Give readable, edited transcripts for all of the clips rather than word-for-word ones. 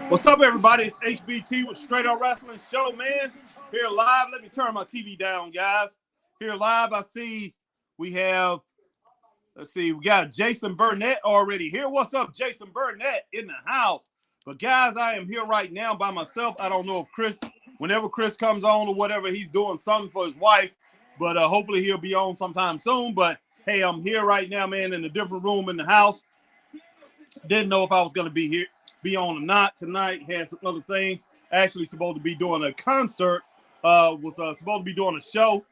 What's up, everybody? It's HBT with Straight Up Wrestling Show, man. Here live. Let me turn my TV down, guys. Here live, I see we have, we got Jason Burnett already here. What's up, Jason Burnett in the house? But, guys, I am here right now by myself. I don't know if whenever Chris comes on or whatever, he's doing something for his wife. But hopefully he'll be on sometime soon. But, hey, I'm here right now, man, in a different room in the house. Didn't know if I was going to be on or not tonight. Had some other things. Actually supposed to be doing a concert. Was supposed to be doing a show,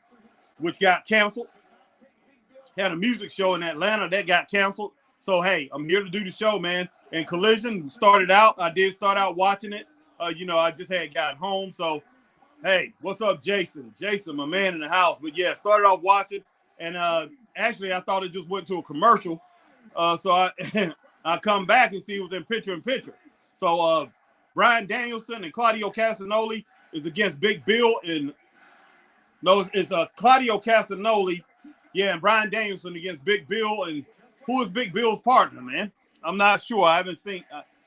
which got canceled. Had a music show in Atlanta that got canceled. So, hey, I'm here to do the show, man. And Collision started out. I did start out watching it. I just had got home. So, hey, what's up, Jason? Jason, my man in the house. But, yeah, started off watching. And actually, I thought it just went to a commercial. So I come back and see it was in picture-in-picture. So, Bryan Danielson and Claudio Castagnoli is against Big Bill. And no, it's Claudio Castagnoli. Yeah, and Bryan Danielson against Big Bill. And who is Big Bill's partner, man? I'm not sure. I haven't seen.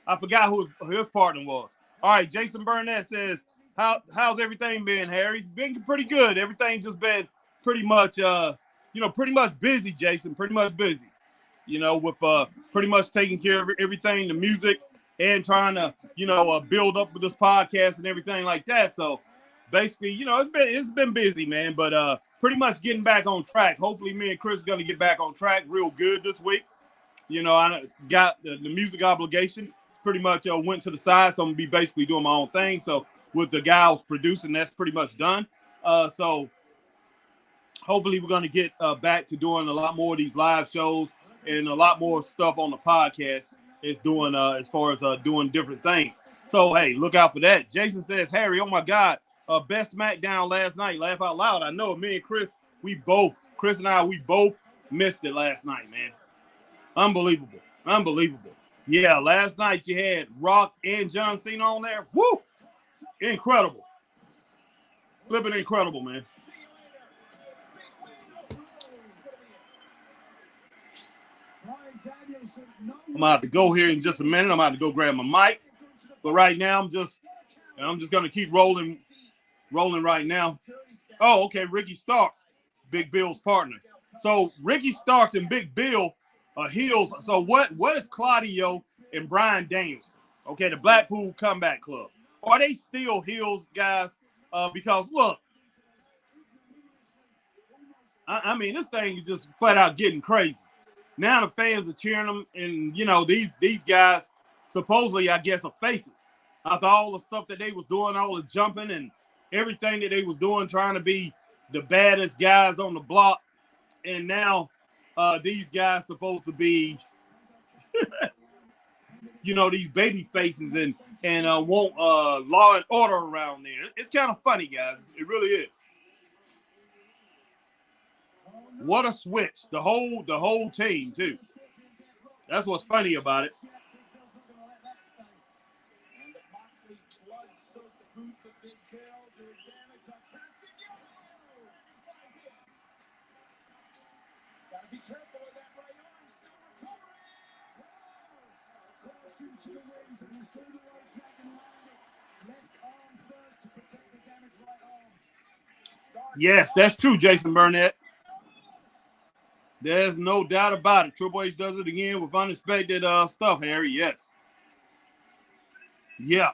I forgot who his partner was. All right, Jason Burnett says, how's everything been, Harry? It's been pretty good. Everything just been pretty much, pretty much busy, Jason. Pretty much busy. With pretty much taking care of everything, the music, and trying to, build up with this podcast and everything like that. So basically, it's been busy, man, but pretty much getting back on track. Hopefully me and Chris are going to get back on track real good this week. I got the music obligation pretty much went to the side, so I'm going to be basically doing my own thing. So with the guy I was producing, that's pretty much done. So hopefully we're going to get back to doing a lot more of these live shows and a lot more stuff on the podcast is doing as far as doing different things. So, hey, look out for that. Jason says, Harry, oh, my God, best SmackDown last night. Laugh out loud. I know me and Chris, we both missed it last night, man. Unbelievable. Yeah, last night you had Rock and John Cena on there. Woo! Incredible. Flipping incredible, man. I'm about to go here in just a minute. I'm about to go grab my mic. But right now, I'm just going to keep rolling right now. Oh, okay, Ricky Starks, Big Bill's partner. So Ricky Starks and Big Bill are heels. So what is Claudio and Bryan Danielson? Okay, the Blackpool Comeback Club. Are they still heels, guys? Because, look, I mean, this thing is just flat out getting crazy. Now the fans are cheering them, and, these guys supposedly, I guess, are faces. After all the stuff that they was doing, all the jumping and everything that they was doing, trying to be the baddest guys on the block. And now these guys supposed to be, these baby faces and want law and order around there. It's kind of funny, guys. It really is. What a switch. The whole team, too. That's what's funny about it. Yes, that's true, Jason Burnett. There's no doubt about it. Triple H does it again with unexpected stuff, Harry. Yes. Yeah.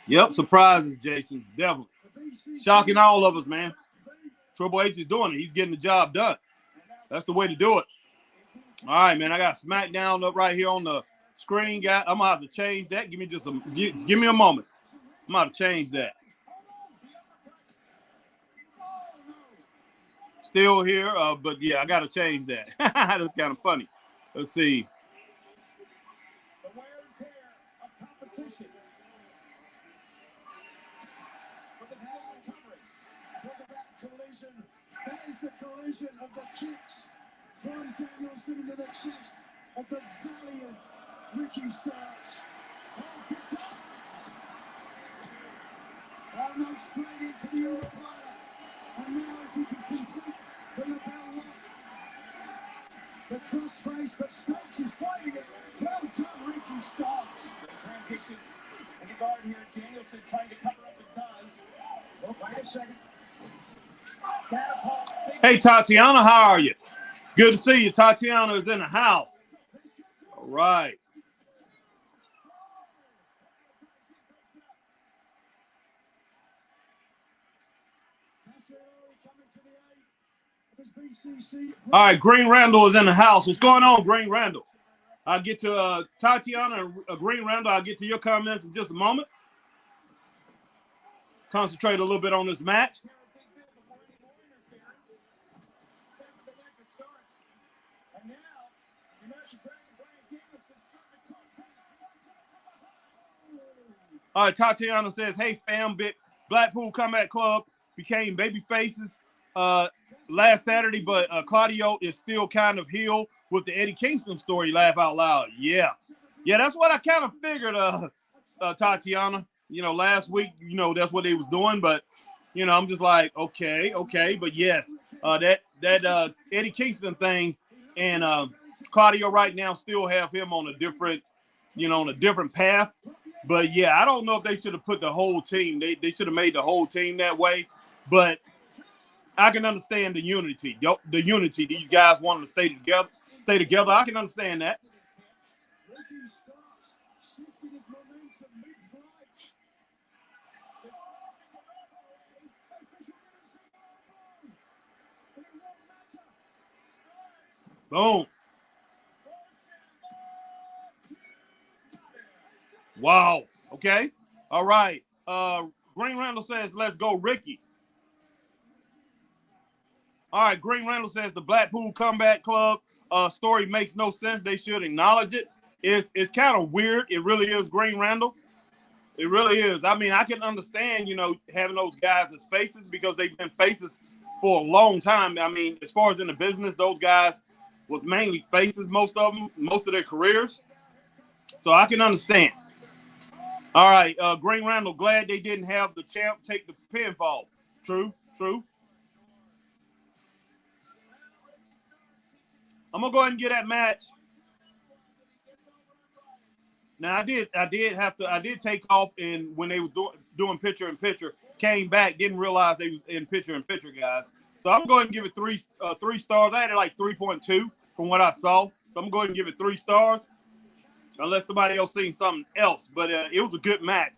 Yep, surprises, Jason. Definitely. Shocking all of us, man. Triple H is doing it. He's getting the job done. That's the way to do it. All right, man. I got SmackDown up right here on the screen, guy. I'm gonna have to change that. Give me a moment. I'm gonna have to change that. Still here, but yeah, I gotta change that. That's kind of funny. Let's see. The wear and tear of competition. For the recovery. Talk about collision. That is the collision of the kicks from Danielson into the chest of the valiant Ricky Starks. Almost straight into the Europlayer. And now if he can complete the lapel lock, The trust race, but Stokes is fighting it. Well done, Ricky Stokes. The transition in the guard here. Danielson trying to cover up and does. Oh, wait a second. Hey, Tatiana, how are you? Good to see you. Tatiana is in the house. All right. All right, Green Randall is in the house. What's going on, Green Randall? I'll get to Tatiana and Green Randall. I'll get to your comments in just a moment. Concentrate a little bit on this match. All right, Tatiana says, hey, fam, Blackpool Combat Club became baby faces last Saturday, but Claudio is still kind of heel with the Eddie Kingston story. Laugh out loud. Yeah, that's what I kind of figured, Tatiana. You know, last week, you know, that's what they was doing, but, you know, I'm just like, okay, but yes, that Eddie Kingston thing and Claudio right now still have him on a different, you know, on a different path. But yeah, I don't know if they should have put the whole team. They should have made the whole team that way. But I can understand the unity. The unity. These guys wanting to stay together. I can understand that. Boom. Wow. Okay. All right. Green Randall says, let's go, Ricky. All right. Green Randall says the Blackpool Combat Club story makes no sense. They should acknowledge it. It's kind of weird. It really is, Green Randall. It really is. I mean, I can understand, you know, having those guys as faces because they've been faces for a long time. I mean, as far as in the business, those guys was mainly faces, most of them, most of their careers. So I can understand. All right, Green Randall, glad they didn't have the champ take the pinfall. True. I'm gonna go ahead and get that match. Now I did take off, and when they were doing picture in picture, came back, didn't realize they was in picture in picture, guys. So I'm going to give it three stars. I had it like 3.2 from what I saw. So I'm going to give it 3 stars, unless somebody else seen something else. But it was a good match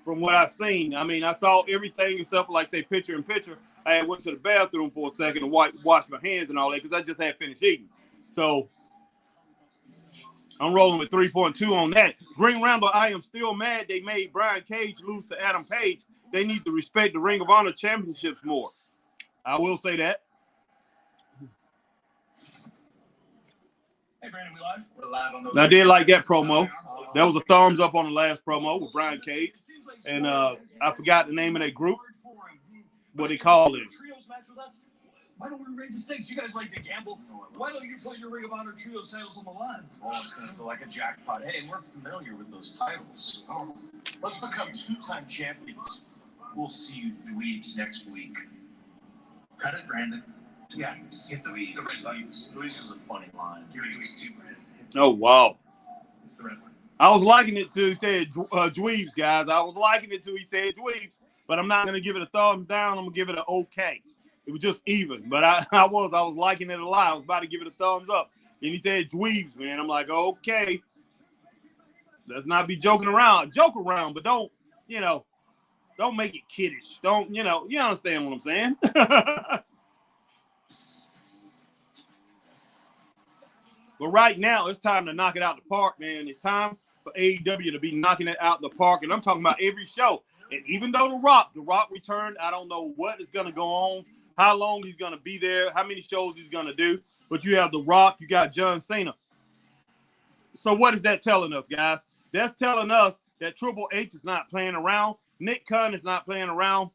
from what I've seen. I mean, I saw everything except, like, say, picture in picture. I went to the bathroom for a second to wash my hands and all that because I just had finished eating. So I'm rolling with 3.2 on that. Green Randall, I am still mad they made Brian Cage lose to Adam Page. They need to respect the Ring of Honor championships more. I will say that. Hey, Brandon, we live? We're live on I did like that promo. That was a thumbs up on the last promo with Brian Cage. And I forgot the name of that group. What they call it. Why don't we raise the stakes? You guys like to gamble. Why don't you put your Ring of Honor trio titles on the line? Oh, it's going to feel like a jackpot. Hey, we're familiar with those titles. Oh, let's become 2-time champions. We'll see you dweebs next week. Cut it, Brandon. Yeah, hit the red buttons. Dweebs was a funny line. Dweebs too, Brandon. Oh, wow. It's the red one. I was liking it till he said dweebs, guys. I was liking it till he said dweebs. But I'm not going to give it a thumbs down. I'm going to give it an okay. It was just even, but I was liking it a lot. I was about to give it a thumbs up. And he said dweebs, man. I'm like, okay. Let's not be joking around. Joke around, but don't make it kiddish. Don't, you understand what I'm saying? But right now, it's time to knock it out the park, man. It's time for AEW to be knocking it out the park. And I'm talking about every show. And even though The Rock returned, I don't know what is going to go on, how long he's going to be there, how many shows he's going to do. But you have The Rock, you got John Cena. So what is that telling us, guys? That's telling us that Triple H is not playing around. Nick Khan is not playing around.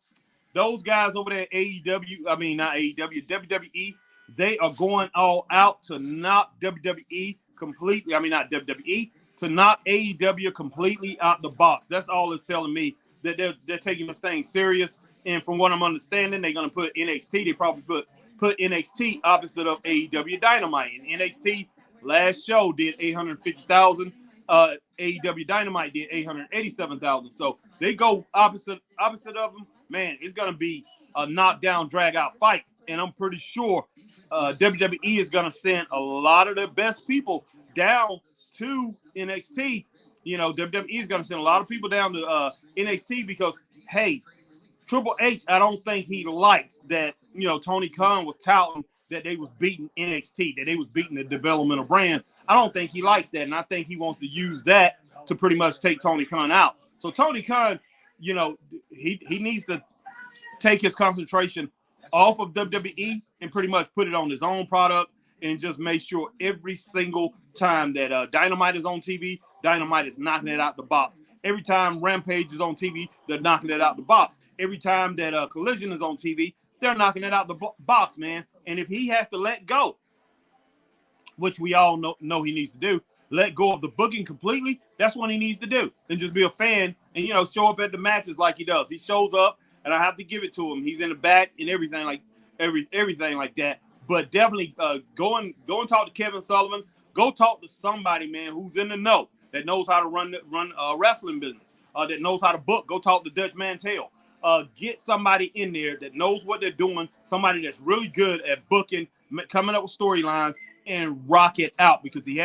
Those guys over there at WWE, they are going all out to knock WWE completely. Not WWE, to knock AEW completely out the box. That's all it's telling me. That they're taking this thing serious, and from what I'm understanding, they're going to put NXT. They probably put put NXT opposite of AEW Dynamite. And NXT last show did 850,000. AEW Dynamite did 887,000. So they go opposite of them. Man, it's gonna be a knockdown, drag out fight. And I'm pretty sure WWE is gonna send a lot of their best people down to NXT. You know, WWE is gonna send a lot of people down to NXT because, hey, Triple H, I don't think he likes that, you know, Tony Khan was touting that they was beating NXT, that they was beating the developmental brand. I don't think he likes that, and I think he wants to use that to pretty much take Tony Khan out. So Tony Khan, you know, he needs to take his concentration off of WWE and pretty much put it on his own product and just make sure every single time that Dynamite is on TV, Dynamite is knocking it out the box. Every time Rampage is on TV, they're knocking it out the box. Every time that Collision is on TV, they're knocking it out the box, man. And if he has to let go, which we all know he needs to do, let go of the booking completely, that's what he needs to do. And just be a fan and, you know, show up at the matches like he does. He shows up, and I have to give it to him. He's in the back and everything like that. But definitely go and talk to Kevin Sullivan. Go talk to somebody, man, who's in the know, that knows how to run wrestling business, that knows how to book. Go talk to Dutch Mantel. Get somebody in there that knows what they're doing, somebody that's really good at booking, coming up with storylines, and rock it out, because he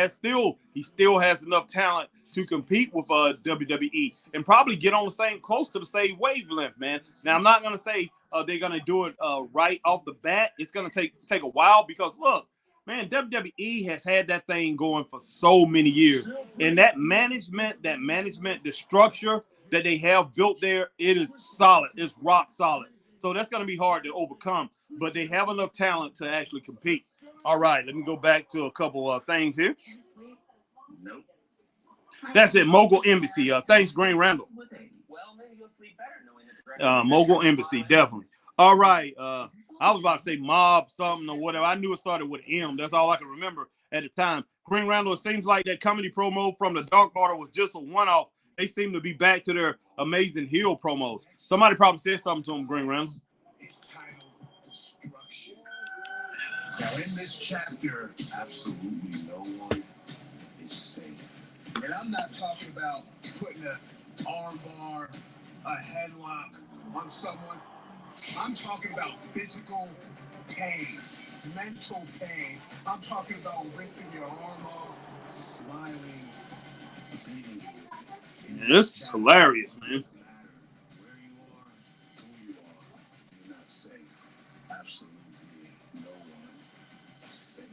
still has enough talent to compete with WWE and probably get on close to the same wavelength, man. Now, I'm not gonna say they're gonna do it right off the bat. It's gonna take a while, because look, man, WWE has had that thing going for so many years, and that management, the structure that they have built there, it is solid. It's rock solid. So that's gonna be hard to overcome, but they have enough talent to actually compete. All right, let me go back to a couple of things here. Nope. That's it, Mogul Embassy. Thanks, Green Randall. Mogul Embassy, definitely. All right. I was about to say Mob something or whatever. I knew it started with M. That's all I can remember at the time. Green Randall, it seems like that comedy promo from the Dark Order was just a one-off. They seem to be back to their amazing heel promos. Somebody probably said something to him, Green Randall. It's titled Destruction. Now, in this chapter, absolutely no one is safe. And I'm not talking about putting an arm bar, a headlock on someone. I'm talking about physical pain, mental pain. I'm talking about ripping your arm off, smiling, beating you. This is hilarious, man. Where you are, who you are, you're not safe. Absolutely no one is safe.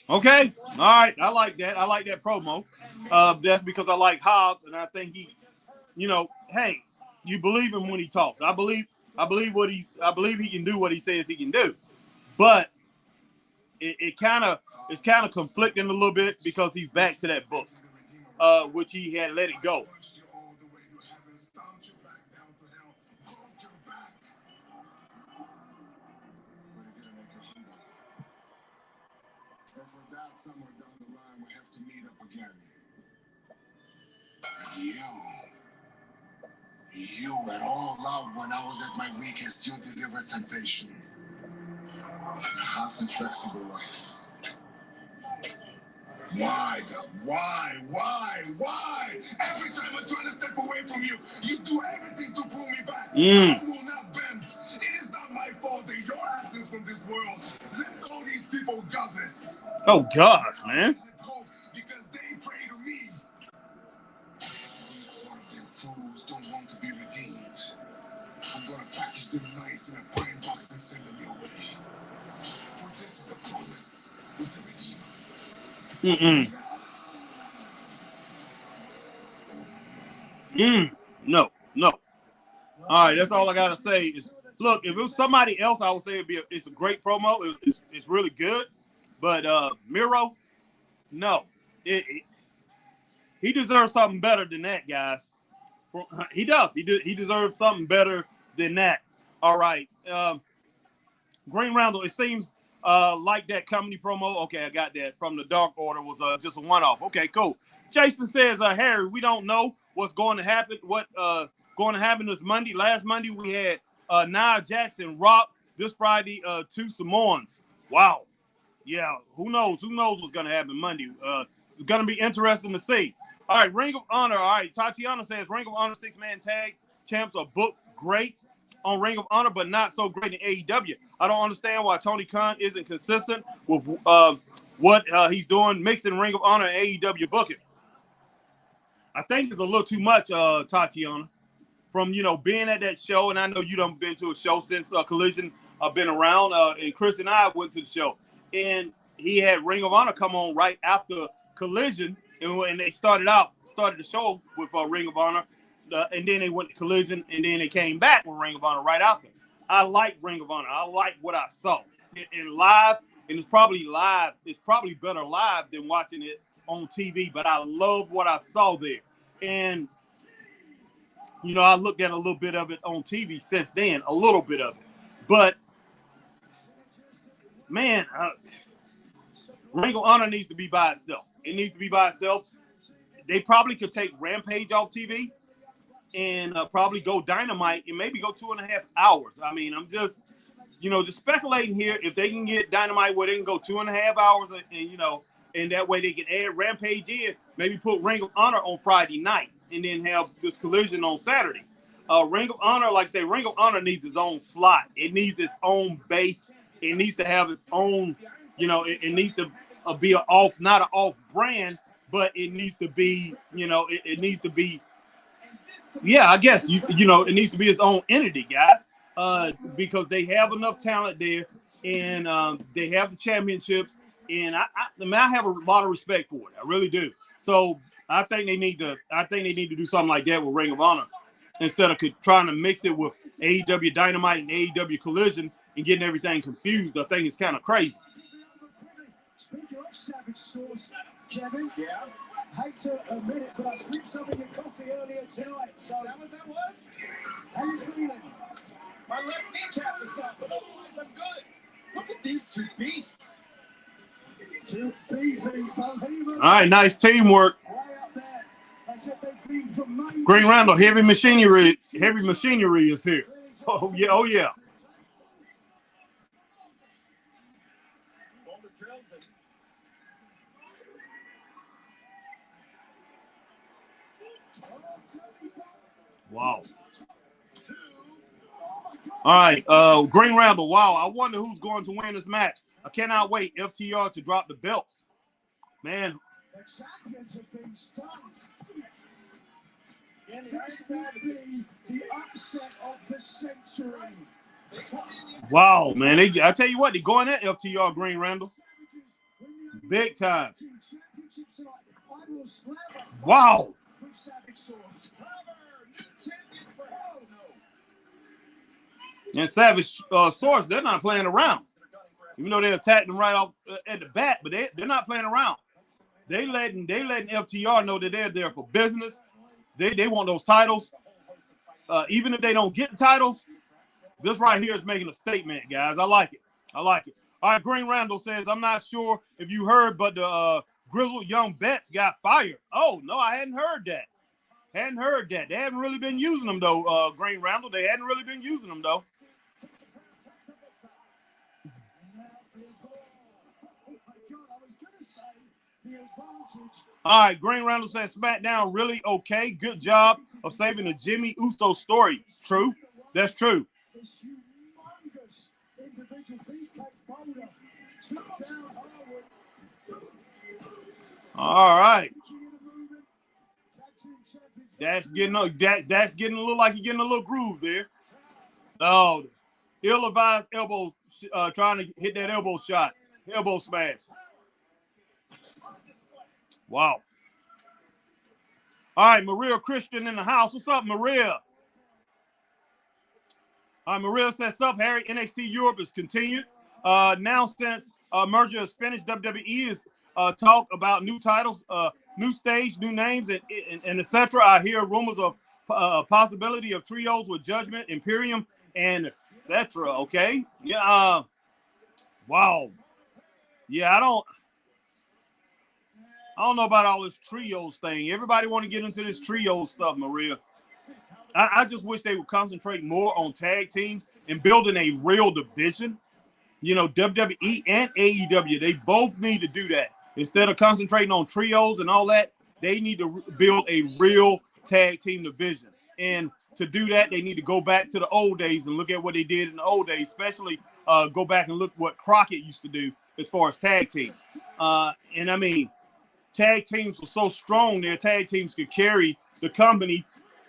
Okay. All right. I like that. I like that promo. That's because I like Hobbs, and I think he, you know, hey, you believe him when he talks. I believe he can do what he says he can do. But it's kind of conflicting a little bit, because he's back to that book, which he had let it go. Somewhere down the line, we have to meet up again. You were all out when I was at my weakest. You delivered temptation. A hot and flexible life. Why? Every time I try to step away from you, you do everything to pull me back. I will not bend. It is not my fault that your absence from this world left all these people godless. Oh gosh, man. Because they pray to me. One of them fools don't want to be redeemed. I'm gonna package them nice in a pine box and send them your way. For this is the promise of the Redeemer. No. All right, that's all I gotta say. Is look, if it was somebody else, I would say it's a great promo. It's really good. But Miro, no, he deserves something better than that, guys. He does. He deserves something better than that. All right, Green Randall. It seems like that comedy promo. Okay, I got that from the Dark Order was just a one-off. Okay, cool. Jason says, Harry, we don't know what's going to happen. What going to happen this Monday? Last Monday we had Nia Jackson, Rock, this Friday, 2 Samoans. Wow. Yeah, who knows? Who knows what's going to happen Monday? It's going to be interesting to see. All right, Ring of Honor. All right, Tatiana says Ring of Honor 6-man tag champs are booked great on Ring of Honor, but not so great in AEW. I don't understand why Tony Khan isn't consistent with what he's doing, mixing Ring of Honor and AEW booking. I think it's a little too much, Tatiana, from, being at that show. And I know you done been to a show since Collision been around. And Chris and I went to the show. And he had Ring of Honor come on right after Collision. And they started the show with Ring of Honor. And then they went to Collision. And then they came back with Ring of Honor right after. I like Ring of Honor. I like what I saw. And live, and it's probably live. It's probably better live than watching it on TV. But I love what I saw there. And, I looked at a little bit of it on TV since then, a little bit of it. But, man, Ring of Honor needs to be by itself. It needs to be by itself. They probably could take Rampage off TV and probably go Dynamite and maybe go 2.5 hours. I mean, I'm just, just speculating here. If they can get Dynamite where they can go 2.5 hours and that way they can add Rampage in, maybe put Ring of Honor on Friday night and then have this Collision on Saturday. Ring of Honor, like I say, Ring of Honor needs its own slot. It needs its own base. It needs to have its own, it needs to be not an off brand, but it needs to be, it needs to be, I guess, it needs to be its own entity, guys, because they have enough talent there and they have the championships. And I have a lot of respect for it. I really do. So I think they need to do something like that with Ring of Honor instead of trying to mix it with AEW Dynamite and AEW Collision and getting everything confused. I think it's kind of crazy. Speaking of Savage Sauce, Kevin, I hate to admit it, but I slipped some in your coffee earlier tonight. So is that what that was? How you feeling? My left kneecap is not, but otherwise I'm good. Look at these two beasts. All right, nice teamwork. Green Randall, heavy machinery is here. Oh yeah. Wow. All right, Green Randall. Wow, I wonder who's going to win this match. I cannot wait FTR to drop the belts. Man. The champions have been stunned. This would be the upset of the century. Wow, man. I tell you what, they're going at FTR, Green Randall. Big time. Wow. And Savage Source, they're not playing around. Even though they attacked them right off at the bat, but they're not playing around. They letting FTR know that they're there for business. They want those titles. Even if they don't get the titles, this right here is making a statement, guys. I like it. All right, Green Randall says, I'm not sure if you heard, but the grizzled young vets got fired. Oh, no, I hadn't heard that. They haven't really been using them, though, Green Randall. They hadn't really been using them, though. All right, Green Randall says SmackDown really okay. Good job of saving the Jimmy Uso story. True. That's true. All right. That's getting a little like you're getting a little groove there. Oh, ill-advised elbow, trying to hit that elbow shot. Elbow smash. Wow. All right, Maria Christian in the house. What's up, Maria? All right, Maria says, "Sup, Harry? NXT Europe is continued. Now since merger is finished, WWE is talk about new titles, new stage, new names, and etc. I hear rumors of possibility of trios with Judgment, Imperium, and etc. Okay, yeah. Wow. Yeah, I don't know about all this trios thing. Everybody want to get into this trio stuff, Maria. I just wish they would concentrate more on tag teams and building a real division. You know, WWE and AEW, they both need to do that. Instead of concentrating on trios and all that, they need to build a real tag team division. And to do that, they need to go back to the old days and look at what they did in the old days, especially go back and look what Crockett used to do as far as tag teams. And I mean, tag teams were so strong there, tag teams could carry the company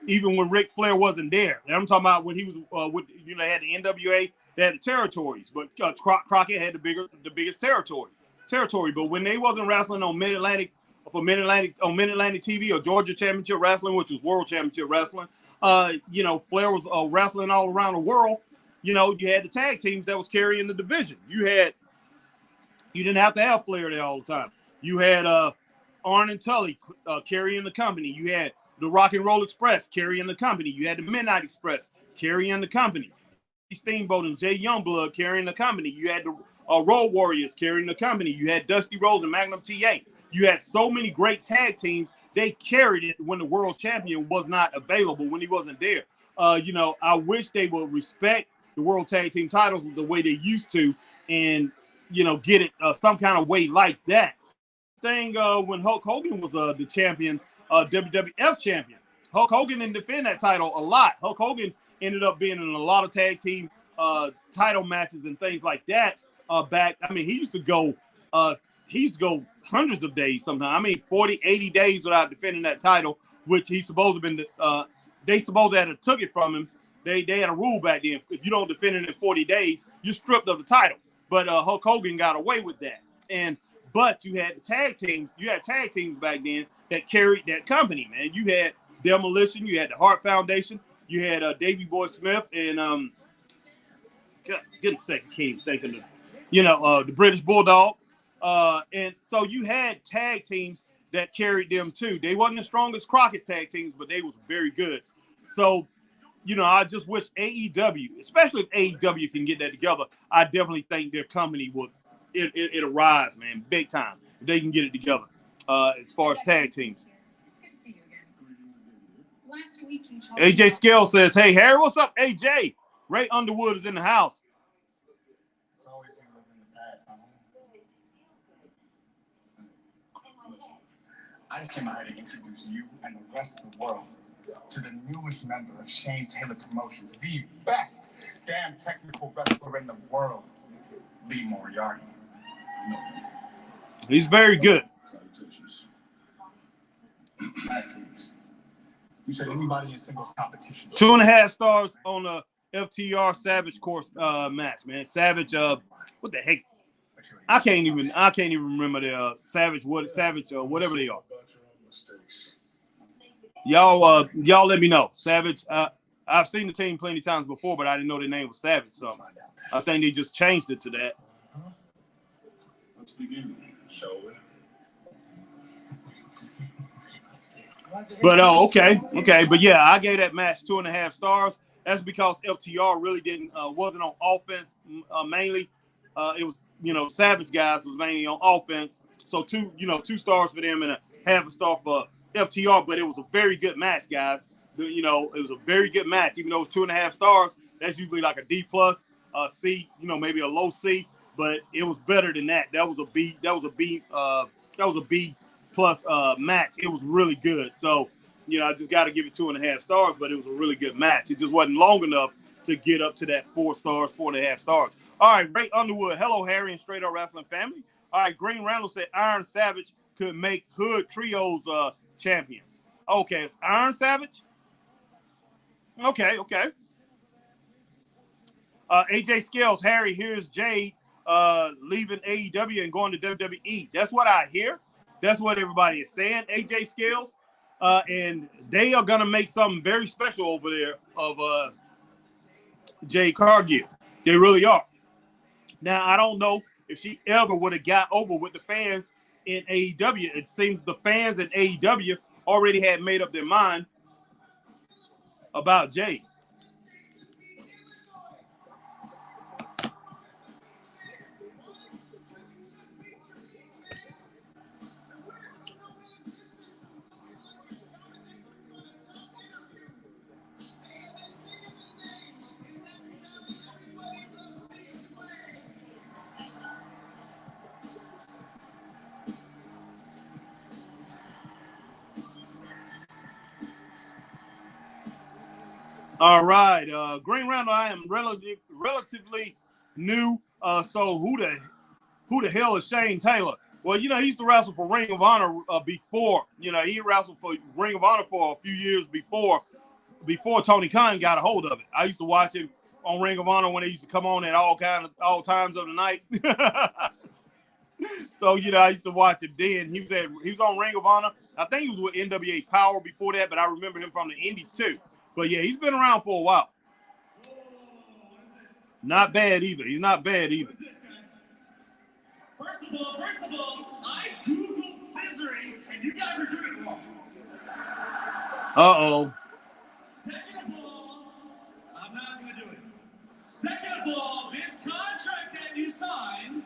even when Ric Flair wasn't there. And I'm talking about when he was with, you know, they had the NWA, they had the territories, but Crockett had the biggest territory. But when they wasn't wrestling on Mid-Atlantic TV or Georgia Championship Wrestling, which was World Championship Wrestling, you know, Flair was wrestling all around the world. You know, you had the tag teams that was carrying the division. You didn't have to have Flair there all the time. You had Arn and Tully carrying the company. You had the Rock and Roll Express carrying the company. You had the Midnight Express carrying the company. Steamboat and Jay Youngblood carrying the company. You had the Road Warriors carrying the company. You had Dusty Rhodes and Magnum TA. You had so many great tag teams. They carried it when the world champion was not available, when he wasn't there. You know, I wish they would respect the world tag team titles the way they used to, and you know, get it some kind of way like that. Thing when Hulk Hogan was the champion, WWF champion. Hulk Hogan didn't defend that title a lot. Hulk Hogan ended up being in a lot of tag team title matches and things like that back. I mean, he used to go hundreds of days sometimes. I mean, 40, 80 days without defending that title, which he's supposed to have been, they supposed to have took it from him. They had a rule back then. If you don't defend it in 40 days, you're stripped of the title. But Hulk Hogan got away with that. But you had tag teams. You had tag teams back then that carried that company, man. You had Demolition. You had the Hart Foundation. You had Davey Boy Smith and get a second, can't think of the British Bulldog. And so you had tag teams that carried them too. They wasn't as strong as Crockett's tag teams, but they was very good. So, you know, I just wish AEW, especially if AEW can get that together, I definitely think their company would it'll rise, man, big time. If they can get it together as far as tag teams. AJ Scale says, "Hey Harry, what's up, AJ? Ray Underwood is in the house." It's always you living in the past, huh? I just came out here to introduce you and the rest of the world to the newest member of Shane Taylor Promotions, the best damn technical wrestler in the world, Lee Moriarty. He's very good. Salutations. Last week's. You said anybody in singles competition. 2.5 stars on the FTR Savage course match, man. Savage, what the heck? I can't even remember the Savage whatever they are. Y'all let me know. Savage, I've seen the team plenty of times before, but I didn't know their name was Savage. So I think they just changed it to that. Let's begin, shall we? But okay. But yeah, I gave that match 2.5 stars. That's because FTR really wasn't on offense mainly. It was, you know, Savage guys was mainly on offense. So 2 stars for them and a half a star for FTR. But it was a very good match, guys. You know, it was a very good match. Even though it's 2.5 stars, that's usually like a D plus, C, you know, maybe a low C. But it was better than that. That was a B plus match. It was really good. So, you know, I just got to give it 2.5 stars, but it was a really good match. It just wasn't long enough to get up to that 4 stars, 4.5 stars. All right, Ray Underwood. Hello, Harry and Straight Up Wrestling family. All right, Green Randall said Iron Savage could make Hood Trios champions. Okay, it's Iron Savage? Okay. AJ Scales, Harry, here's Jade leaving AEW and going to WWE. That's what I hear. That's what everybody is saying, AJ Scales. And they are going to make something very special over there of Jade Cargill. They really are. Now, I don't know if she ever would have got over with the fans in AEW. It seems the fans in AEW already had made up their mind about Jade. All right, Green Randall, I am relatively new. So who the hell is Shane Taylor? Well, he used to wrestle for Ring of Honor before. He wrestled for Ring of Honor for a few years before Tony Khan got a hold of it. I used to watch him on Ring of Honor when they used to come on at all times of the night. So I used to watch him then. He was on Ring of Honor. I think he was with NWA Power before that, but I remember him from the Indies too. But yeah, he's been around for a while. Not bad either. He's not bad either. First of all, I Googled scissoring, and you guys are doing it wrong. Uh-oh. Second of all, I'm not going to do it. Second of all, this contract that you signed,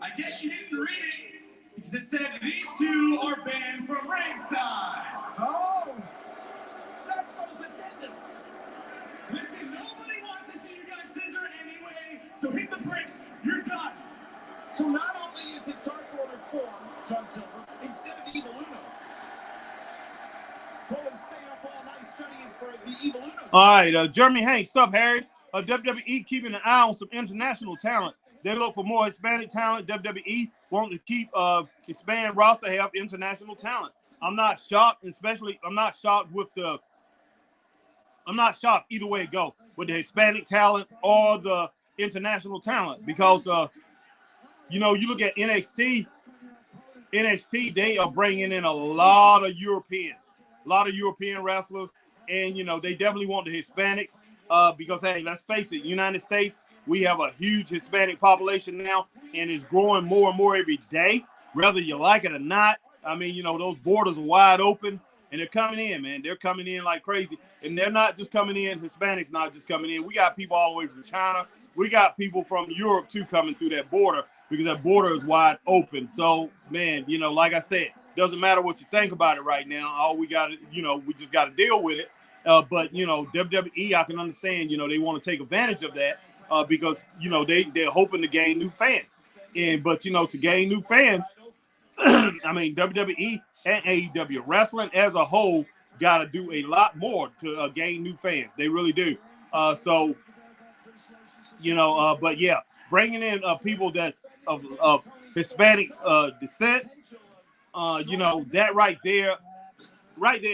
I guess you didn't read it, because it said these two are banned from ringside. Oh, that's those addendums. Listen, nobody wants to see you guys scissor anyway, so hit the bricks. You're done. So not only is it Dark Order 4, John Silver, instead of Evil Uno. Poland stayed up all night studying for the Evil Uno. All right, Jeremy Hanks, sup, Harry? WWE keeping an eye on some international talent. They look for more Hispanic talent. WWE want to keep expand roster, have international talent. I'm not shocked, I'm not shocked either way it go with the Hispanic talent or the international talent because you look at NXT, they are bringing in a lot of European wrestlers, and they definitely want the Hispanics because hey, let's face it, United States, we have a huge Hispanic population now, and it's growing more and more every day, whether you like it or not. I mean, those borders are wide open, and they're coming in, man. They're coming in like crazy, and they're not just coming in. Hispanics not just coming in. We got people all the way from China. We got people from Europe too coming through that border because that border is wide open. So, man, like I said, doesn't matter what you think about it right now. All we got to, we just got to deal with it. But WWE, I can understand. They want to take advantage of that because they're hoping to gain new fans. But to gain new fans, I mean WWE and AEW wrestling as a whole got to do a lot more to gain new fans. They really do. But yeah, bringing in people that's of Hispanic descent, that right there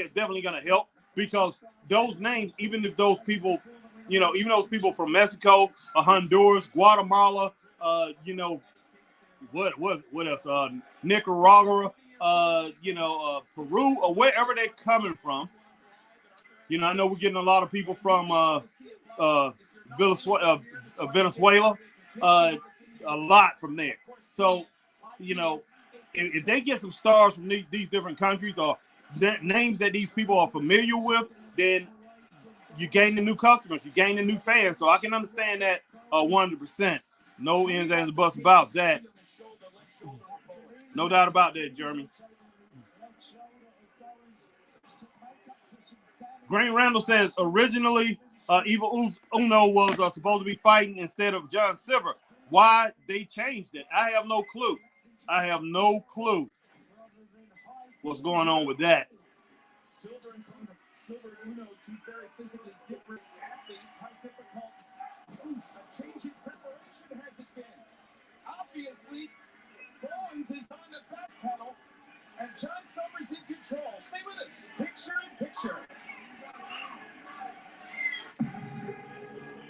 is definitely going to help because those names, even those people from Mexico, Honduras, Guatemala, what else? Nicaragua, Peru, or wherever they're coming from. I know we're getting a lot of people from Venezuela, a lot from there. So, if they get some stars from these different countries or names that these people are familiar with, then you gain the new customers, you gain the new fans. So I can understand that 100%. No ins and buts about that. No doubt about that, Jeremy. Green Randall says originally Evil Uno was supposed to be fighting instead of John Silver. Why they changed it? I have no clue. What's going on with that? Silver and Uno, two very physically different athletes. How difficult a change in preparation has it been? Obviously, Bowens is on the back pedal, and John Silver's in control. Stay with us. Picture in picture.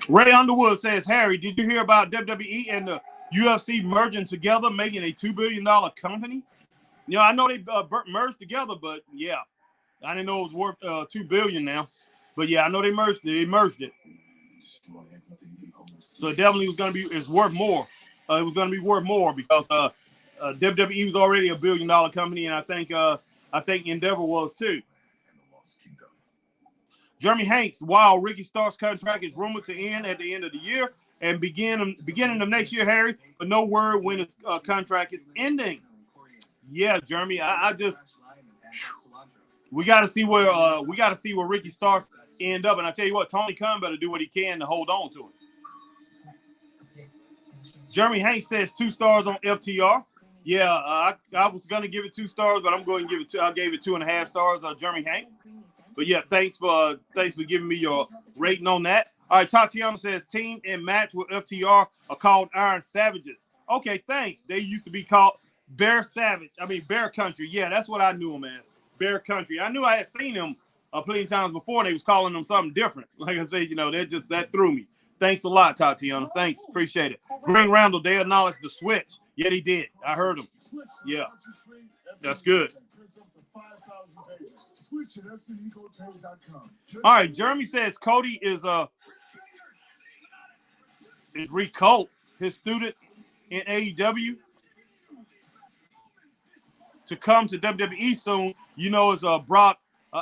Ray Underwood says, Harry, did you hear about WWE and the UFC merging together, making a $2 billion company? I know they merged together, but yeah, I didn't know it was worth $2 billion now. But yeah, I know they merged it. So it definitely it's worth more. It was going to be worth more because WWE was already $1 billion company, and I think Endeavor was too. Jeremy Hanks, while Ricky Stark's contract is rumored to end at the end of the year and beginning of next year, Harry, but no word when his contract is ending. Yeah, Jeremy, I just we got to see where Ricky Starks end up, and I tell you what, Tony Khan better do what he can to hold on to it. Jeremy Hanks says 2 stars on FTR. Yeah, I was gonna give it 2 stars, but I'm going to give it 2. I gave it 2.5 stars. Jeremy Hanks. But yeah, thanks for giving me your rating on that. All right, Tatiana says team and match with FTR are called Iron Savages. Okay, thanks. They used to be called Bear Country. Yeah, that's what I knew them as. Bear Country. I knew I had seen them plenty of times before, and they was calling them something different. Like I said, that threw me. Thanks a lot, Tatiana. Thanks. Appreciate it. Green Randall, they acknowledged the switch. Yeah, he did. I heard him. Yeah. That's good. All right, Jeremy says Cody is Rick Colt, his student in AEW, to come to WWE soon. It's Brock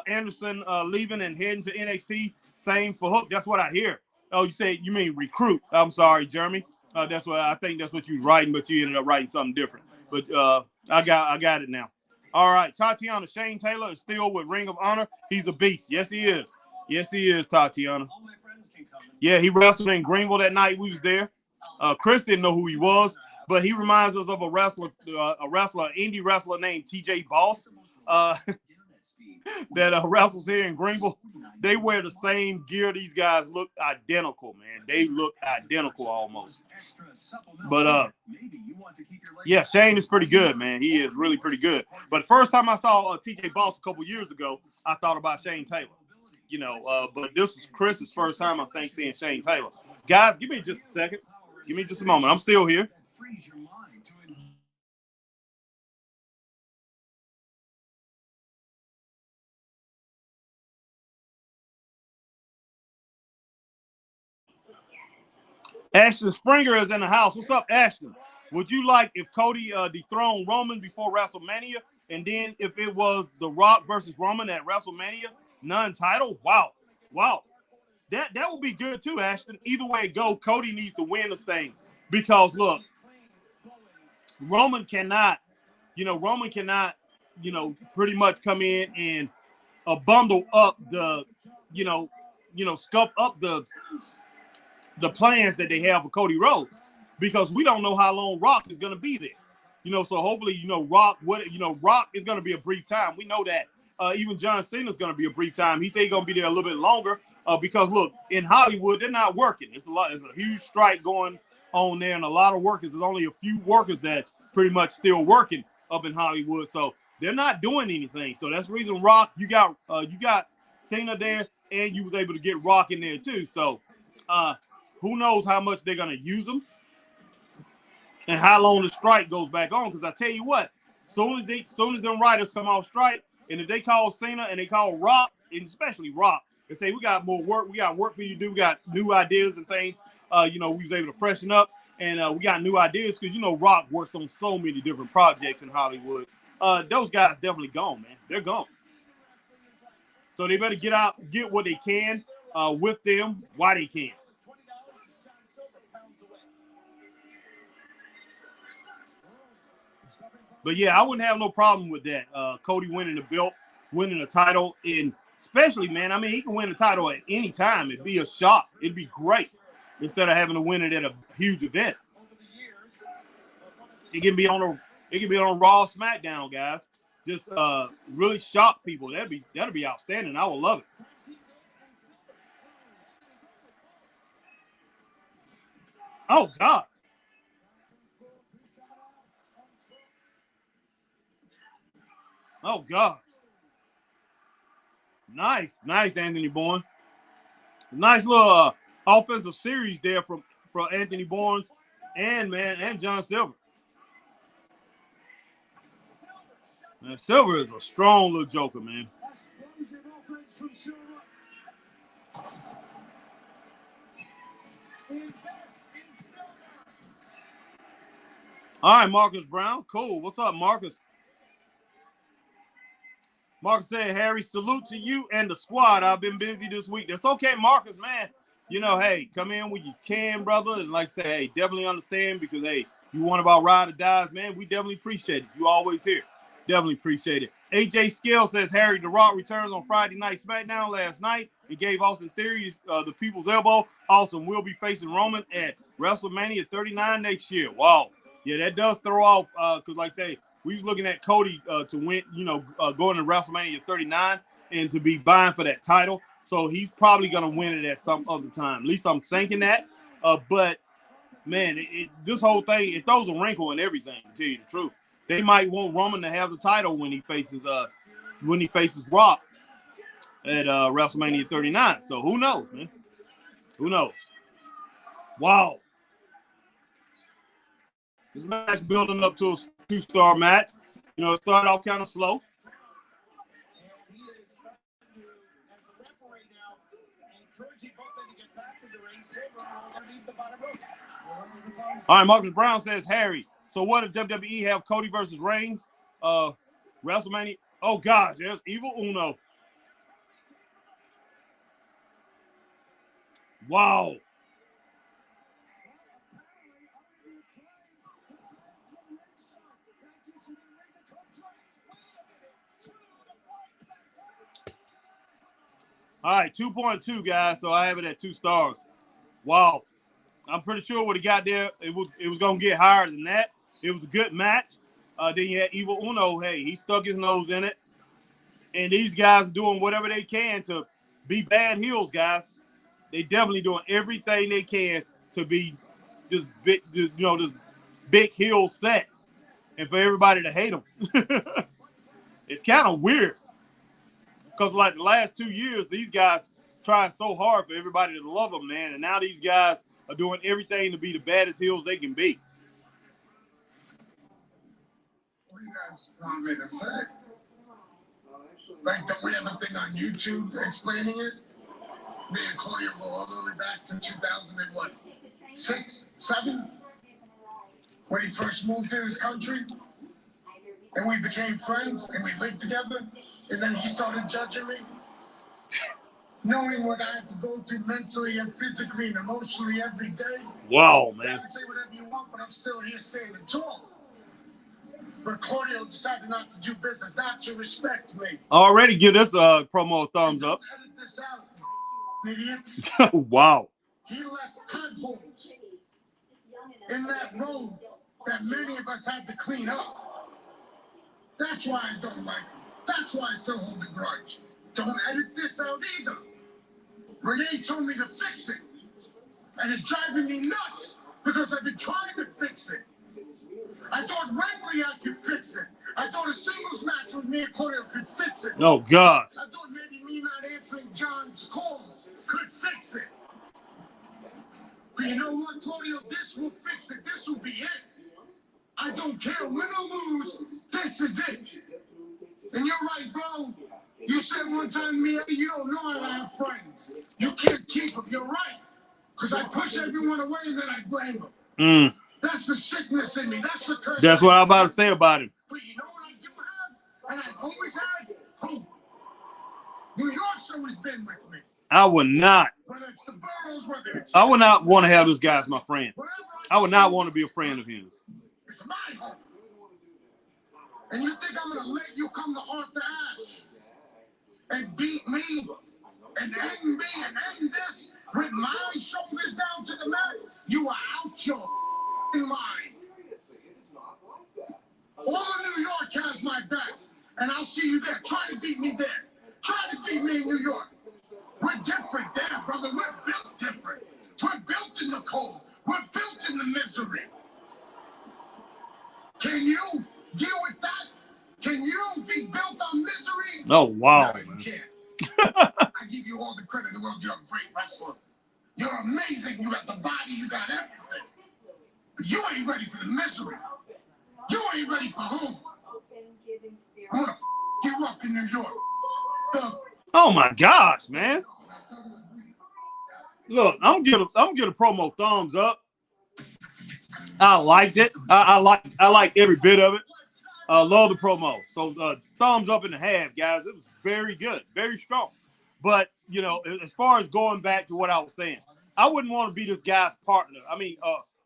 Anderson leaving and heading to NXT. Same for Hook. That's what I hear. Oh, you mean recruit? I'm sorry, Jeremy. That's what I think. That's what you was writing, but you ended up writing something different. But I got it now. All right, Tatiana. Shane Taylor is still with Ring of Honor. He's a beast. Yes, he is. Yes, he is, Tatiana. Yeah, he wrestled in Greenville that night. We was there. Chris didn't know who he was, but he reminds us of a wrestler, indie wrestler named TJ Boss, that wrestles here in Greenville. They wear the same gear. These guys look identical, man. They look identical almost. But yeah, Shane is pretty good, man. He is really pretty good. But the first time I saw TJ Boss a couple years ago, I thought about Shane Taylor. But this was Chris's first time, I think, seeing Shane Taylor. Guys, give me just a second. Give me just a moment. I'm still here. Ashton Springer is in the house. What's up, Ashton? Would you like if Cody dethroned Roman before WrestleMania, and then if it was The Rock versus Roman at WrestleMania, non-title? Wow. That would be good too, Ashton. Either way it go, Cody needs to win this thing because look, Roman cannot, pretty much come in and bundle up the, scuff up the plans that they have for Cody Rhodes, because we don't know how long Rock is going to be there. So hopefully, Rock is going to be a brief time. We know that. Even John Cena is going to be a brief time. He said he's going to be there a little bit longer because look, in Hollywood, they're not working. It's a huge strike going on there, and a lot of workers. There's only a few workers that pretty much still working up in Hollywood. So they're not doing anything. So that's the reason Rock, you got Cena there, and you was able to get Rock in there too. So who knows how much they're going to use them and how long the strike goes back on. Because I tell you what, soon as them writers come off strike, and if they call Cena and they call Rock, and especially Rock, and say, we got more work, we got work for you to do, we got new ideas and things, we was able to freshen up, and we got new ideas because, Rock works on so many different projects in Hollywood. Those guys definitely gone, man. They're gone. So they better get what they can with them while they can. But yeah, I wouldn't have no problem with that. Cody winning the belt, winning the title, and especially, man, I mean, he can win the title at any time. It'd be a shock. It'd be great instead of having to win it at a huge event. It can be on Raw, SmackDown, guys. Just really shock people. That'd be outstanding. I would love it. Oh God. Oh, God. Nice, Anthony Bourne. Nice little offensive series there from Anthony Bourne and John Silver. Man, Silver is a strong little joker, man. All right, Marcus Brown. Cool. What's up, Marcus? Marcus said, Harry, salute to you and the squad. I've been busy this week. That's okay, Marcus, man. Hey, come in when you can, brother. And like I say, hey, definitely understand because, hey, you one of our ride or dies, man. We definitely appreciate it. You always here. Definitely appreciate it. AJ Skill says, Harry, The Rock returns on Friday Night SmackDown last night and gave Austin Theory the people's elbow. Austin will be facing Roman at WrestleMania 39 next year. Wow. Yeah, that does throw off because, like I say, we was looking at Cody to win, going to WrestleMania 39, and to be vying for that title. So he's probably going to win it at some other time. At least I'm thinking that. But man, this whole thing, it throws a wrinkle in everything, to tell you the truth. They might want Roman to have the title when he faces Rock at WrestleMania 39. So who knows, man? Who knows? Wow. This match building up to a 2-star match. You know, it started off kind of slow. And he is starting to, as the referee now, encouraging both men to get back to the ring. Silver underneath the bottom rope. All right, Marcus Brown says, Harry, so what if WWE have Cody versus Reigns? WrestleMania? Oh, gosh, there's Evil Uno. Wow. All right, 2.2, guys. So I have it at 2 stars. Wow. I'm pretty sure when he got there, it was going to get higher than that. It was a good match. Then you had Evil Uno. Hey, he stuck his nose in it. And these guys doing whatever they can to be bad heels, guys. They definitely doing everything they can to be this big, this big heel set and for everybody to hate them. It's kind of weird. Because like the last 2 years, these guys trying so hard for everybody to love them, man. And now these guys are doing everything to be the baddest heels they can be. What do you guys want me to say? Like, don't we have a thing on YouTube explaining it? Me and Claudia go all the way back to 2006, 7? When he first moved to this country? And we became friends and we lived together, and then he started judging me, knowing what I have to go through mentally and physically and emotionally every day. Wow, man. You can say whatever you want, but I'm still here standing tall. But Claudio decided not to do business, not to respect me. Already give this promo a thumbs up. Edit this out, idiots. Wow. He left potholes in that road that many of us had to clean up. That's why I don't like him. That's why I still hold a grudge. Don't edit this out either. Renee told me to fix it. And it's driving me nuts because I've been trying to fix it. I thought Wembley I could fix it. I thought a singles match with me and Claudio could fix it. Oh, God. I thought maybe me not answering John's call could fix it. But you know what, Claudio? This will fix it. This will be it. I don't care, win or lose, this is it. And you're right, bro. You said one time to me, hey, you don't know how to have friends. You can't keep them. You're right. Because I push everyone away and then I blame them. That's the sickness in me. That's the curse. That's what I'm about to say about him. But you know what I do have? And I've always had? Hope. New York's always been with me. I would not. Whether it's the boroughs, whether it's... I would not want to have this guy as my friend. I would not want to be a friend of his. It's my home. And you think I'm going to let you come to Arthur Ashe and beat me and end me and end this with my shoulders down to the mat? You are out your mind. All of New York has my back, and I'll see you there. Try to beat me there. Try to beat me in New York. We're different there, brother. We're built different. We're built in the cold. We're built in the misery. Can you deal with that? Can you be built on misery? Oh, wow. No, you can't. I give you all the credit in the world. You're a great wrestler. You're amazing. You got the body. You got everything. But you ain't ready for the misery. You ain't ready for home. I'm going to you up in New York. Oh, my gosh, man. Look, I'm gonna get a promo thumbs up. I liked it. I like every bit of it. Love the promo. So thumbs up and a half, guys. It was very good, very strong. But you know, as far as going back to what I was saying, I wouldn't want to be this guy's partner. I mean,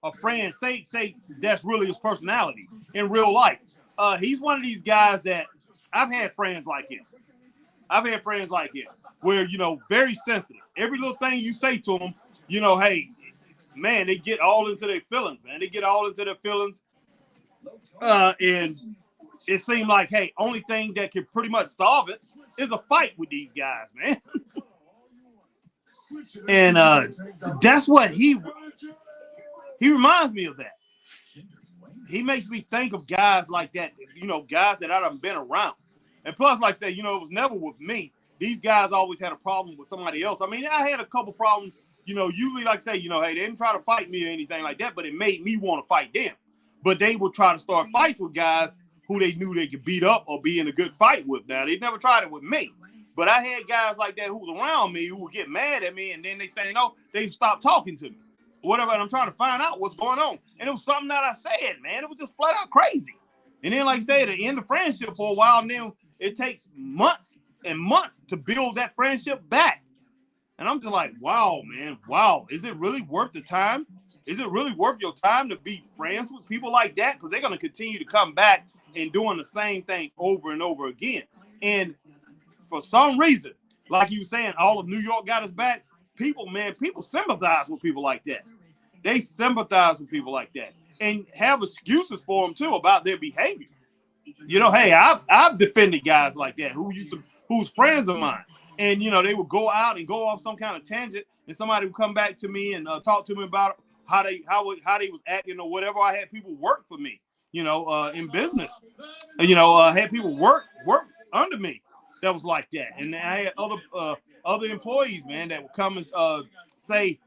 a friend. Say that's really his personality in real life. He's one of these guys that I've had friends like him. Where, you know, very sensitive. Every little thing you say to them, you know, hey, man, they get all into their feelings, man. They get all into their feelings. And it seemed like, hey, only thing that can pretty much solve it is a fight with these guys, man. And that's what he reminds me of that. He makes me think of guys like that, you know, guys that I done been around. And plus, like I said, you know, it was never with me. These guys always had a problem with somebody else. I mean, I had a couple problems, you know, usually, like I say, you know, hey, they didn't try to fight me or anything like that, but it made me want to fight them. But they would try to start fights with guys who they knew they could beat up or be in a good fight with. Now, they never tried it with me. But I had guys like that who was around me who would get mad at me, and then next thing you know, they stopped talking to me. Whatever, and I'm trying to find out what's going on. And it was something that I said, man. It was just flat out crazy. And then, like I said, it ended the friendship for a while, and then it takes months and months to build that friendship back. And I'm just like, wow, man, wow. Is it really worth the time? Is it really worth your time to be friends with people like that? Because they're going to continue to come back and doing the same thing over and over again. And for some reason, like you were saying, all of New York got us back. People sympathize with people like that. They sympathize with people like that and have excuses for them too about their behavior. You know, hey, I've defended guys like that who's friends of mine, and you know they would go out and go off some kind of tangent, and somebody would come back to me and talk to me about how they was acting or whatever. I had people work for me, you know, in business, you know, had people work under me that was like that, and I had other employees, man, that would come and say,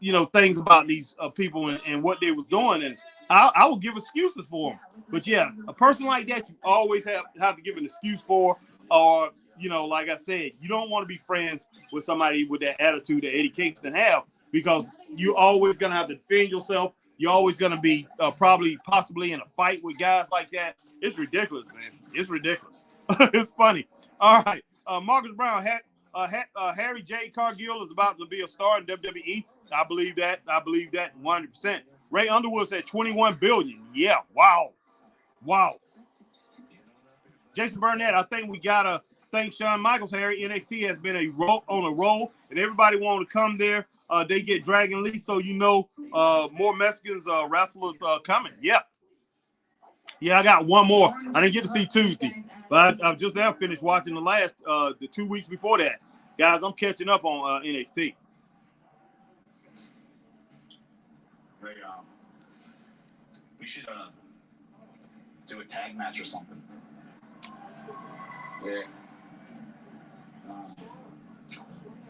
you know, things about these people and what they was doing, and I would give excuses for them. But yeah, a person like that, you always have to give an excuse for, or you know, like I said, you don't want to be friends with somebody with that attitude that Eddie Kingston have, because you're always gonna have to defend yourself. You're always gonna be possibly in a fight with guys like that. It's ridiculous, man. It's ridiculous. It's funny. All right, Marcus Brown, Harry J. Cargill is about to be a star in WWE. I believe that 100%. Ray Underwood said 21 billion. Yeah, wow. Jason Burnett, I think we gotta thank Shawn Michaels. Harry, NXT has been on a roll, and everybody wanted to come there. They get Dragon Lee, so you know more Mexicans wrestlers coming. Yeah, I got one more. I didn't get to see Tuesday, but I've just now finished watching the 2 weeks before that. Guys, I'm catching up on NXT. We should do a tag match or something. Yeah.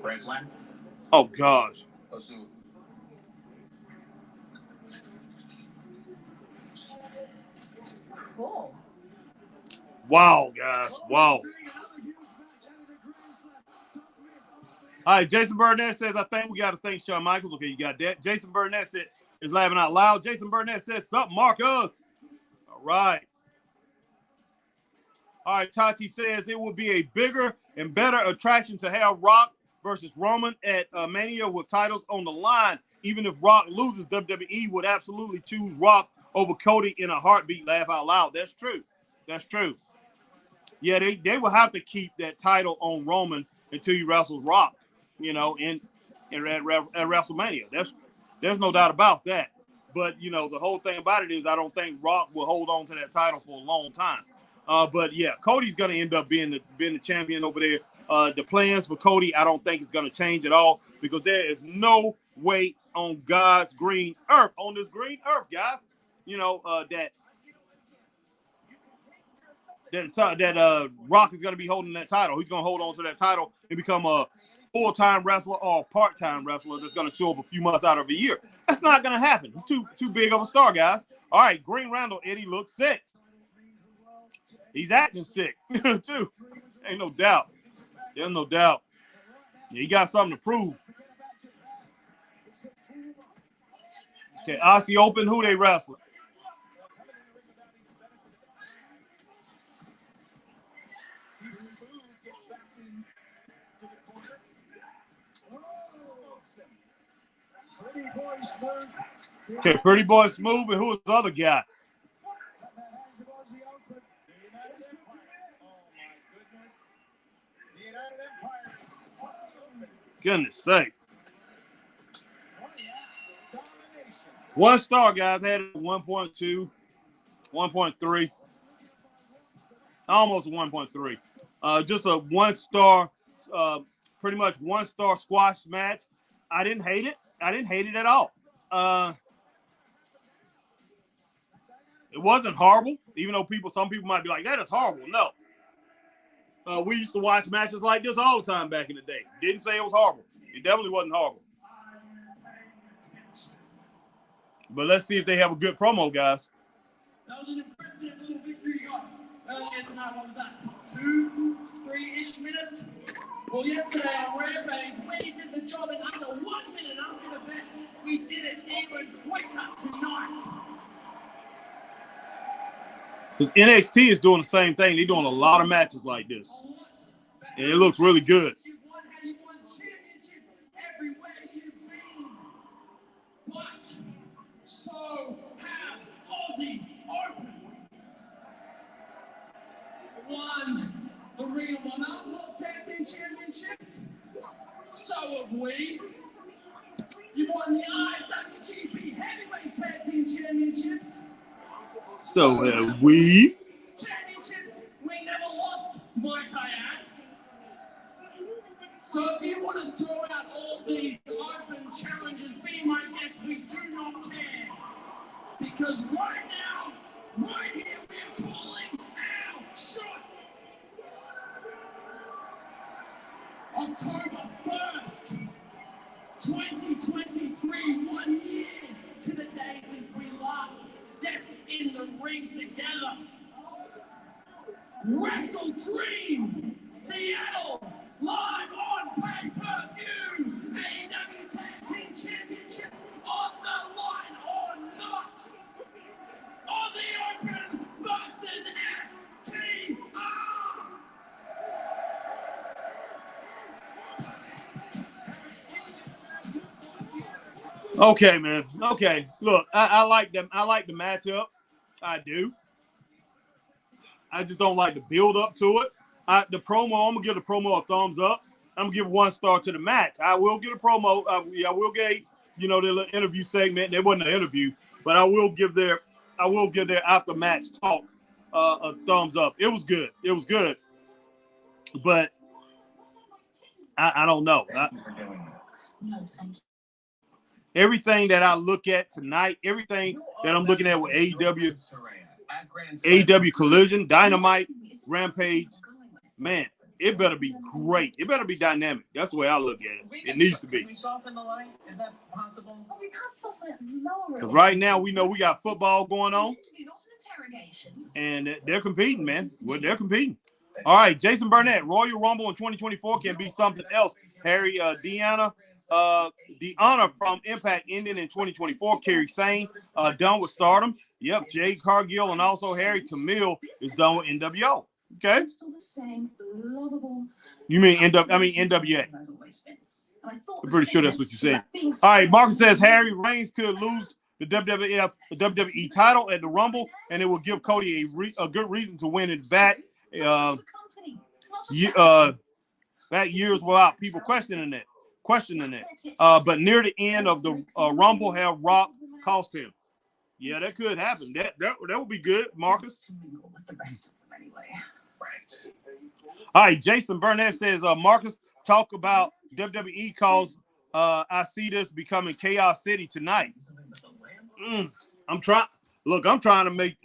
Grand Slam? Oh, gosh. Let's do it. Cool. Wow, guys. Wow. All right, Jason Burnett says, I think we got to thank Shawn Michaels. Okay, you got that. Jason Burnett is laughing out loud. Jason Burnett says, something, Marcus. All right. All right, Tati says it would be a bigger and better attraction to have Rock versus Roman at Mania with titles on the line. Even if Rock loses, WWE would absolutely choose Rock over Cody in a heartbeat. Laugh out loud. That's true. Yeah, they will have to keep that title on Roman until he wrestles Rock, you know, at WrestleMania. There's no doubt about that. But, you know, the whole thing about it is I don't think Rock will hold on to that title for a long time. But, yeah, Cody's going to end up being the champion over there. The plans for Cody, I don't think it's going to change at all, because there is no way on God's green earth, guys, you know, that Rock is going to be holding that title. He's going to hold on to that title and become a full-time wrestler or a part-time wrestler that's going to show up a few months out of a year. That's not going to happen. He's too big of a star, guys. All right, Green Randall, Eddie looks sick. He's acting sick, too. Ain't no doubt. There's no doubt. Yeah, he got something to prove. Okay, Aussie Open, who they wrestling? Okay, Pretty Boy Smooth, and who is the other guy? Goodness sake. 1 star, guys. Had it 1.2, 1.3. almost 1.3. Just a 1-star, pretty much 1-star squash match. I didn't hate it. I didn't hate it at all. It wasn't horrible, even though some people might be like, that is horrible. No. We used to watch matches like this all the time back in the day. Didn't say it was horrible. It definitely wasn't horrible. But let's see if they have a good promo, guys. That was an impressive little victory you got earlier tonight. What was that? 2, 3-ish minutes? Well, yesterday on Rampage, we did the job in under 1 minute. I'm going to bet we did it even quicker tonight. Because NXT is doing the same thing. They're doing a lot of matches like this. And it looks really good. You've won how you won championships everywhere you've been. But so have Aussie Open. Won the Ring of Honor World Tag Team Championships. So have we. You've won the IWGP Heavyweight Tag Team Championships. So have we. Championships we never lost, might I add. So if you want to throw out all these open challenges, be my guest, we do not care. Because right now, right here, we're calling our shot. October 1st, 2023, 1 year to the day since we last stepped in the ring together. Wrestle Dream, Seattle, live on pay-per-view. AEW Tag Team Championships on the line or not. Aussie Open versus FTR. Okay, man. Okay. Look, I like them. I like the matchup. I do. I just don't like the build up to it. The promo, I'm gonna give the promo a thumbs up. I'm gonna give 1 star to the match. I will get a promo. I will get, the little interview segment. It wasn't an interview, but I will give their after match talk a thumbs up. It was good. It was good. But I don't know. Everything that I look at tonight, everything that I'm looking at with AEW Collision, Dynamite, Rampage, man, it better be great. It better be dynamic. That's the way I look at it. It needs to be. Can we soften the line? Is that possible? Oh, we can't soften it lower. Because right now we know we got football going on. And they're competing, man. Well, they're competing. All right, Jason Burnett, Royal Rumble in 2024 can be something else. Harry Deanna. The honor from Impact ending in 2024. Kerry Sane done with Stardom. Yep, Jade Cargill and also Harry Camille is done with NWO. Okay. You mean NWA? I'm pretty sure that's what you said. All right, Marcus says Harry Reigns could lose the WWE title at the Rumble, and it will give Cody a good reason to win it back. Back years without people questioning it. But near the end of the Rumble, have Rock cost him. Yeah, that could happen. That would be good, Marcus. All right, Jason Burnett says, Marcus, talk about WWE cause I see this becoming Chaos City tonight. I'm trying to make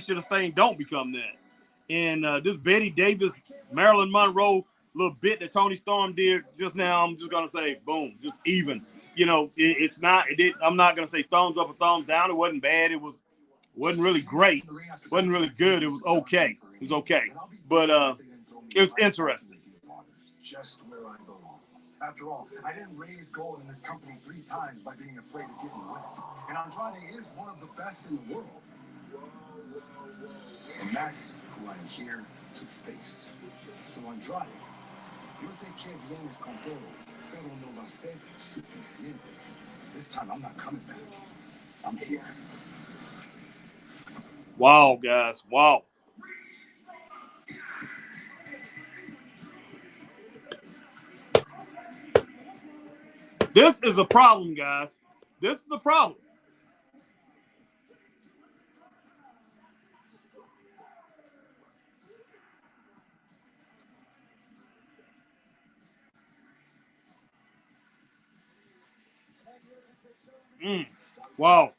sure this thing don't become that. And this Betty Davis, Marilyn Monroe little bit that Tony Storm did just now, I'm just gonna say, boom, just even. It's not. I'm not gonna say thumbs up or thumbs down. It wasn't bad. It wasn't really great. It wasn't really good. It was okay. But it was interesting. Just where I belong. After all, I didn't raise gold in this company 3 times by being afraid of giving away. And Andrade is one of the best in the world. And that's who I'm here to face. So Andrade, yo sé que vienes con todo, pero no va a ser suficiente. This time I'm not coming back. I'm here. Wow, guys. Wow. This is a problem, guys. This is a problem. Wow.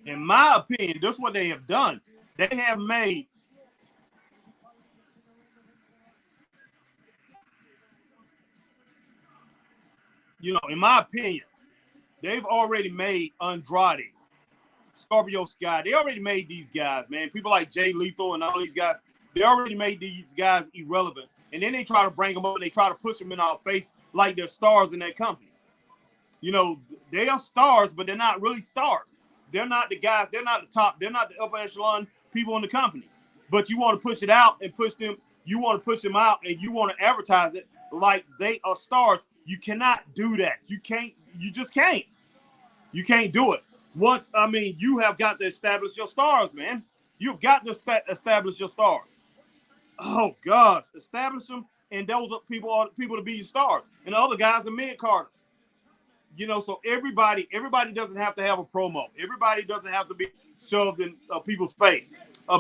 In my opinion, this is what they have done. They have made in my opinion, they've already made Andrade, Scorpio Sky. They already made these guys, man. People like Jay Lethal and all these guys, they already made these guys irrelevant. And then they try to bring them up and they try to push them in our face like they're stars in that company. They are stars, but they're not really stars. They're not the guys. They're not the top. They're not the upper echelon people in the company. But you want to push it out and push them. You want to push them out and you want to advertise it like they are stars. You cannot do that. You can't. You just can't. You can't do it. You have got to establish your stars, man. You've got to establish your stars. Oh gosh, establish them, and those are people to be your stars, and the other guys are mid-carders. So everybody doesn't have to have a promo. Everybody doesn't have to be shoved in people's face.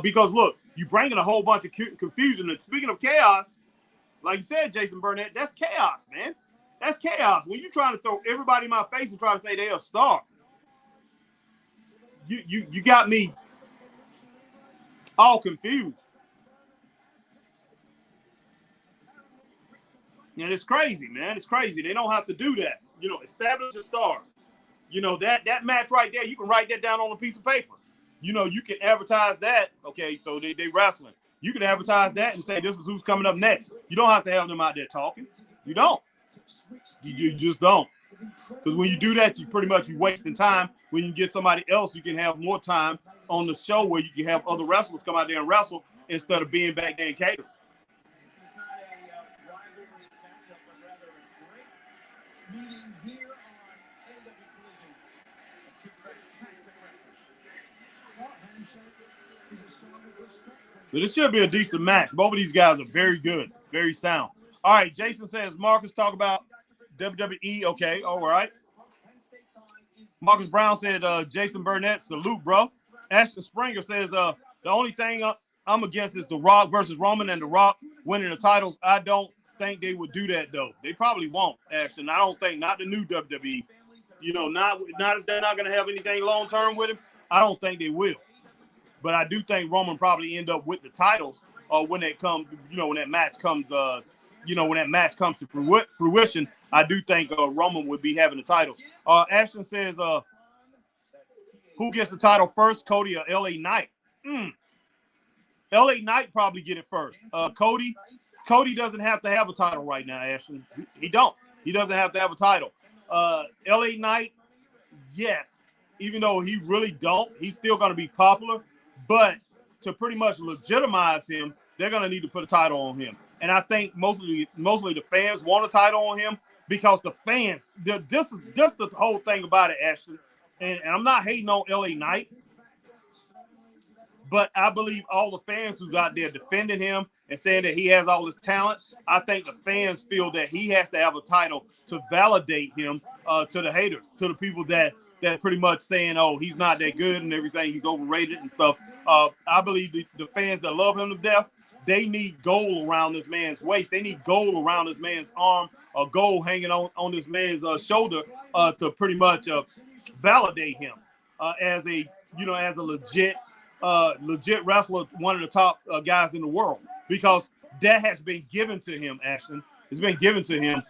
Because look, you bring in a whole bunch of confusion. And speaking of chaos, like you said, Jason Burnett, that's chaos, man. That's chaos. When you're trying to throw everybody in my face and try to say they're a star, you got me all confused. And it's crazy, man. It's crazy. They don't have to do that. Establish the stars. That match right there, you can write that down on a piece of paper. You can advertise that. Okay, so they wrestling. You can advertise that and say, this is who's coming up next. You don't have to have them out there talking. You don't. You just don't. Because when you do that, you're wasting time. When you get somebody else, you can have more time on the show where you can have other wrestlers come out there and wrestle instead of being back there and catering. Meeting here on AEW Collision. Two fantastic wrestlers. But it should be a decent match. Both of these guys are very good, very sound. All right, Jason says, Marcus, talk about WWE. Okay, all right. Marcus Brown said, Jason Burnett, salute, bro. Ashton Springer says, the only thing I'm against is The Rock versus Roman and The Rock winning the titles. I don't think they would do that though. They probably won't, Ashton. I don't think, not the new WWE. Not if they're not going to have anything long term with him. I don't think they will. But I do think Roman probably end up with the titles when that comes. When that match comes. When that match comes to fruition, I do think Roman would be having the titles. Ashton says, who gets the title first, Cody or LA Knight? LA Knight probably get it first. Cody doesn't have to have a title right now, Ashton. He don't. He doesn't have to have a title. LA Knight, yes. Even though he really don't, he's still going to be popular. But to pretty much legitimize him, they're going to need to put a title on him. And I think mostly the fans want a title on him because the fans, this is just the whole thing about it, Ashton. And I'm not hating on LA Knight, but I believe all the fans who's out there defending him and saying that he has all this talent, I think the fans feel that he has to have a title to validate him to the haters, to the people that pretty much saying, oh, he's not that good and everything, he's overrated and stuff. I believe the fans that love him to death, they need gold around this man's waist. They need gold around this man's arm, or gold hanging on this man's shoulder to pretty much validate him as a legit wrestler, one of the top guys in the world, because that has been given to him, Ashton. It's been given to him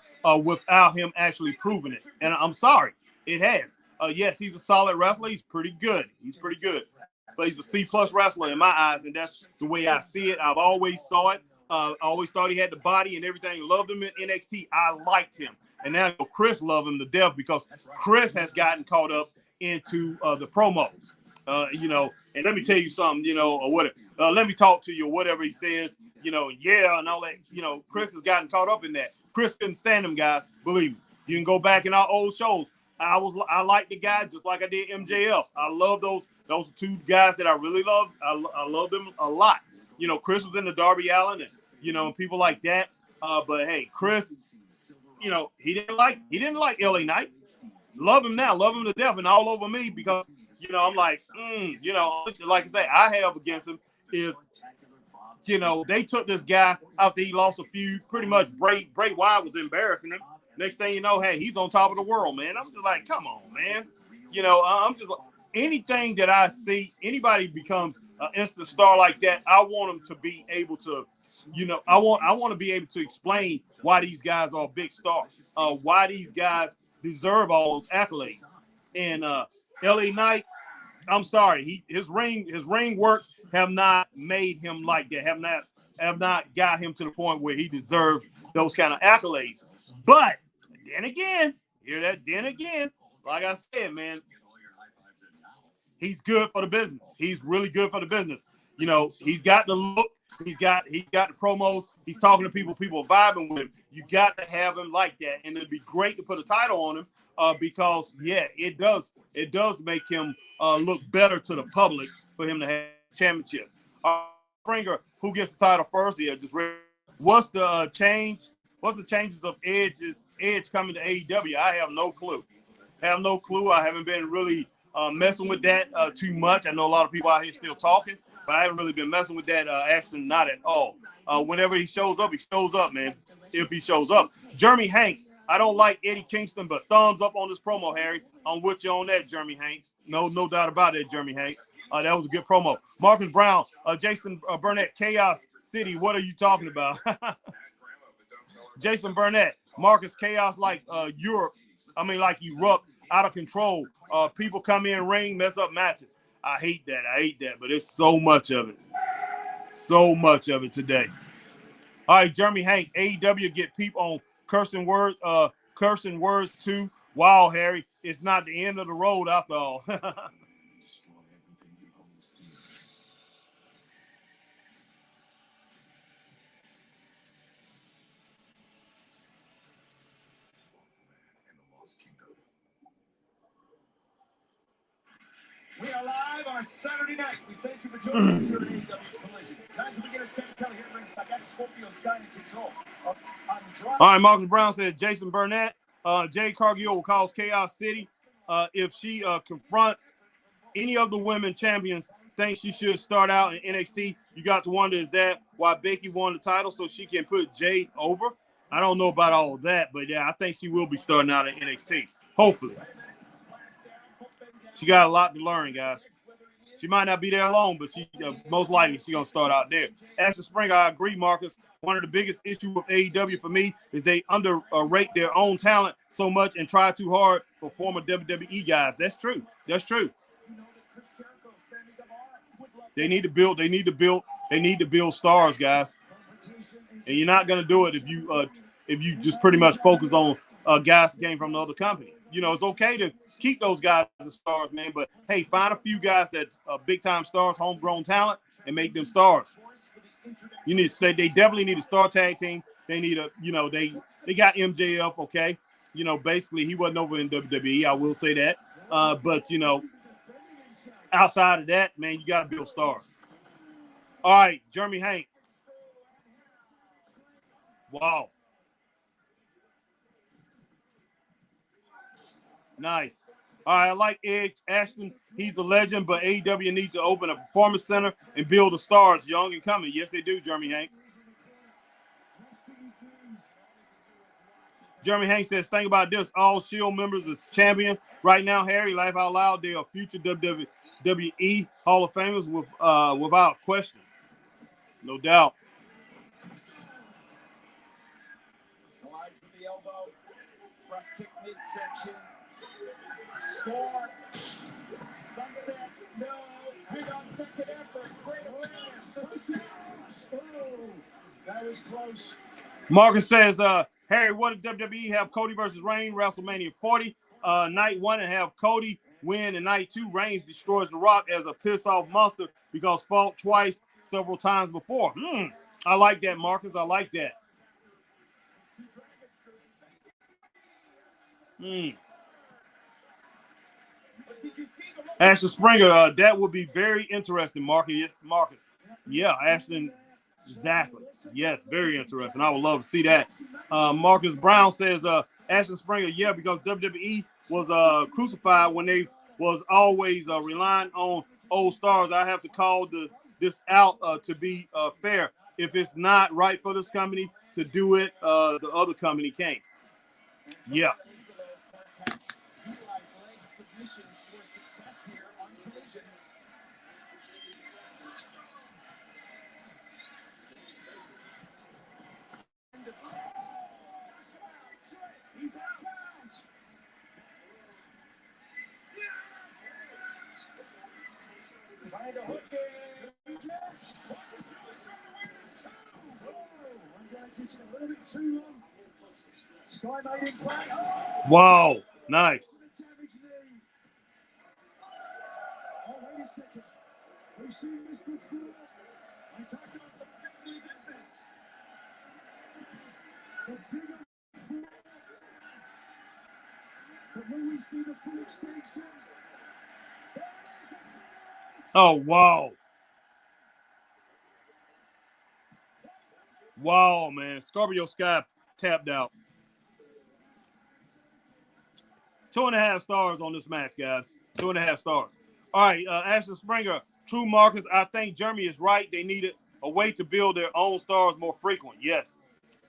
without him actually proving it. And I'm sorry, it has. Yes, he's a solid wrestler. He's pretty good. But he's a C+ wrestler in my eyes, and that's the way I see it. I've always saw it. I always thought he had the body and everything. Loved him in NXT. I liked him. And now Chris loves him to death because Chris has gotten caught up into the promos. And let me tell you something, or whatever. Let me talk to you, or whatever he says, and all that. Chris has gotten caught up in that. Chris couldn't stand them guys. Believe me. You can go back in our old shows. I like the guy just like I did MJF. I love those two guys that I really love. I love them a lot. Chris was in the Darby Allin and people like that. But hey, Chris, he didn't like LA Knight. Love him now, love him to death, and all over me because You know, I'm like, like I say, I have against him is, they took this guy after he lost a feud. Pretty much Bray Wyatt was embarrassing him. Next thing you know, hey, he's on top of the world, man. I'm just like, come on, man. I'm just like, anything that I see, anybody becomes an instant star like that, I want them to be able to, I want to be able to explain why these guys are big stars, why these guys deserve all those accolades. And LA Knight, I'm sorry, his ring work have not made him like that. Have not got him to the point where he deserves those kind of accolades. But then again, like I said, man, he's good for the business. He's really good for the business. He's got the look. He's got the promos. He's talking to people. People are vibing with him. You got to have him like that, and it'd be great to put a title on him because it does make him look better to the public for him to have a championship. Springer, who gets the title first? Yeah, just what's the change? What's the changes of Edge coming to AEW? I have no clue. I haven't been really messing with that too much. I know a lot of people out here still talking, but I haven't really been messing with that. Actually, not at all. Whenever he shows up, man. If he shows up. Jeremy Hanks, I don't like Eddie Kingston, but thumbs up on this promo, Harry. I'm with you on that, Jeremy Hanks. No doubt about it, Jeremy Hanks. That was a good promo. Marcus Brown, Jason Burnett, Chaos City. What are you talking about? Jason Burnett, Marcus, Chaos like Europe. I mean, like Europe, out of control. People come in, ring, mess up matches. I hate that, but it's so much of it. So much of it today. All right, Jeremy Hank, AEW get people on cursing words too. Wow, Harry, it's not the end of the road after all. We are live on a Saturday night. We thank you for joining us here at AEW Collision. Time to begin a Kevin Kelly here at ringside. Got Scorpio Sky in control. All right, Marcus Brown said Jason Burnett. Jay Cargill will cause Chaos City. If she confronts any of the women champions, think she should start out in NXT. You got to wonder, is that why Becky won the title so she can put Jade over? I don't know about all of that, but yeah, I think she will be starting out in NXT. Hopefully. She got a lot to learn, guys. She might not be there long, but she most likely she's going to start out there. Ashley Springer, I agree, Marcus. One of the biggest issues with AEW for me is they underrate their own talent so much and try too hard for former WWE guys. That's true. They need to build stars, guys. And you're not going to do it if you just pretty much focus on guys that came from the other company. It's okay to keep those guys as stars, man. But hey, find a few guys that big time stars, homegrown talent, and make them stars. They definitely need a star tag team. They need they got MJF, okay. Basically he wasn't over in WWE. I will say that. But outside of that, man, you got to build stars. All right, Jeremy Hank. Wow. Nice. All right, I like Edge Ashton. He's a legend, but AEW needs to open a performance center and build the stars, young and coming. Yes, they do, Jeremy Hank. Jeremy Hank says, think about this. All Shield members is champion right now, Harry. Life Out Loud, they are future WWE Hall of Famers without question. No doubt. Collides with the elbow. Press kick midsection. Score. Sunset. No. Hang on, second effort. Great awareness. Oh, that was close. Marcus says, Harry, what did WWE have Cody versus Reigns, WrestleMania 40, night 1, and have Cody win, and night 2, Reigns destroys The Rock as a pissed off monster because fought twice several times before. I like that, Marcus. I like that. Ashton Springer, that would be very interesting, Marcus. Yes, Marcus. Yeah, Ashton. Exactly. Yes, very interesting. I would love to see that. Marcus Brown says, Ashton Springer, yeah, because WWE was crucified when they was always relying on old stars. I have to call this out to be fair. If it's not right for this company to do it, the other company can't. Yeah. Utilize leg submissions for success here on Collision. He's out. Trying to hook it. A little bit too long. Sky made him play. Wow. Nice. Oh, wait a second. We've seen this before. I talked about the family business. The figure four. But when we see the full extension, there it is, the figure eight. Oh, wow. Wow, man. Scorpio Sky tapped out. 2.5 stars on this match, guys. 2.5 stars. All right, Ashton Springer, True Marcus. I think Jeremy is right. They needed a way to build their own stars more frequent. Yes.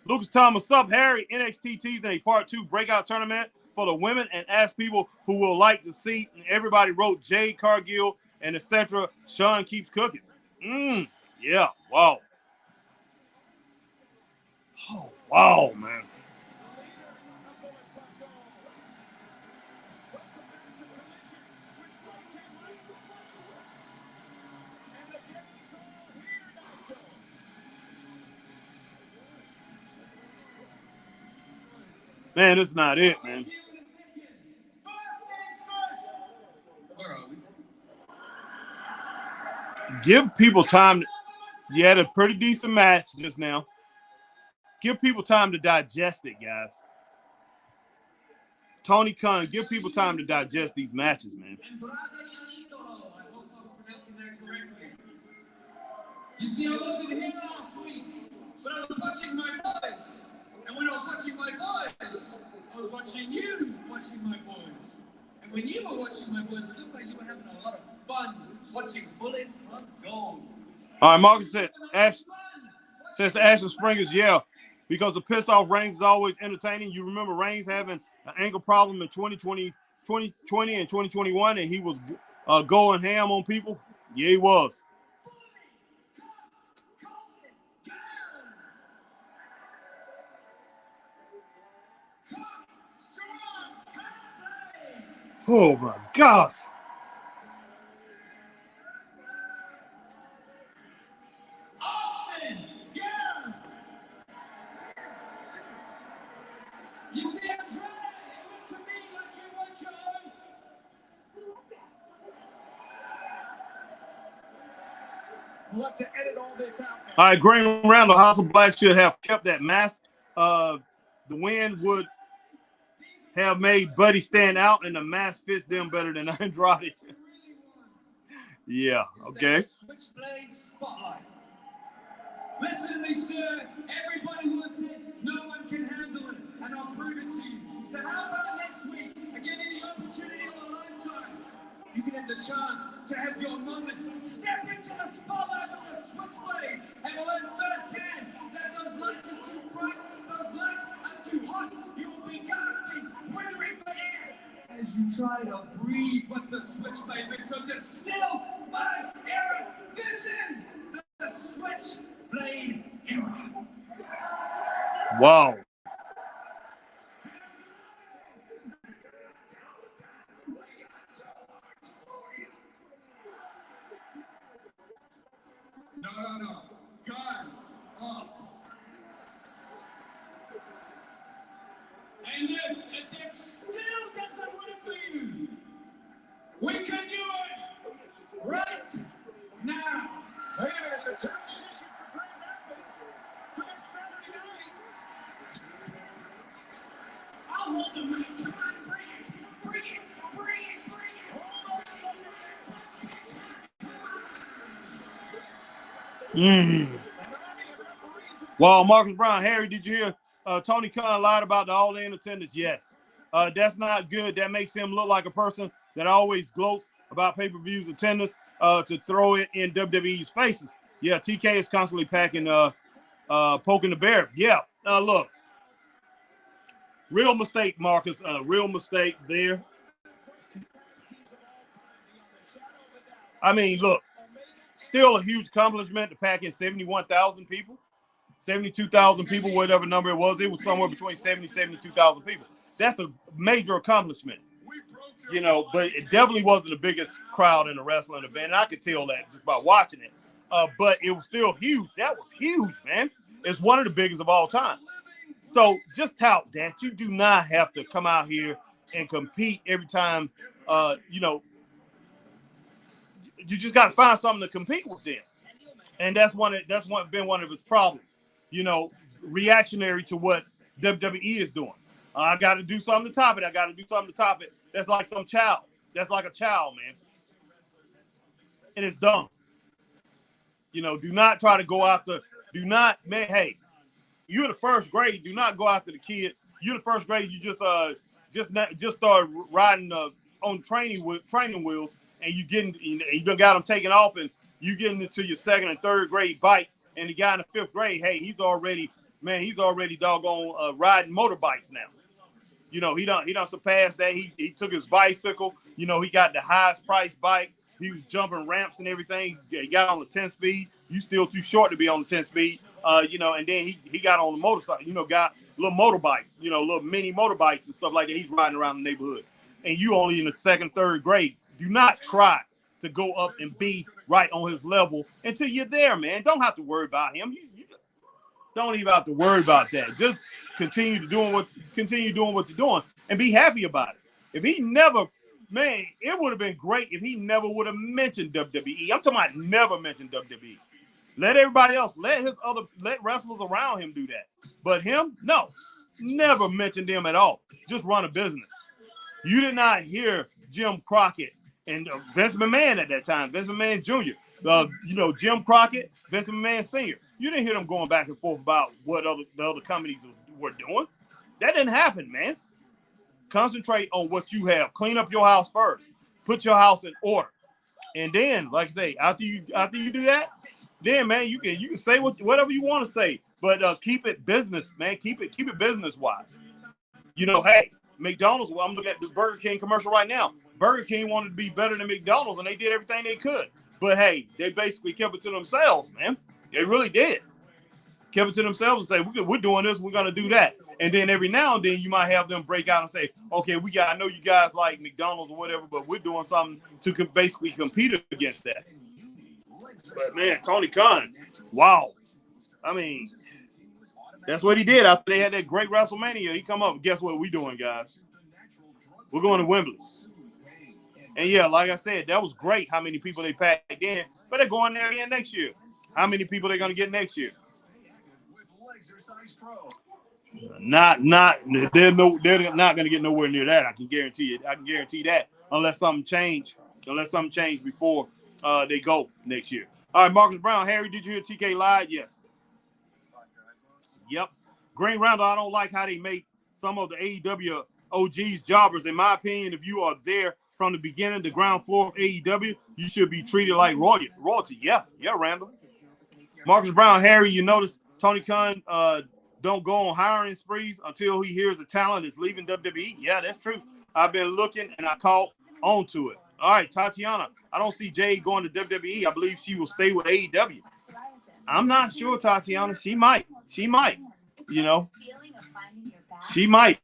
Lucas Thomas, sup, Harry? NXT teasing a part 2 breakout tournament for the women and asked people who will like to see. And everybody wrote Jade Cargill and etc. Sean keeps cooking. Yeah. Wow. Oh, wow, man. Man, that's not it, man. Give people time. You had a pretty decent match just now. Give people time to digest it, guys. Tony Khan, give people time to digest these matches, man. You see, I wasn't here last week, but I was watching my boys. And when I was watching my boys, I was watching you watching my boys. And when you were watching my boys, it looked like you were having a lot of fun watching Bullet Club Gold. All right, Marcus said, says to Ashton Springers, yeah, because the pissed off Reigns is always entertaining. You remember Reigns having an ankle problem in 2020 and 2021, and he was going ham on people? Yeah, he was. Oh, my God. Austin, yeah. You see, I'm trying. It looked to me like you want your own. We'll have to edit all this out now. All right, Graham Randall, House of Black should have kept that mask. The win would have made Buddy stand out, and the mask fits them better than Andrade. Yeah, okay. Switchblade spotlight. Listen to me, sir. Everybody wants it. No one can handle it. And I'll prove it to you. So how about next week? I give you the opportunity of a lifetime. You can have the chance to have your moment. Step into the spotlight with the switchblade and learn firsthand that those lights are too bright, those lights are too hot. You will be gasping, withering the air as you try to breathe with the switchblade because it's still my era. This is the switchblade era. Wow. No. Guns up. And if it still doesn't work for you, we can do it right now. Wait a minute, the transition for Grand Rapids for next Saturday night. I'll hold the mic. Come on, bring it. Bring it. Bring it. Bring it. Hold on. Well, Marcus Brown, Harry, did you hear Tony Khan lied about the all-in attendance? Yes. That's not good. That makes him look like a person that always gloats about pay-per-views attendance to throw it in WWE's faces. Yeah, TK is constantly poking the bear. Yeah, look, real mistake, Marcus. Real mistake there. I mean, look, still a huge accomplishment to pack in 71,000 people, 72,000 people, whatever number it was. It was somewhere between 70 and 72,000 people. That's a major accomplishment, you know, but it definitely wasn't the biggest crowd in the wrestling event. And I could tell that just by watching it. But it was still huge. That was huge, man. It's one of the biggest of all time. So just tout that. You do not have to come out here and compete every time, you know, you just got to find something to compete with them. And that's been one of his problems, you know, reactionary to what WWE is doing. I got to do something to top it. That's like some child. That's like a child, man. And it's dumb. You know, do not try to go after, hey, you're the first grade. Do not go after the kid. You're the first grade. You just start riding on training wheels, and you done got them taken off, and you getting into your second and third grade bike, and the guy in the fifth grade, hey, he's already doggone riding motorbikes now. You know, he done surpassed that. He took his bicycle. You know, he got the highest priced bike. He was jumping ramps and everything. He got on the 10-speed. You still too short to be on the 10-speed. You know, and then he got on the motorcycle. You know, got little motorbikes. You know, little mini motorbikes and stuff like that. He's riding around the neighborhood. And you only in the second, third grade. Do not try to go up and be right on his level until you're there, man. Don't have to worry about him. You don't even have to worry about that. Just continue doing what you're doing and be happy about it. If he never, man, it would have been great if he never would have mentioned WWE. I'm talking about never mentioned WWE. Let everybody else, let wrestlers around him do that. But him, no, never mentioned them at all. Just run a business. You did not hear Jim Crockett and Vince McMahon at that time, Vince McMahon Jr., you know, Jim Crockett, Vince McMahon Sr. You didn't hear them going back and forth about what the other companies were doing. That didn't happen, man. Concentrate on what you have. Clean up your house first. Put your house in order. And then, like I say, after you do that, then, man, you can say whatever you want to say. But keep it business, man. Keep it business-wise. You know, hey, McDonald's, well, I'm looking at this Burger King commercial right now. Burger King wanted to be better than McDonald's, and they did everything they could. But, hey, they basically kept it to themselves, man. They really did. Kept it to themselves and say, we're doing this, we're going to do that. And then every now and then you might have them break out and say, okay, I know you guys like McDonald's or whatever, but we're doing something to basically compete against that. But, man, Tony Khan, wow. I mean, that's what he did after they had that great WrestleMania. He come up, guess what we doing, guys? We're going to Wembley. And, yeah, like I said, that was great how many people they packed in, but they're going there again next year. How many people they're going to get next year? They're not going to get nowhere near that. I can guarantee it. I can guarantee that unless something change before they go next year. All right, Marcus Brown. Harry, did you hear TK live? Yes. Yep. Green Roundel, I don't like how they make some of the AEW OGs jobbers. In my opinion, if you are there from the beginning, the ground floor of AEW, you should be treated like royalty. Yeah, Randall. Marcus Brown, Harry, you notice Tony Khan don't go on hiring sprees until he hears the talent is leaving WWE. Yeah, that's true. I've been looking and I caught on to it. All right, Tatiana, I don't see Jade going to WWE. I believe she will stay with AEW. I'm not sure, Tatiana. She might. You know, she might.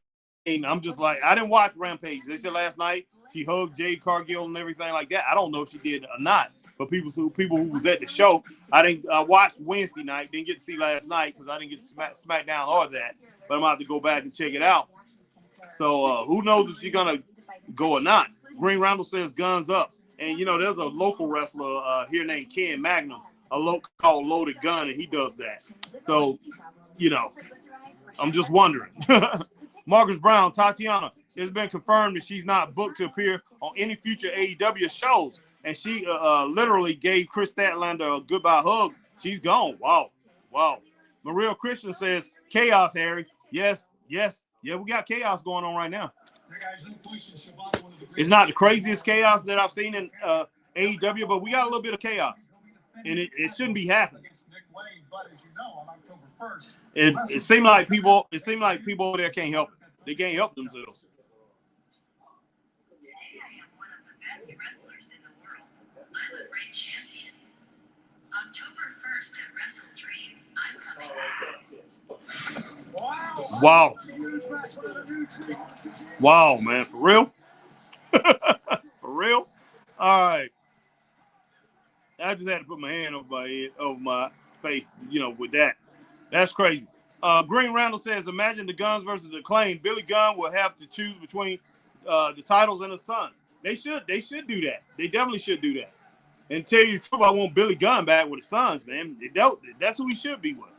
And I'm just like, I didn't watch Rampage. They said last night she hugged Jade Cargill and everything like that. I don't know if she did or not. But people who was at the show, I watched Wednesday night. Didn't get to see last night because I didn't get to SmackDown or that. But I'm going to have to go back and check it out. So who knows if she's going to go or not. Green Roundel says guns up. And, you know, there's a local wrestler here named Ken Magnum, a local called Loaded Gun, and he does that. So, you know, I'm just wondering. Marcus Brown, Tatiana, it's been confirmed that she's not booked to appear on any future AEW shows. And she literally gave Chris Statlander a goodbye hug. She's gone. Wow. Maria Christian says, chaos, Harry. Yes. Yeah, we got chaos going on right now. Guys, no question, Shibata It's not the craziest chaos that I've seen in AEW, but we got a little bit of chaos, and it shouldn't be happening. It seemed like people over there can't help it. They can't help themselves. Today I am one of the best wrestlers in the world. I'm a great champion. October 1st at Wrestle Dream, I'm coming back. Wow. Wow, man. For real? For real? All right. I just had to put my hand over my head, over my face, with that. That's crazy. Green Randall says, imagine the Guns versus the Acclaim. Billy Gunn will have to choose between the titles and the Suns. They should do that. They definitely should do that. And tell you the truth, I want Billy Gunn back with the Suns, man. That's who he should be with.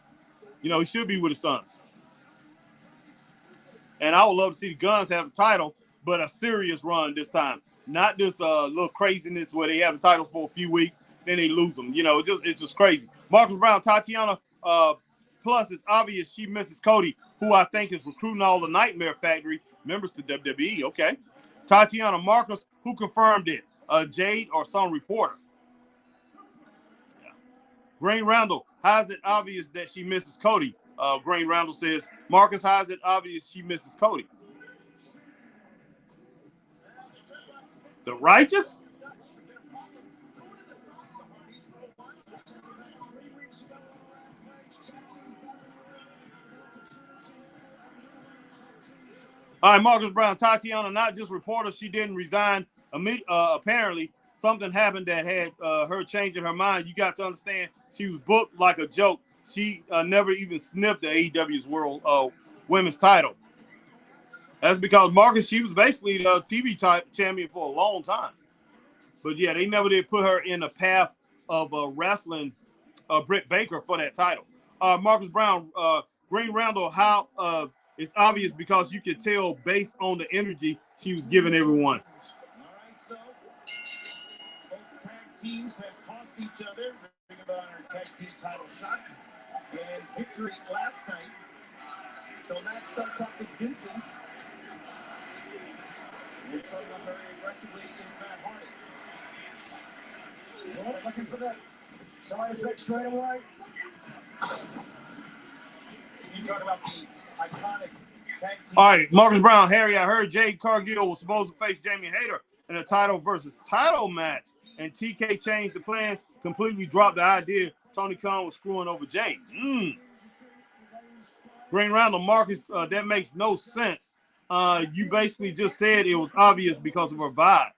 He should be with the Suns. And I would love to see the Guns have the title, but a serious run this time. Not this little craziness where they have the title for a few weeks, then they lose them. It's just crazy. Marcus Brown, Tatiana, plus it's obvious she misses Cody, who I think is recruiting all the Nightmare Factory members to WWE. Okay. Tatiana Marcus, who confirmed it? Jade or some reporter? Yeah. Green Randall, how is it obvious that she misses Cody? Green Randall says, Marcus, how is it obvious she misses Cody? The Righteous? All right, Marcus Brown, Tatiana, not just reporter. She didn't resign. Apparently, something happened that had her changing her mind. You got to understand, she was booked like a joke. She never even sniffed the AEW's World Women's title. That's because Marcus, she was basically the TV champion for a long time. But yeah, they never did put her in the path of wrestling Britt Baker for that title. Marcus Brown, Green Randall, how it's obvious because you could tell based on the energy she was giving everyone. All right, so both tag teams have cost each other Ring of Honor tag team title shots and victory last night. So Matt starts off with Vincent. We're starting off very aggressively is Matt Hardy. Well, looking for that side effect straight away. You talk about the iconic tag team. All right, Marcus Brown, Harry, I heard Jade Cargill was supposed to face Jamie Hayter in a title versus title match, and TK changed the plans, completely dropped the idea Tony Khan was screwing over Jade. Green Randall, Marcus, that makes no sense. You basically just said it was obvious because of her vibe.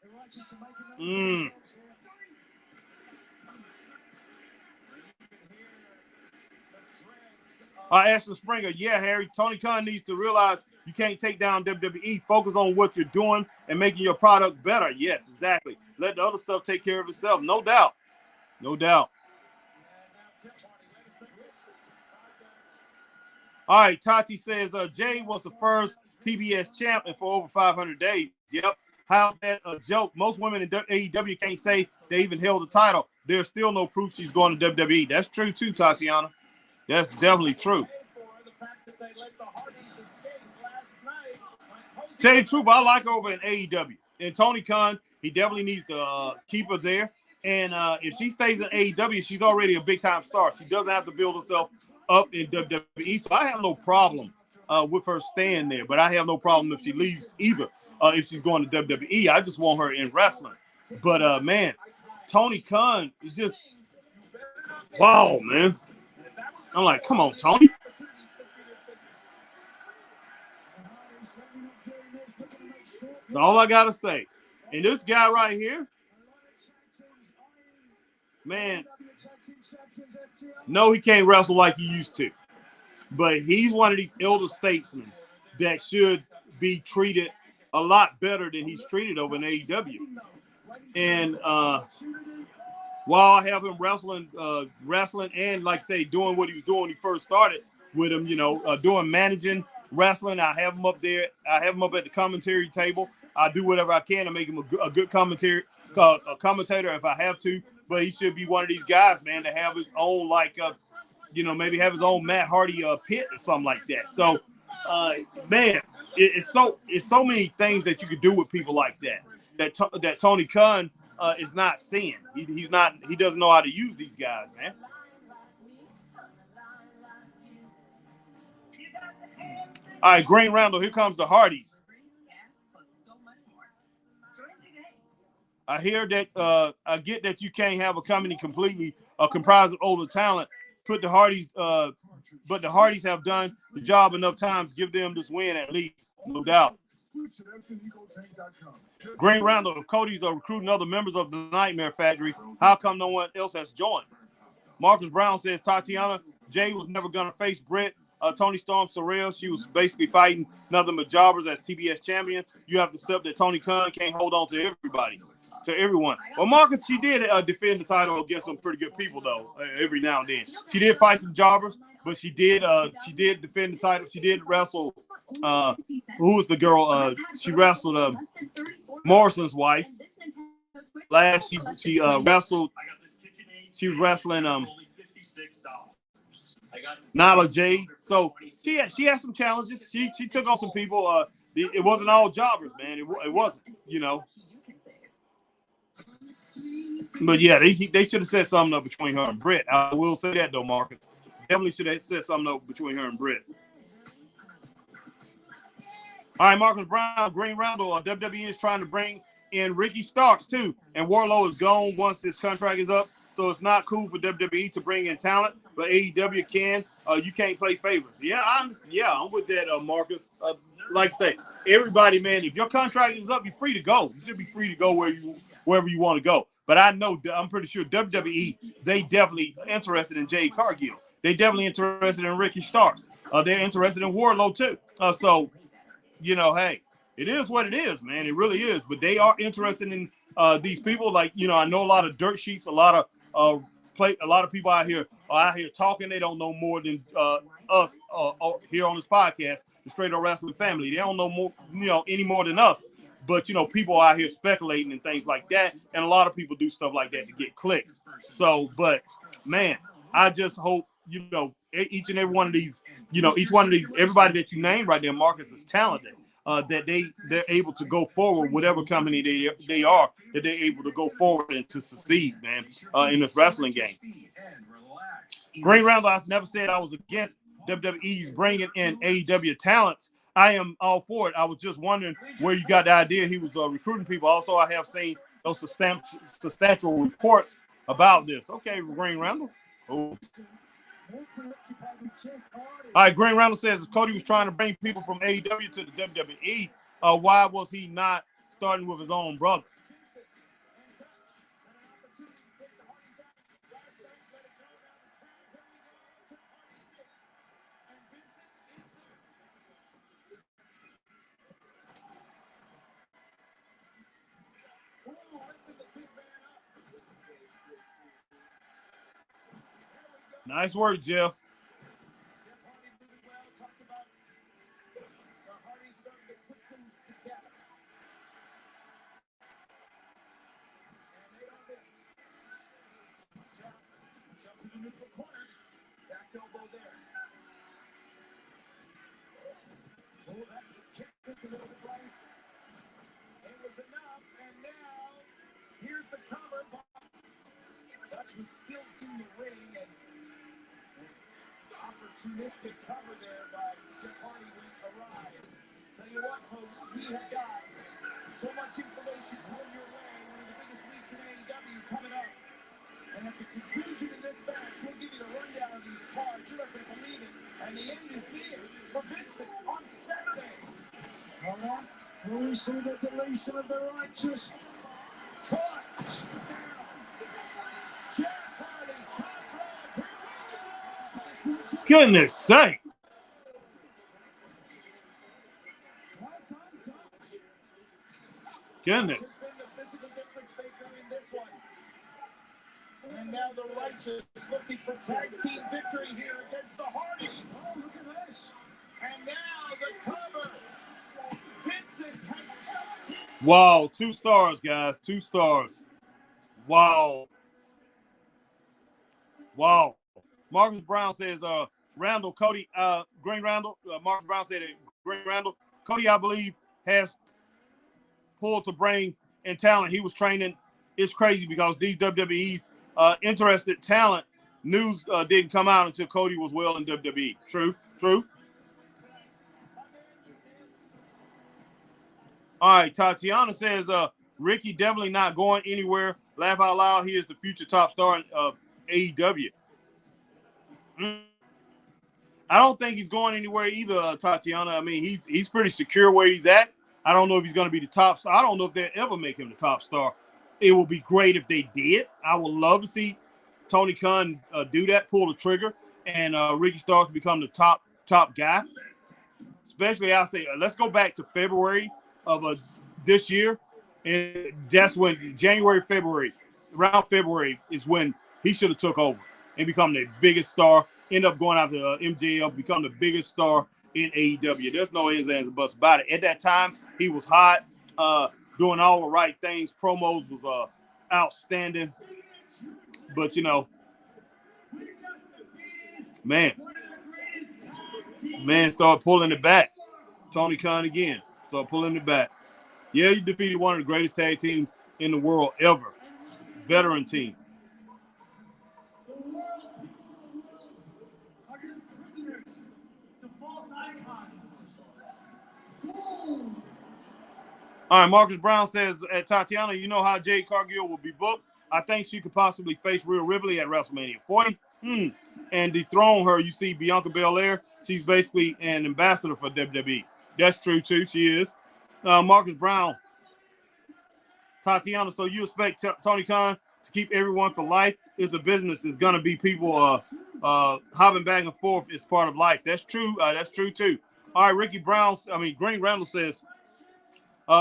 Ashton Springer, yeah, Harry, Tony Khan needs to realize you can't take down WWE. Focus on what you're doing and making your product better. Yes, exactly. Let the other stuff take care of itself. No doubt. No doubt. All right, Tati says Jay was the first TBS champion for over 500 days. Yep. How's that a joke? Most women in AEW can't say they even held the title. There's still no proof she's going to WWE. That's true too, Tatiana. That's definitely true. Tell you the truth, I like her over in AEW. And Tony Khan, he definitely needs to keep her there. And if she stays in AEW, she's already a big-time star. She doesn't have to build herself up in WWE. So I have no problem with her staying there. But I have no problem if she leaves either, if she's going to WWE. I just want her in wrestling. But, man, Tony Khan, just, wow, man. I'm like, come on, Tony. That's all I got to say. And this guy right here, man, no, he can't wrestle like he used to. But he's one of these elder statesmen that should be treated a lot better than he's treated over in AEW. And while I have him wrestling and, like I say, doing what he was doing when he first started with him, doing managing wrestling, I have him up there. I have him up at the commentary table. I do whatever I can to make him a good commentator if I have to. But he should be one of these guys, man, to have his own, maybe have his own Matt Hardy pit or something like that. So, man, it's so many things that you could do with people like that. that Tony Khan is not seeing. He doesn't know how to use these guys, man. All right, Green Roundel, here comes the Hardys. I hear that I get that you can't have a company completely comprised of older talent. Put the Hardys, but the Hardys have done the job enough times. Give them this win at least, no doubt. Green Roundel, if Cody's are recruiting other members of the Nightmare Factory, how come no one else has joined? Marcus Brown says Tatiana Jay was never going to face Britt. Tony Storm Sorrell, she was basically fighting nothing but jobbers as TBS champion. You have to accept that Tony Khan can't hold on to everybody, to everyone. Well, Marcus, she did defend the title against some pretty good people, though, every now and then. She did fight some jobbers, but she did defend the title. She did wrestle. Who was the girl? She wrestled Morrison's wife. Last she wrestled. She was wrestling Nyla Jade. So she had some challenges. She took on some people. It wasn't all jobbers, man. It wasn't, you know. But yeah, they should have set something up between her and Britt. I will say that though, Marcus. Definitely should have set something up between her and Britt. All right, Marcus Brown, Green Roundel. WWE is trying to bring in Ricky Starks too, and Warlow is gone once this contract is up. So it's not cool for WWE to bring in talent, but AEW can. You can't play favorites. Yeah, I'm with that, Marcus. Like I say, everybody, man, if your contract is up, you're free to go. You should be free to go wherever you want to go. But I'm pretty sure WWE, they definitely interested in Jade Cargill. They definitely interested in Ricky Starks. They're interested in Warlow too. So, you know, hey, it is what it is, man. It really is. But they are interested in these people. Like, you know, I know a lot of dirt sheets, a lot of people out here talking. They don't know more than us here on this podcast, the Straight Up Wrestling family. They don't know more, you know, any more than us. But, you know, people out here speculating and things like that. And a lot of people do stuff like that to get clicks. So, but, man, I just hope, you know, each and every one of these, you know, everybody that you named right there, Marcus, is talented. That they're able to go forward, whatever company they are, that they're able to go forward and to succeed, man, in this wrestling game. Green Roundel, I never said I was against WWE's bringing in AEW talents. I am all for it. I was just wondering where you got the idea he was recruiting people. Also, I have seen those substantial reports about this. Okay, Green Roundel. Cool. All right, Green Roundel says Cody was trying to bring people from AEW to the WWE. Why was he not starting with his own brother? Nice work, Jeff. Neutral corner, back elbow there. Oh, that kick a little bit right. It was enough, and now here's the cover. Dutch was still in the ring, and opportunistic cover there by Jeff Hardy went awry. Tell you what, folks, we have got so much information coming your way. One of the biggest weeks in AEW coming up. And at the conclusion of this match, we'll give you the rundown of these cards. You're not going to believe it. And the end is near for Vincent on Saturday. All right. We see the deletion of the righteous. Caught down. Jeff Hardy, top rope. Here we go. Goodness sake. Goodness. And now the Righteous looking for tag team victory here against the Hardys. Oh, look at this. And now the cover. Vincent has just... Wow, 2 stars, guys. 2 stars. Wow. Wow. Marcus Brown says, Randall, Cody, Green Randall, Marcus Brown said it, Green Randall, Cody, I believe, has pulled to bring in talent he was training. It's crazy because these WWE's interested talent news didn't come out until Cody was well in WWE. True. All right, Tatiana says Ricky definitely not going anywhere. Laugh out loud, he is the future top star in AEW. I don't think he's going anywhere either, Tatiana. I mean, he's pretty secure where he's at. I don't know if he's going to be the top star. I don't know if they'll ever make him the top star. It would be great if they did. I would love to see Tony Khan do that, pull the trigger, and Ricky Starks become the top guy. Especially, I'll say, let's go back to February of this year, and that's when February, around February is when he should have took over and become the biggest star. End up going out to MJF, become the biggest star in AEW. There's no ifs, ands, and buts about it. At that time, he was hot, doing all the right things. Promos was outstanding. But, man, started pulling it back. Tony Khan again. Started pulling it back. Yeah, you defeated one of the greatest tag teams in the world ever. Veteran team. All right, Marcus Brown says, at Tatiana, you know how Jade Cargill will be booked? I think she could possibly face Rhea Ripley at WrestleMania 40 and dethrone her. You see Bianca Belair, she's basically an ambassador for WWE. That's true, too. She is. Marcus Brown, Tatiana, so you expect Tony Khan to keep everyone for life? It's a business. It's going to be people hopping back and forth. It's part of life. That's true. That's true, too. All right, Green Randall says,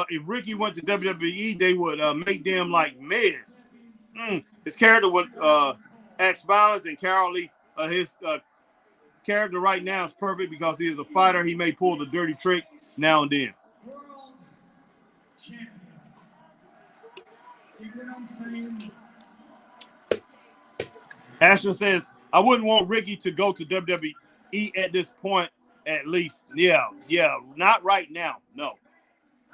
if Ricky went to WWE, they would make them like Miz. His character would act violence, and Carol Lee, his character right now is perfect because he is a fighter. He may pull the dirty trick now and then. Ashton says, I wouldn't want Ricky to go to WWE at this point, at least. Yeah, not right now, no.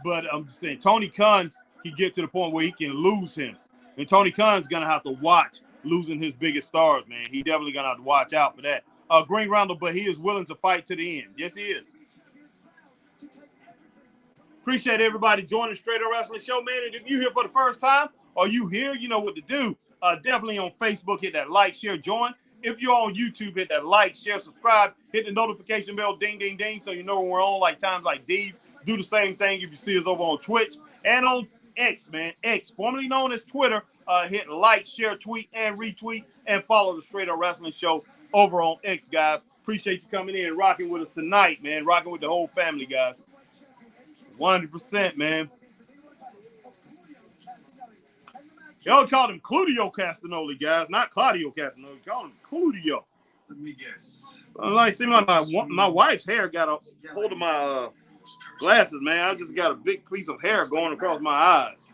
But I'm just saying, Tony Khan can get to the point where he can lose him. And Tony Khan's going to have to watch losing his biggest stars, man. He definitely going to have to watch out for that. Green Roundel, but he is willing to fight to the end. Yes, he is. Appreciate everybody joining Straight Up Wrestling Show, man. And if you're here for the first time or you here, you know what to do. Definitely on Facebook, hit that like, share, join. If you're on YouTube, hit that like, share, subscribe. Hit the notification bell, ding, ding, ding, so you know when we're on like times like these. Do the same thing if you see us over on Twitch and on X, man. X, formerly known as Twitter. Hit like, share, tweet, and retweet, and follow the Straight Up Wrestling Show over on X, guys. Appreciate you coming in and rocking with us tonight, man. Rocking with the whole family, guys. 100%, man. Y'all called him Claudio Castagnoli, guys, not Claudio Castagnoli. Call him Claudio. Let me guess. Seems like my wife's hair got a hold of my glasses, man. I just got a big piece of hair going across my eyes.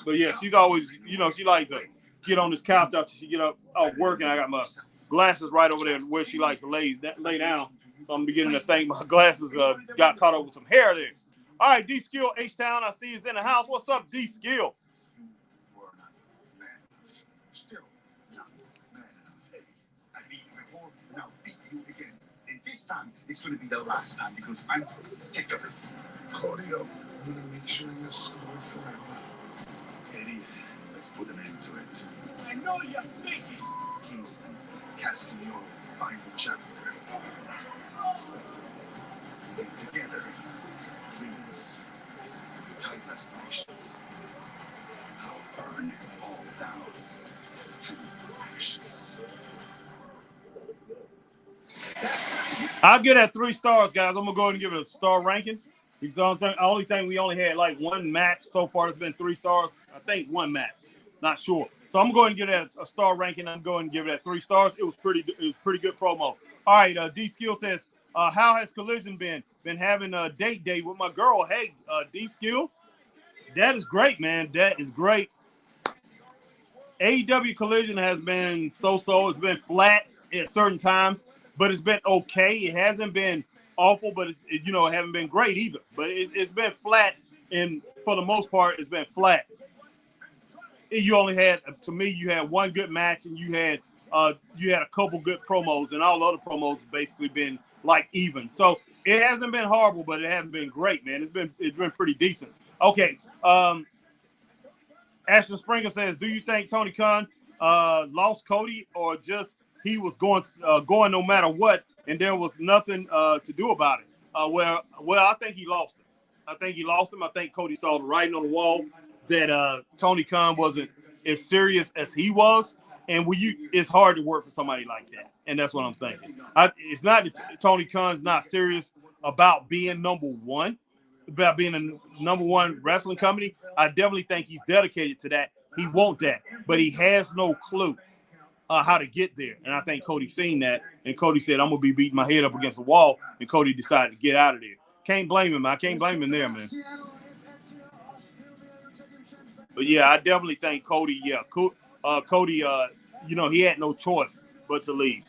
But yeah, she's always, she likes to get on this couch after she get up work, and I got my glasses right over there where she likes to lay down. So I'm beginning to think my glasses got caught up with some hair there. All right, D Skill H-Town, I see is in the house. What's up, D Skill? Still not man enough. I beat you before, and I'll beat you again. And this time, it's going to be the last time because I'm sick of it. Claudio, I'm going to make sure you're scarred forever. Eddie, let's put an end to it. I know you're thinking. Kingston, Castagnoli, final chapter. Together, dreams, tight aspirations. I'll burn it all down to ashes. I'll give that 3 stars, guys. I'm gonna go ahead and give it a star ranking. The only thing we only had like one match so far. It's been 3 stars. I think one match, not sure. So I'm going to give that a star ranking. I'm going to give it that 3 stars. It was pretty good promo. All right, D Skill says, how has Collision been? Been having a date with my girl. Hey, D Skill, that is great, man. That is great. AEW Collision has been so-so. It's been flat at certain times, but it's been okay. It hasn't been awful, but it hasn't been great either. But it's been flat for the most part, it's been flat. You only had, to me, you had one good match, and you had a couple good promos, and all the other promos have basically been like even. So it hasn't been horrible, but it hasn't been great, man. It's been pretty decent. Okay. Ashton Springer says, "Do you think Tony Khan lost Cody, or just he was going no matter what, and there was nothing to do about it?" Well, I think he lost him. I think Cody saw the writing on the wall that Tony Khan wasn't as serious as he was, and it's hard to work for somebody like that, and that's what I'm thinking. It's not that Tony Khan's not serious about being number one, about being a number one wrestling company. I definitely think he's dedicated to that. He wants that, but he has no clue how to get there. And I think Cody seen that, and Cody said, "I'm gonna be beating my head up against the wall," and Cody decided to get out of there. Can't blame him. I can't blame him there, man. But yeah, I definitely think Cody. Yeah, Cody. He had no choice but to leave.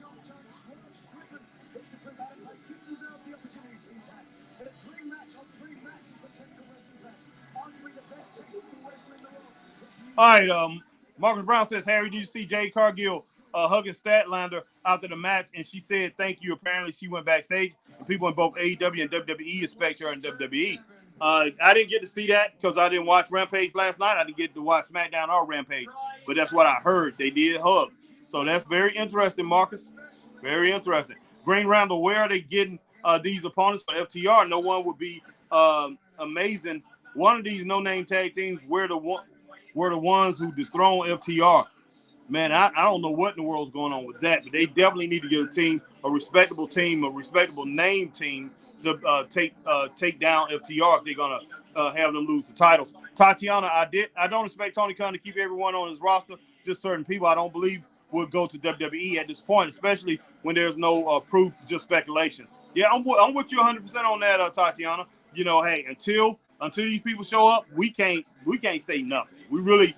All right, Marcus Brown says, "Harry, did you see Jade Cargill hugging Statlander after the match?" And she said, "Thank you." Apparently, she went backstage, and people in both AEW and WWE expect her in WWE. I didn't get to see that because I didn't watch Rampage last night. I didn't get to watch SmackDown or Rampage, but that's what I heard. They did hug. So that's very interesting, Marcus. Very interesting. Green Randall, where are they getting these opponents for FTR? No one would be amazing. One of these no-name tag teams were the ones who dethroned FTR. Man, I don't know what in the world's going on with that, but they definitely need to get a respectable name team to take down FTR if they're gonna have them lose the titles. Tatiana, I don't expect Tony Khan to keep everyone on his roster. Just certain people I don't believe would go to WWE at this point, especially when there's no proof, just speculation. Yeah, I'm with you 100% on that, Tatiana. Hey, until these people show up, we can't say nothing. We really,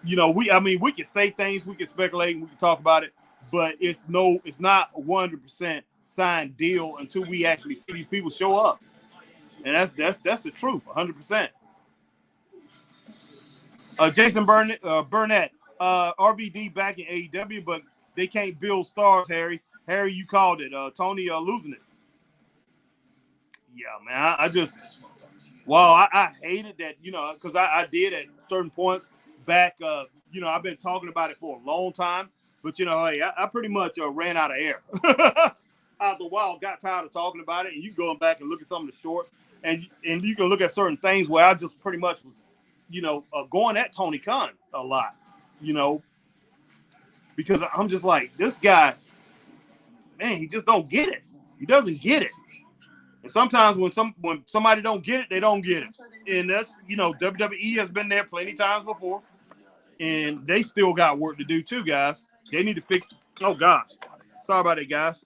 we can say things, we can speculate, we can talk about it, but it's not 100% signed deal until we actually see these people show up, and that's the truth, 100%. Jason Burnett, RVD back in AEW, but they can't build stars. Harry, you called it. Tony losing it. Yeah, man. I hated that, because I did at certain points back. I've been talking about it for a long time, but hey, I pretty much ran out of air. After a while, got tired of talking about it, and you going back and look at some of the shorts, and you can look at certain things where I just pretty much was, going at Tony Khan a lot, because I'm just like, this guy, man, he just don't get it. He doesn't get it. And sometimes when somebody don't get it, they don't get it. And that's, WWE has been there plenty times before, and they still got work to do too, guys. They need to fix. Oh gosh, sorry about that, guys.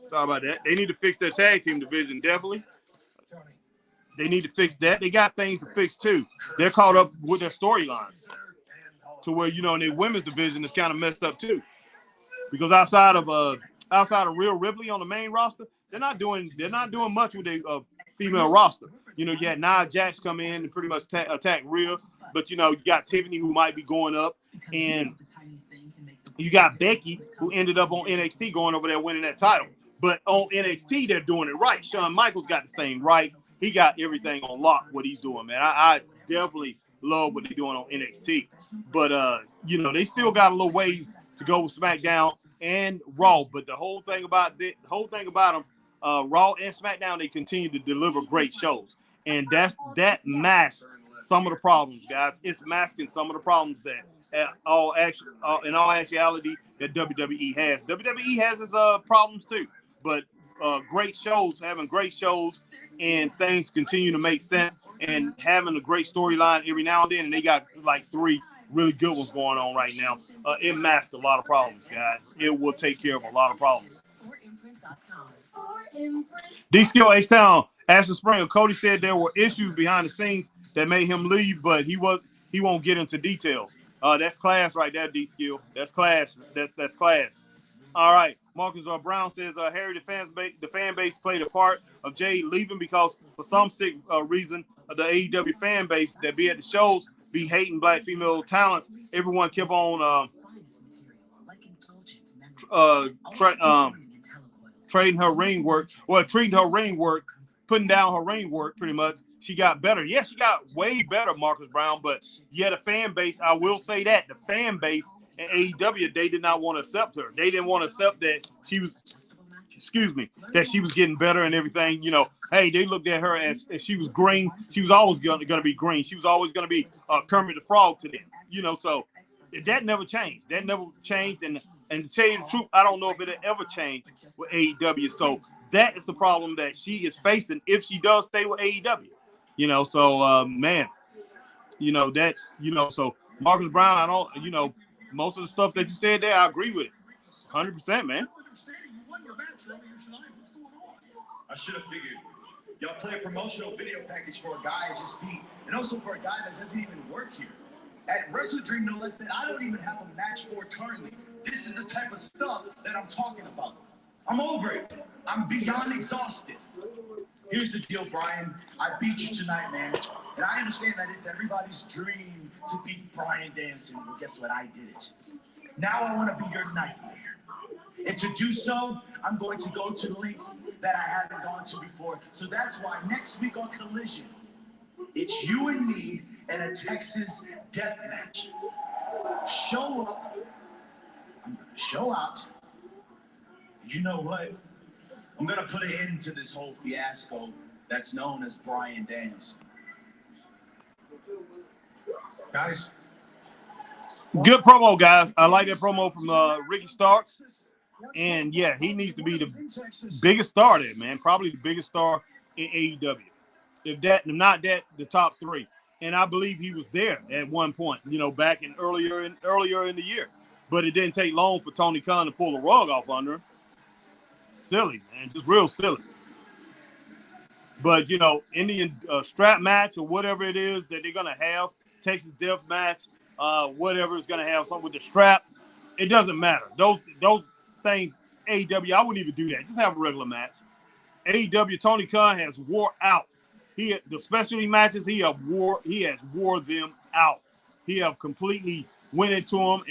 Sorry about that. They need to fix their tag team division, definitely. They need to fix that. They got things to fix too. They're caught up with their storylines to where, their women's division is kind of messed up too. Because outside of Rhea Ripley on the main roster, they're not doing much with their female roster. You had Nia Jax come in and pretty much attack Rhea, but you got Tiffany who might be going up, and you got Becky who ended up on NXT going over there winning that title. But on NXT, they're doing it right. Shawn Michaels got this thing right. He got everything on lock, what he's doing, man. I definitely love what they're doing on NXT. But, they still got a little ways to go with SmackDown and Raw. But the whole thing about them, Raw and SmackDown, they continue to deliver great shows. And that masks some of the problems, guys. It's masking some of the problems that in all actuality that WWE has. WWE has its problems too. But having great shows, and things continue to make sense, and having a great storyline every now and then, and they got like 3 really good ones going on right now. It masks a lot of problems, guys. It will take care of a lot of problems. D-Skill H-Town, Ashton Springer. Cody said there were issues behind the scenes that made him leave, but he won't get into details. That's class right there, D-Skill. That's class. That's class. All right. Marcus Brown says, Harry, the fan base played a part of Jade leaving because for some sick reason, the AEW fan base that be at the shows be hating black female talents. Everyone kept on trading her ring work, treating her ring work, putting down her ring work pretty much. She got better. Yes, she got way better, Marcus Brown, but yeah, the fan base, I will say that, the fan base in AEW, they did not want to accept her. They didn't want to accept that she was, that she was getting better and everything. Hey, they looked at her as she was green. She was always going to be green. She was always going to be Kermit the Frog to them. So that never changed. And to tell you the truth, I don't know if it'll ever change with AEW. So that is the problem that she is facing if she does stay with AEW. So Marcus Brown, I don't, most of the stuff that you said there, I agree with it. 100%, man. I should have figured. Y'all play a promotional video package for a guy I just beat, and also for a guy that doesn't even work here. At Wrestle Dream, no less, that I don't even have a match for currently. This is the type of stuff that I'm talking about. I'm over it. I'm beyond exhausted. Here's the deal, Brian. I beat you tonight, man. And I understand that it's everybody's dream to beat Brian Danielson. Well, guess what? I did it. Now I want to be your nightmare. And to do so, I'm going to go to links that I haven't gone to before. So that's why next week on Collision, it's you and me and a Texas death match. Show up. I'm going to show out. You know what? I'm going to put an end to this whole fiasco that's known as Brian Danielson. Guys. Good promo, guys. I like that promo from Ricky Starks. And, yeah, he needs to be the biggest star there, man. Probably the biggest star in AEW. If not that, the top three. And I believe he was there at one point, back in earlier in the year. But it didn't take long for Tony Khan to pull the rug off under him. Silly, man. Just real silly. But, Indian strap match or whatever it is that they're going to have, Texas death match, whatever is going to have something with the strap, it doesn't matter. Those things, AEW, I wouldn't even do that. Just have a regular match. AEW, Tony Khan has wore out. The specialty matches, he has wore them out. He have completely went into them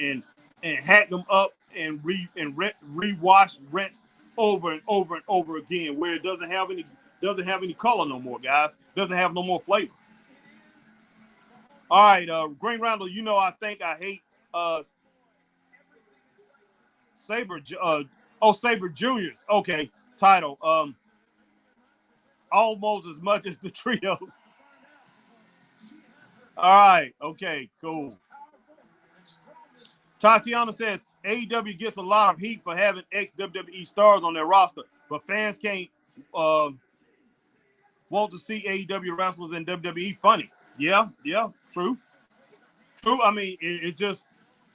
and hacked them up and rewashed, rinsed over and over and over again, where it doesn't have any color no more, guys. Doesn't have no more flavor. All right, Green Randall, I think I hate Sabre Juniors. Okay, title. Almost as much as the trios. All right, okay, cool. Tatiana says AEW gets a lot of heat for having ex-WWE stars on their roster, but fans can't want to see AEW wrestlers in WWE funny. Yeah, true. I mean,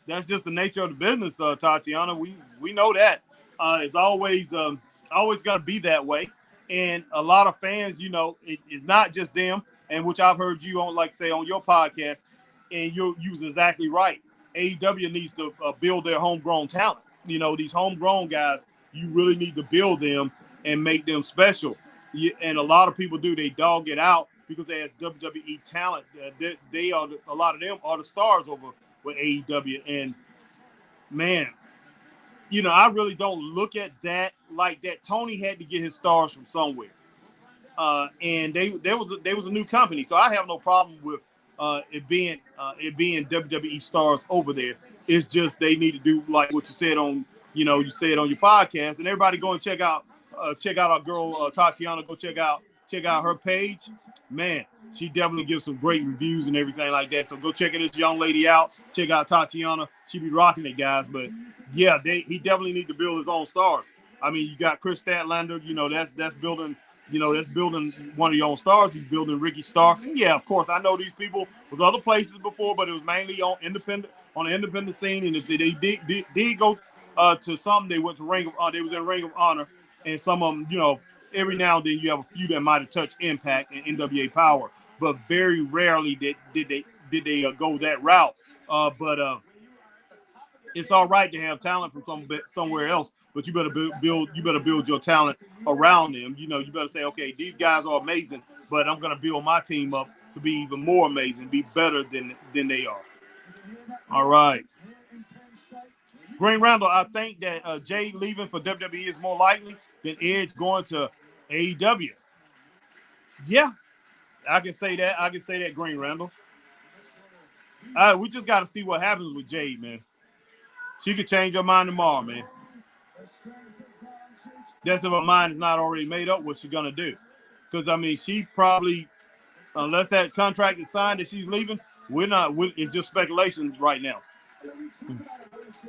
that's just the nature of the business, Tatiana. We know that. It's always going to be that way. And a lot of fans, it's not just them, and which I've heard you on, on your podcast, and you was exactly right. AEW needs to build their homegrown talent. These homegrown guys, you really need to build them and make them special. And a lot of people do. They dog it out because as WWE talent, they are a lot of them are the stars over with AEW. And man, I really don't look at that like that. Tony had to get his stars from somewhere, and there was a new company, so I have no problem with it being WWE stars over there. It's just they need to do like what you said on your podcast, and everybody go and check out our girl Tatiana. Go check out her page. Man, she definitely gives some great reviews and everything like that. So go check this young lady out. Check out Tatiana. She be rocking it, guys. But yeah, he definitely need to build his own stars. I mean, you got Chris Statlander. That's building. That's building one of your own stars. He's building Ricky Starks. And yeah, of course, I know these people was other places before, but it was mainly on the independent scene. And if they did go to some, they went to they was in Ring of Honor, and some of them, every now and then you have a few that might have touched Impact and NWA Power, but very rarely did they go that route. But it's all right to have talent from somewhere else, but you better build your talent around them. You know, you better say, okay, these guys are amazing, but I'm gonna build my team up to be even more amazing, be better than they are. All right. Green Randall, I think that Jay leaving for WWE is more likely than Edge going to AEW. Yeah, I can say that. I can say that, Green Randall. We just got to see what happens with Jade, man. She could change her mind tomorrow, man. That's if her mind is not already made up what she's going to do. Because, I mean, she probably, unless that contract is signed that she's leaving, it's just speculation right now.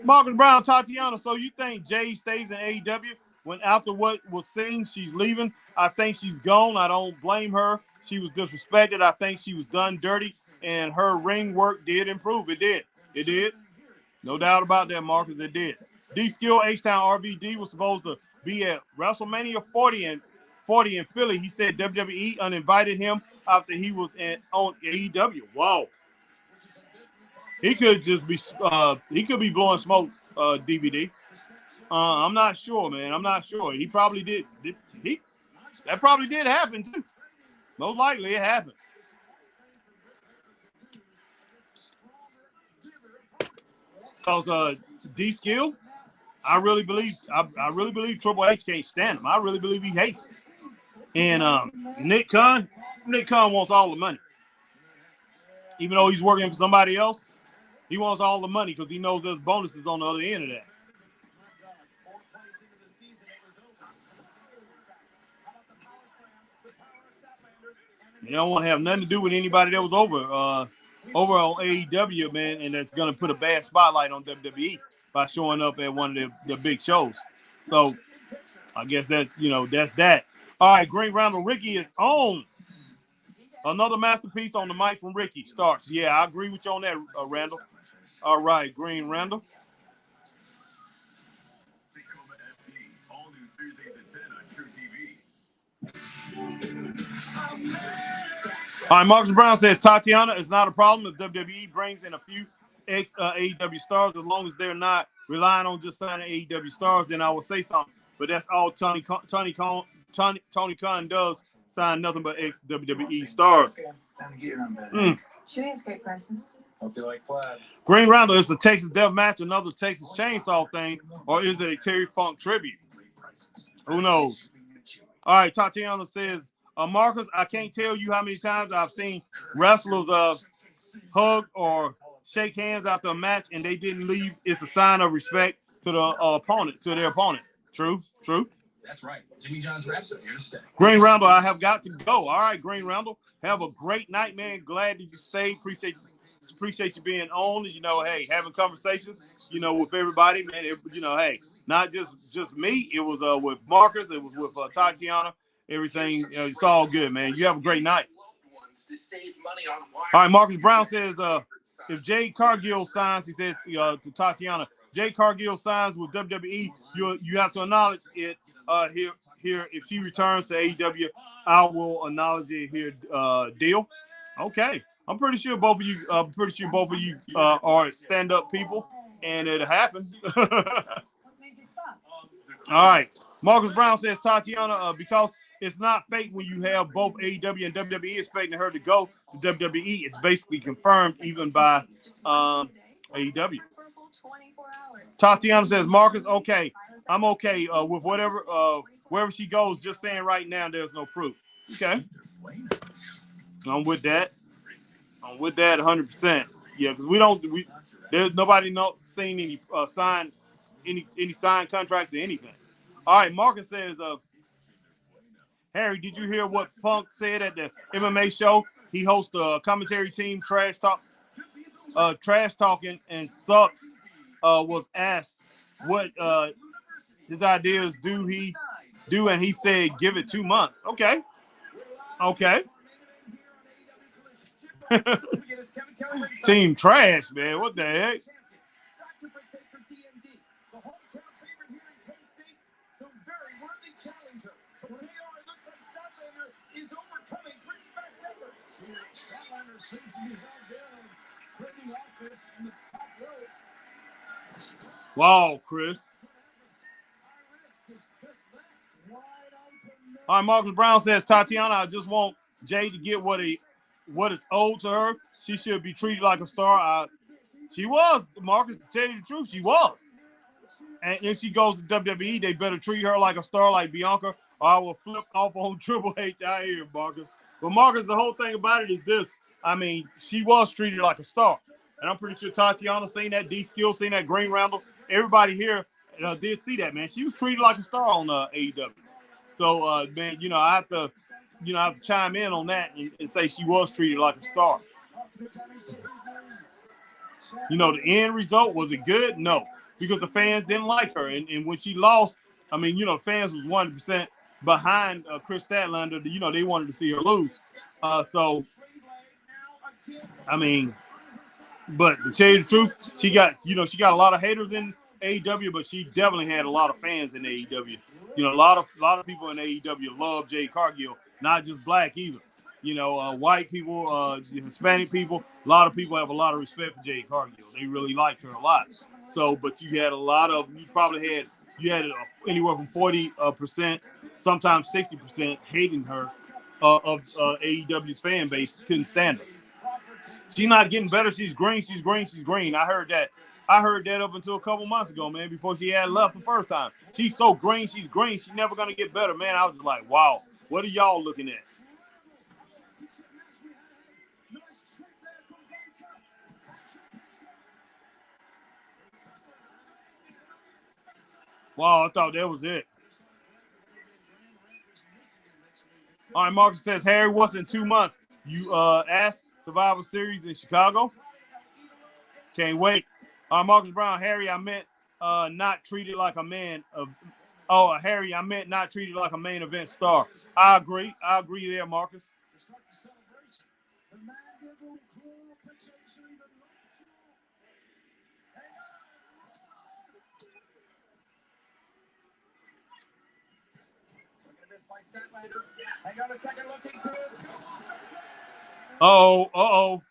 Marcus Brown, Tatiana, so you think Jade stays in AEW when after what was seen, she's leaving? I think she's gone. I don't blame her. She was disrespected. I think she was done dirty, and her ring work did improve. It did. It did. No doubt about that, Marcus. It did. D-Skill H-Town RVD was supposed to be at WrestleMania 40 in Philly. He said WWE uninvited him after he was on AEW. Wow. He could just be blowing smoke, DVD. I'm not sure, man. I'm not sure. He probably did. That probably did happen too. Most likely it happened. Because D-Skill, I really believe Triple H can't stand him. I really believe he hates him. And Nick Khan wants all the money. Even though he's working for somebody else, he wants all the money because he knows there's bonuses on the other end of that. You don't want to have nothing to do with anybody that was over on AEW, man, and that's going to put a bad spotlight on WWE by showing up at one of the big shows. So I guess that's that. All right, Green Randall, Ricky is on. Another masterpiece on the mic from Ricky starts. Yeah, I agree with you on that, Randall. All right, Green Randall. All new Thursdays at 10 on True TV. All right, Marcus Brown says Tatiana is not a problem if WWE brings in a few ex-AEW stars, as long as they're not relying on just signing AEW stars. Then I will say something. But that's all Tony Khan does: sign nothing but ex-WWE stars. She makes great presents. Hope you like plaid. Green Randall, is the Texas Death Match another Texas Chainsaw thing, or is it a Terry Funk tribute? Who knows? All right, Tatiana says, Marcus, I can't tell you how many times I've seen wrestlers hug or shake hands after a match and they didn't leave. It's a sign of respect to their opponent. True. That's right. Jimmy John's Raps are here to stay. Green Randall, I have got to go. All right, Green Randall, have a great night, man. Glad that you stayed. Appreciate you being on. Hey, having conversations, with everybody, man. Hey, not just me. It was with Marcus. It was with Tatiana. Everything. It's all good, man. You have a great night. All right, Marcus Brown says, if Jade Cargill signs, he says to Tatiana, Jade Cargill signs with WWE, you have to acknowledge it here. If she returns to AEW, I will acknowledge it here. Deal. Okay. I'm pretty sure both of you are stand-up people, and it'll happen. All right. Marcus Brown says, Tatiana, because it's not fake when you have both AEW and WWE expecting her to go to WWE. It's basically confirmed even by AEW. Tatiana says, Marcus, okay, I'm okay with wherever she goes. Just saying right now, there's no proof. Okay. I'm with that. 100%. Yeah, because there's nobody seen any signed contracts or anything. All right, Marcus says, Harry, did you hear what Punk said at the MMA show? He hosts a commentary team, trash talking and sucks. Was asked what his ideas do, and he said, give it 2 months. Okay. Team trash, man. What the heck? Wow, Chris. All right, Marcus Brown says, Tatiana, I just want Jay to get what is owed to her. She should be treated like a star. She was, Marcus, to tell you the truth, she was. And if she goes to WWE, they better treat her like a star like Bianca, or I will flip off on Triple H. I hear you, Marcus. But Marcus, the whole thing about it is this. I mean, she was treated like a star. And I'm pretty sure Tatiana seen that, D-Skill seen that, Green Ramble. Everybody here did see that, man. She was treated like a star on AEW. So, man, I have to chime in on that and say she was treated like a star. The end result, was it good? No, because the fans didn't like her. And when she lost, I mean, fans was 100% behind Chris Statlander. They wanted to see her lose. So, I mean, but to tell you the truth, she got a lot of haters in AEW, but she definitely had a lot of fans in AEW. A lot of people in AEW love Jade Cargill, not just black either. White people, Hispanic people, a lot of people have a lot of respect for Jade Cargill. They really liked her a lot. So, but you had anywhere from 40%, sometimes 60% hating her of AEW's fan base. Couldn't stand her. She's not getting better. She's green. She's green. She's green. I heard that up until a couple months ago, man, before she had left the first time. She's so green. She's green. She's never going to get better, man. I was just like, wow, what are y'all looking at? Wow, I thought that was it. All right, Marcus says, Harry, what's in 2 months? You asked Survivor Series in Chicago? Can't wait. Marcus Brown, Harry, I meant not treated like a man of. Harry, I meant not treated like a main event star. I agree there, Marcus. Hang on a second, looking to Uh-oh.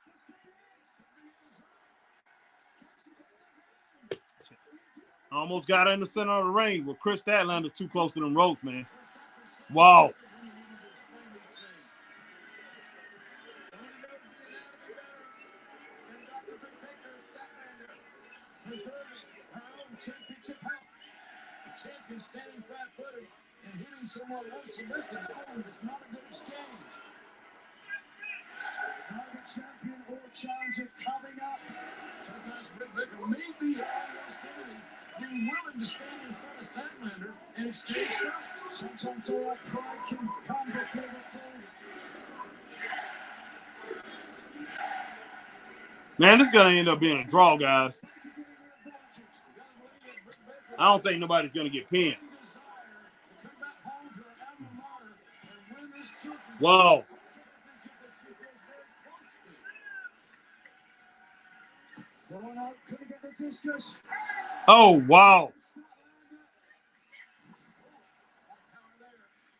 Almost got her in the center of the ring, but Chris Statlander's too close to them ropes, man. Wow. Champion standing flat-footed and hitting someone unsubmitted. It's not a good exchange. now the champion or challenger coming up. Sometimes Britt Baker may be her worst enemy, being willing to stand in front of Statlander and exchange strikes. Sometimes all that pride can come before the fall. Man, this is going to end up being a draw, guys. I don't think nobody's going to get pinned. Wow. Oh, wow.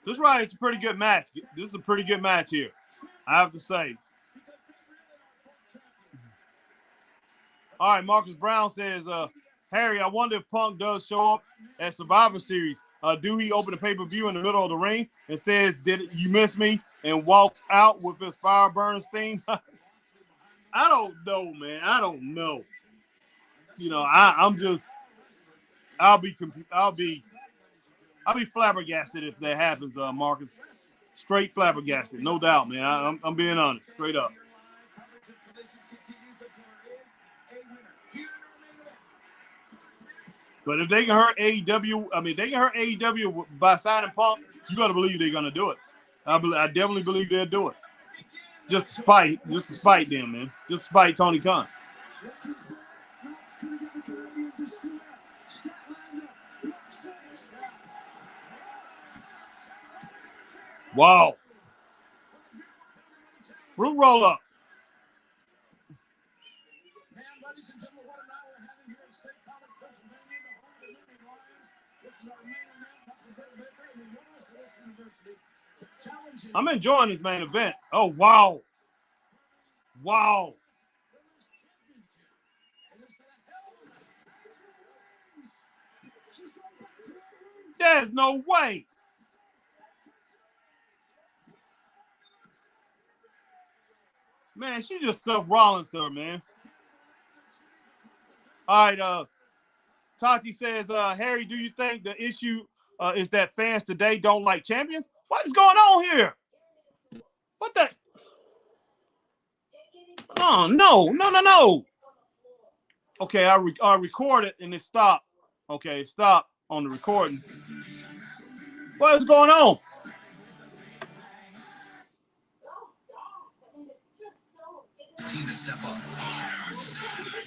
This right, it's a pretty good match. This is a pretty good match here, I have to say. All right, Marcus Brown says, Harry, I wonder if Punk does show up at Survivor Series. Do he open the pay-per-view in the middle of the ring and says, did you miss me? And walks out with his Fire Burns theme? I don't know, man. I don't know. I'll be flabbergasted if that happens, Marcus. Straight flabbergasted, no doubt, man. I'm being honest, straight up. But if they can hurt AEW, by signing Punk, you got to believe they're gonna do it. I definitely believe they'll do it. Just to spite them, man. Just to spite Tony Khan. Wow. Fruit roll up. Man, ladies and gentlemen, what an hour we're having here at State College, Pennsylvania, the home of the Liberty Lions. It's our main event, Dr. Britt Baker and the University to challenge him. I'm enjoying this main event. Oh, wow. Wow. There's no way. Man, she just stuffed Rollins there, man. All right, Tati says, Harry, do you think the issue is that fans today don't like champions? What is going on here? What the? Oh, no. Okay, I recorded and it stopped. Okay, it stopped on the recording. What is going on?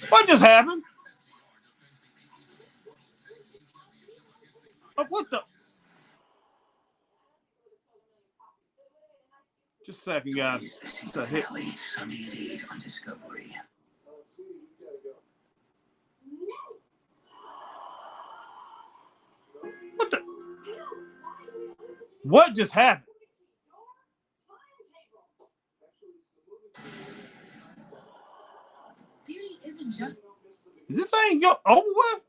What just happened? What the? Just a second, guys. Just a hit. Sunday at 8 on Discovery. What the? What just happened? Beauty isn't just. This thing go over with?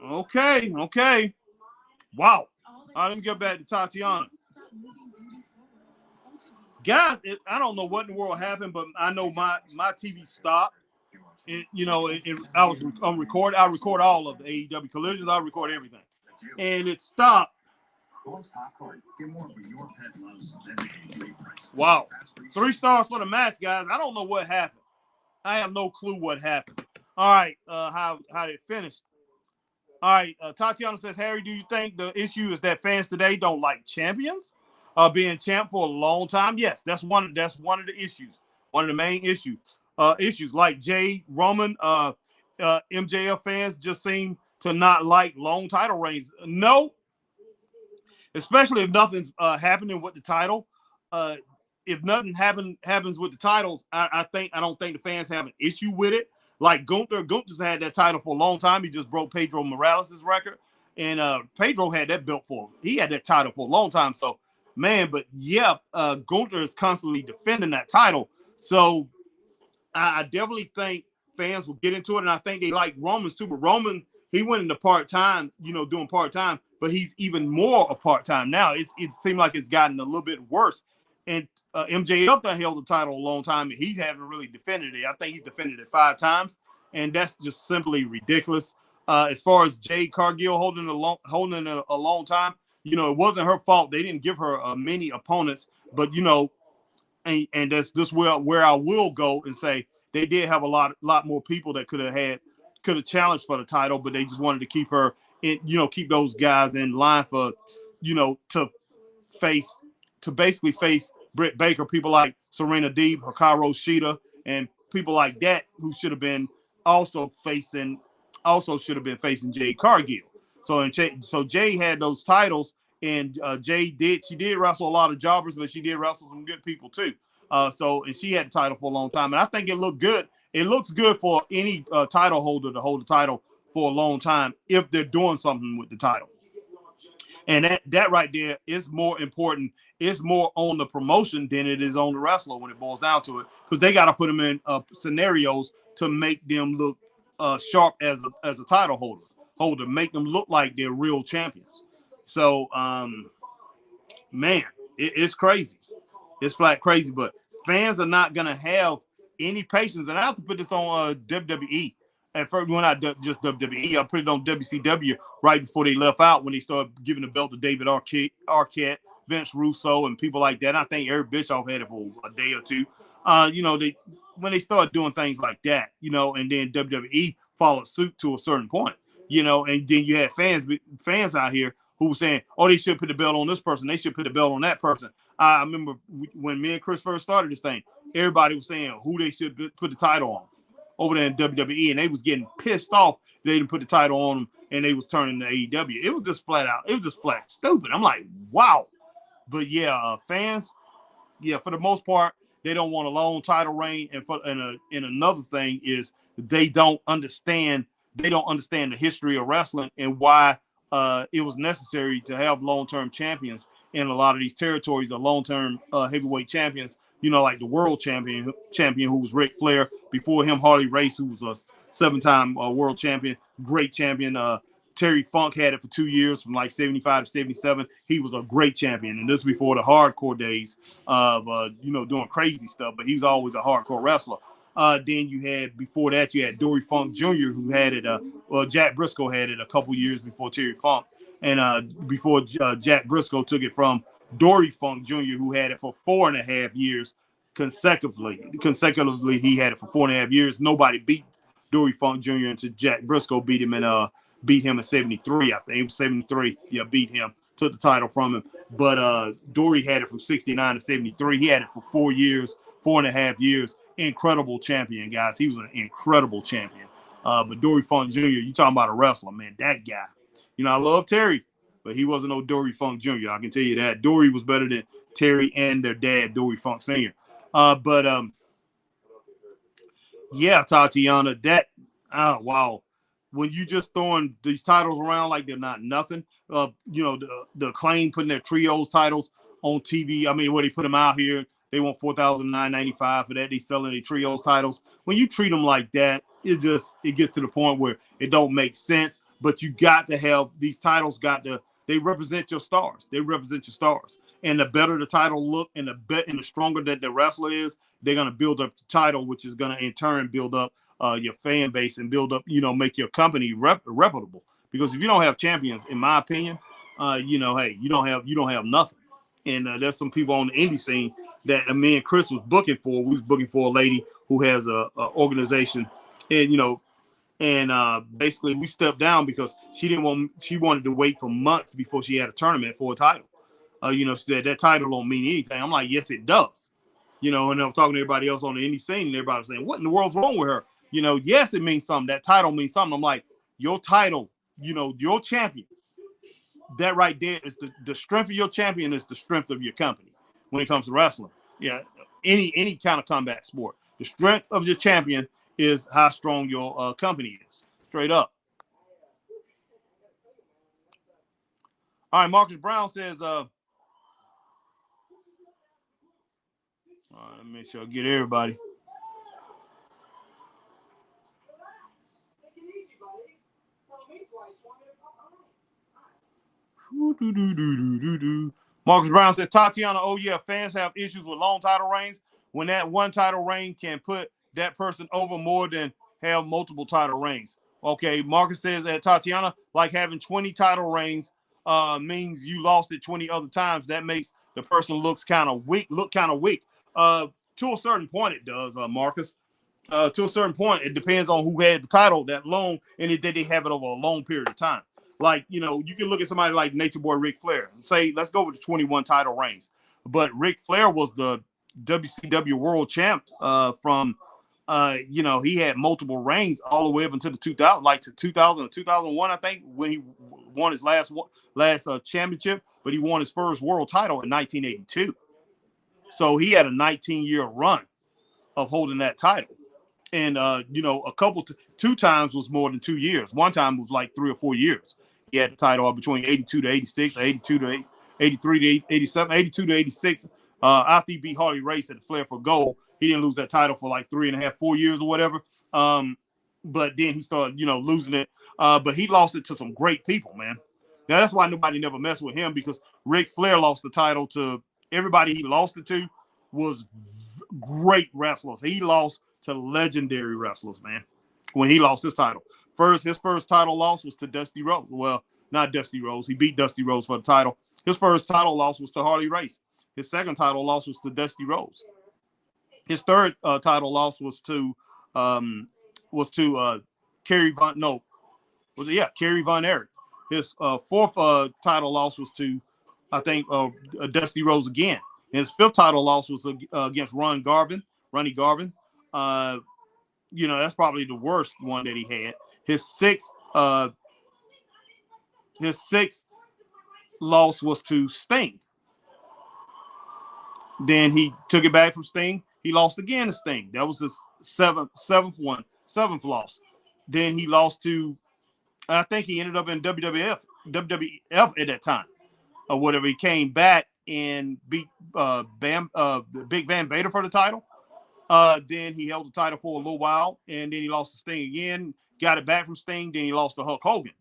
Okay. Wow. All right, let me get back to Tatiana. Guys, I don't know what in the world happened, but I know my TV stopped. I'm recording. I record all of the AEW collisions. I record everything, and it stopped. Wow, 3 stars for the match, guys. I don't know what happened. I have no clue what happened. All right, how it finished. All right, Tatiana says, Harry, do you think the issue is that fans today don't like champions? Being champ for a long time? Yes, that's one of the issues. One of the main issues. Issues like Jay, Roman, MJF fans just seem to not like long title reigns. No, especially if nothing's happening with the title. If nothing happens with the titles, I don't think the fans have an issue with it. Like Gunther's had that title for a long time. He just broke Pedro Morales' record, and Pedro had that belt he had that title for a long time. So, man, but yeah, Gunther is constantly defending that title. So, I definitely think fans will get into it, and I think they like Roman's too. But Roman, he went into part-time, doing part-time, but he's even more a part-time now. It seemed like it's gotten a little bit worse. And MJF done held the title a long time, and he haven't really defended it. I think he's defended it 5 times, and that's just simply ridiculous. As far as Jade Cargill holding it a long time, it wasn't her fault. They didn't give her many opponents, but and that's just where I will go and say they did have a lot more people that could have challenged for the title, but they just wanted to keep her in, keep those guys in line for, to basically face Britt Baker, people like Serena Deeb, Hikaru Shida, and people like that who should have been facing Jade Cargill. So Jay had those titles, and Jay did wrestle a lot of jobbers, but she did wrestle some good people too. And she had the title for a long time, and I think it looked good. It looks good for any title holder to hold the title for a long time if they're doing something with the title. And that right there is more important. It's more on the promotion than it is on the wrestler when it boils down to it, because they got to put them in scenarios to make them look sharp as a title holder, make them look like they're real champions. So, man, it's crazy. It's flat crazy, but fans are not going to have any patience. And I have to put this on WWE. At first, when I just WWE, I put it on WCW right before they left out, when they started giving the belt to David Arquette, Vince Russo, and people like that. I think Eric Bischoff had it for a day or two. When they started doing things like that, and then WWE followed suit to a certain point, and then you had fans out here who were saying, oh, they should put the belt on this person. They should put the belt on that person. I remember when me and Chris first started this thing, everybody was saying who they should put the title on over there in WWE, and they was getting pissed off they didn't put the title on them, and they was turning to AEW. It was just flat out. It was just flat stupid. I'm like, wow. But yeah, fans, for the most part, they don't want a long title reign. And another thing is they don't understand the history of wrestling and why it was necessary to have long-term champions in a lot of these territories, the long-term heavyweight champions, like the world champion who was Ric Flair. Before him, Harley Race, who was a 7-time world champion, great champion. Terry Funk had it for 2 years from like 75 to 77. He was a great champion. And this is before the hardcore days of, doing crazy stuff, but he was always a hardcore wrestler. Then before that, you had Dory Funk Jr., who had it. Jack Briscoe had it a couple years before Terry Funk. And before Jack Briscoe took it from Dory Funk Jr., who had it for 4.5 years consecutively. Consecutively, he had it for 4.5 years. Nobody beat Dory Funk Jr. until Jack Briscoe beat him in 73. I think it was 73. Yeah, beat him, took the title from him. But Dory had it from 69 to 73. He had it for 4 years, 4.5 years. Incredible champion, guys. He was an incredible champion. But Dory Funk Jr., you talking about a wrestler, man. That guy. I love Terry, but he wasn't no Dory Funk Jr. I can tell you that. Dory was better than Terry and their dad, Dory Funk Sr. Yeah, Tatiana, wow. When you just throwing these titles around like they're not nothing, the Acclaim putting their trios titles on TV. I mean, where they put them out here, they want $4,995 for that. They selling their trios titles. When you treat them like that, it gets to the point where it don't make sense. But you got to have these titles. They represent your stars. They represent your stars. And the better the title look, and the stronger that the wrestler is, they're gonna build up the title, which is gonna in turn build up your fan base and build up, make your company reputable. Because if you don't have champions, in my opinion, hey, you don't have nothing. And there's some people on the indie scene that me and Chris was booking for. We was booking for a lady who has a organization, and basically we stepped down because she wanted to wait for months before she had a tournament for a title. She said that title don't mean anything. I'm like, yes, it does. And I'm talking to everybody else on the indie scene, and everybody was saying, what in the world's wrong with her? Yes, it means something. That title means something. I'm like, your title, your champion, that right there is the strength of your champion is the strength of your company when it comes to wrestling. Yeah, any kind of combat sport. The strength of your champion is how strong your company is. Straight up. All right, Marcus Brown says, all right, let me make sure I get everybody. Marcus Brown said, Tatiana, oh yeah, fans have issues with long title reigns. When that one title reign can put that person over more than have multiple title reigns. Okay, Marcus says that Tatiana, like having 20 title reigns means you lost it 20 other times. That makes the person look kind of weak. To a certain point, it does, Marcus. To a certain point, it depends on who had the title that long, and did they have it over a long period of time. Like, you can look at somebody like Nature Boy Ric Flair and say, let's go with the 21 title reigns. But Ric Flair was the WCW world champ from, he had multiple reigns all the way up until the 2000, like to 2000 or 2001, I think, when he won his last championship. But he won his first world title in 1982. So he had a 19-year run of holding that title. And, two times was more than 2 years. One time was like 3 or 4 years. He had the title between 82 to 86, 82 to 83 to 87, 82 to 86. After he beat Harley Race at the Flair for Gold, he didn't lose that title for like 3.5, 4 years or whatever. But then he started, losing it. But he lost it to some great people, man. Now, that's why nobody never messed with him, because Ric Flair lost the title to everybody he lost it to was great wrestlers. He lost to legendary wrestlers, man, when he lost his title. His first title loss was to Dusty Rhodes. Well, not Dusty Rhodes. He beat Dusty Rhodes for the title. His first title loss was to Harley Race. His second title loss was to Dusty Rhodes. His third title loss was to Kerry Von Erich. His fourth title loss was to, I think, Dusty Rhodes again. And his fifth title loss was against Ronnie Garvin. That's probably the worst one that he had. His sixth loss was to Sting. Then he took it back from Sting. He lost again to Sting. That was his seventh loss. Then he lost to, I think he ended up in WWF WWF at that time or whatever. He came back and beat Big Van Vader for the title. Then he held the title for a little while, and then he lost to Sting again, got it back from Sting, then he lost to Hulk Hogan,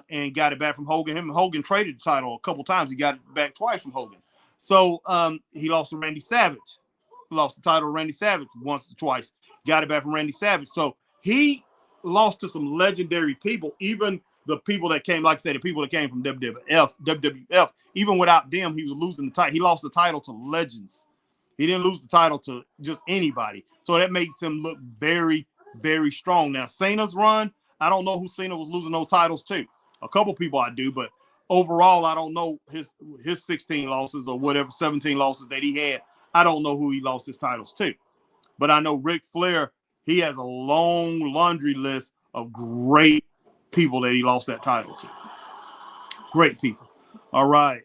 and got it back from Hogan. Him and Hogan traded the title a couple times. He got it back twice from Hogan. So he lost to Randy Savage. He lost the title to Randy Savage once or twice, got it back from Randy Savage. So he lost to some legendary people, even the people that came, like I said, the people that came from WWF, even without them, he was losing the title. He lost the title to legends. He didn't lose the title to just anybody. So that makes him look very, very strong. Now, Cena's run, I don't know who Cena was losing those titles to. A couple people I do, but overall, I don't know his 16 losses or whatever, 17 losses that he had. I don't know who he lost his titles to. But I know Ric Flair, he has a long laundry list of great people that he lost that title to. Great people. All right.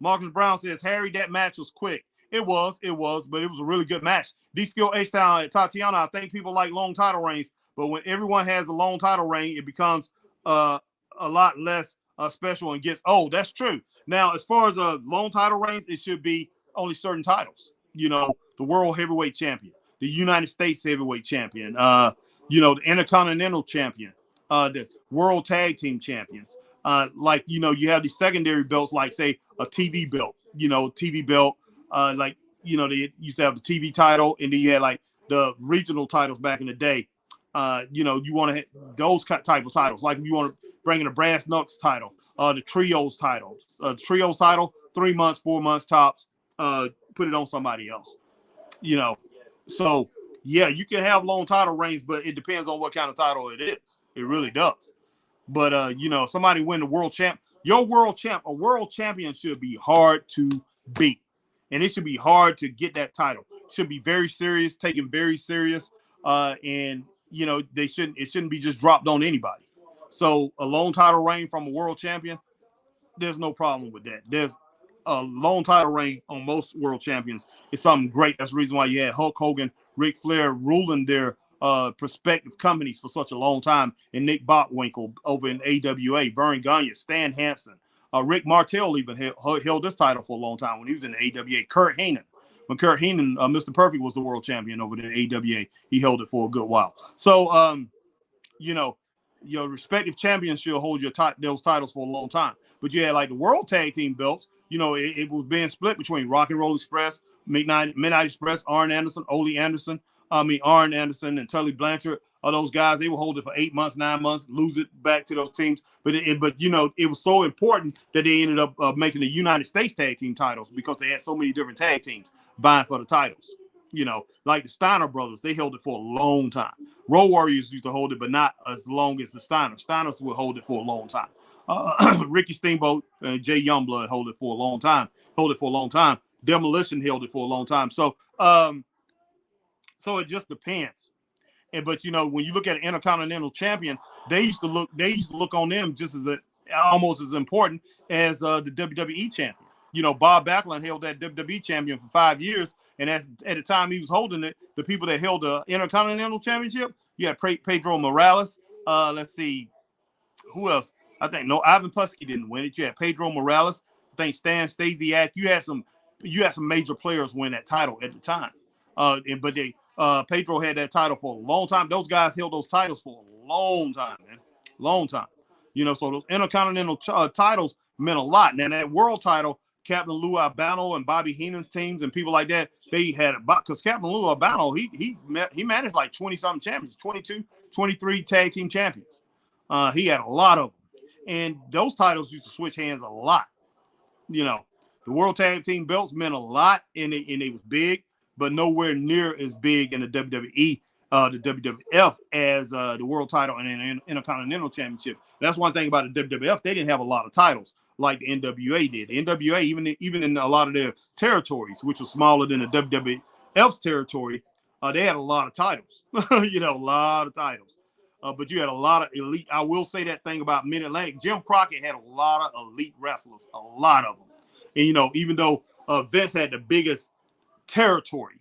Marcus Brown says, Harry, that match was quick. It was, but it was a really good match. D-Skill H-Town and Tatiana, I think people like long title reigns, but when everyone has a long title reign, it becomes a lot less special and gets old. That's true. Now, as far as long title reigns, it should be only certain titles. You know, the World Heavyweight Champion, the United States Heavyweight Champion, you know, the Intercontinental Champion, the World Tag Team Champions. Like, you know, you have these secondary belts, like, say, a TV belt, you know, TV belt. Like, you know, they used to have the TV title, and then you had like the regional titles back in the day. You know, you want to have those type of titles. Like if you want to bring in a Brass Knucks title, the Trios title, 3 months, 4 months tops, put it on somebody else, you know. So, yeah, you can have long title reigns, but it depends on what kind of title it is. It really does. But, you know, somebody win the world champ. Your world champ, a world champion should be hard to beat. And it should be hard to get that title. It should be very serious, taken very serious. And, you know, it shouldn't be just dropped on anybody. So a long title reign from a world champion, there's no problem with that. There's a long title reign on most world champions. It's something great. That's the reason why you had Hulk Hogan, Ric Flair ruling their prospective companies for such a long time, and Nick Bockwinkel over in AWA, Vern Gagne, Stan Hansen. Rick Martel even held this title for a long time when he was in the AWA. Kurt Heenan. When Kurt Heenan, Mr. Perfect, was the world champion over the AWA, he held it for a good while. So, you know, your respective champions should hold those titles for a long time. But you had like the World Tag Team belts. You know, it was being split between Rock and Roll Express, Midnight Express, Arn Anderson, Arn Anderson and Tully Blanchard. Those guys, they will hold it for 8 months, 9 months, lose it back to those teams. But you know, it was so important that they ended up making the United States tag team titles because they had so many different tag teams vying for the titles. You know, like the Steiner brothers, they held it for a long time. Road Warriors used to hold it, but not as long as the Steiners. Steiners would hold it for a long time. Ricky Steamboat and Jay Youngblood hold it for a long time. Demolition held it for a long time. So it just depends. But you know, when you look at an Intercontinental Champion, they used to look on them just as almost as important as the WWE Champion. You know, Bob Backlund held that WWE Champion for 5 years, and at the time he was holding it, the people that held the Intercontinental Championship, you had Pedro Morales. Let's see, who else? I think Ivan Putski didn't win it. You had Pedro Morales. I think Stan Stasiak. You had some major players win that title at the time. But Pedro had that title for a long time. Those guys held those titles for a long time, man. Long time. You know, so those Intercontinental titles meant a lot. Now, that world title, Captain Lou Albano and Bobby Heenan's teams and people like that, they had about, because Captain Lou Albano, he managed like 20-something champions, 22, 23 tag team champions. He had a lot of them. And those titles used to switch hands a lot. You know, the World Tag Team belts meant a lot, and it was big, but nowhere near as big in the WWE, the WWF as the World Title and an Intercontinental Championship. That's one thing about the WWF; they didn't have a lot of titles like the NWA did. The NWA, even in a lot of their territories, which was smaller than the WWF's territory, they had a lot of titles. You know, a lot of titles. But you had a lot of elite. I will say that thing about Mid-Atlantic. Jim Crockett had a lot of elite wrestlers, a lot of them. And, you know, even though Vince had the biggest territory,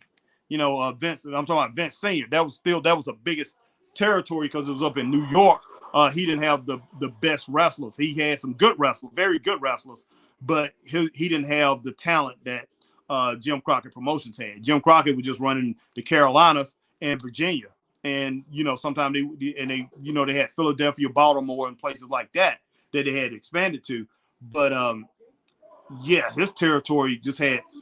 you know, Vince, I'm talking about Vince Sr., that was the biggest territory because it was up in New York. he didn't have the best wrestlers. He had some good wrestlers, very good wrestlers, but he didn't have the talent that Jim Crockett Promotions had. Jim Crockett was just running the Carolinas and Virginia, and sometimes they had Philadelphia, Baltimore, and places like that they had expanded to, but yeah, his territory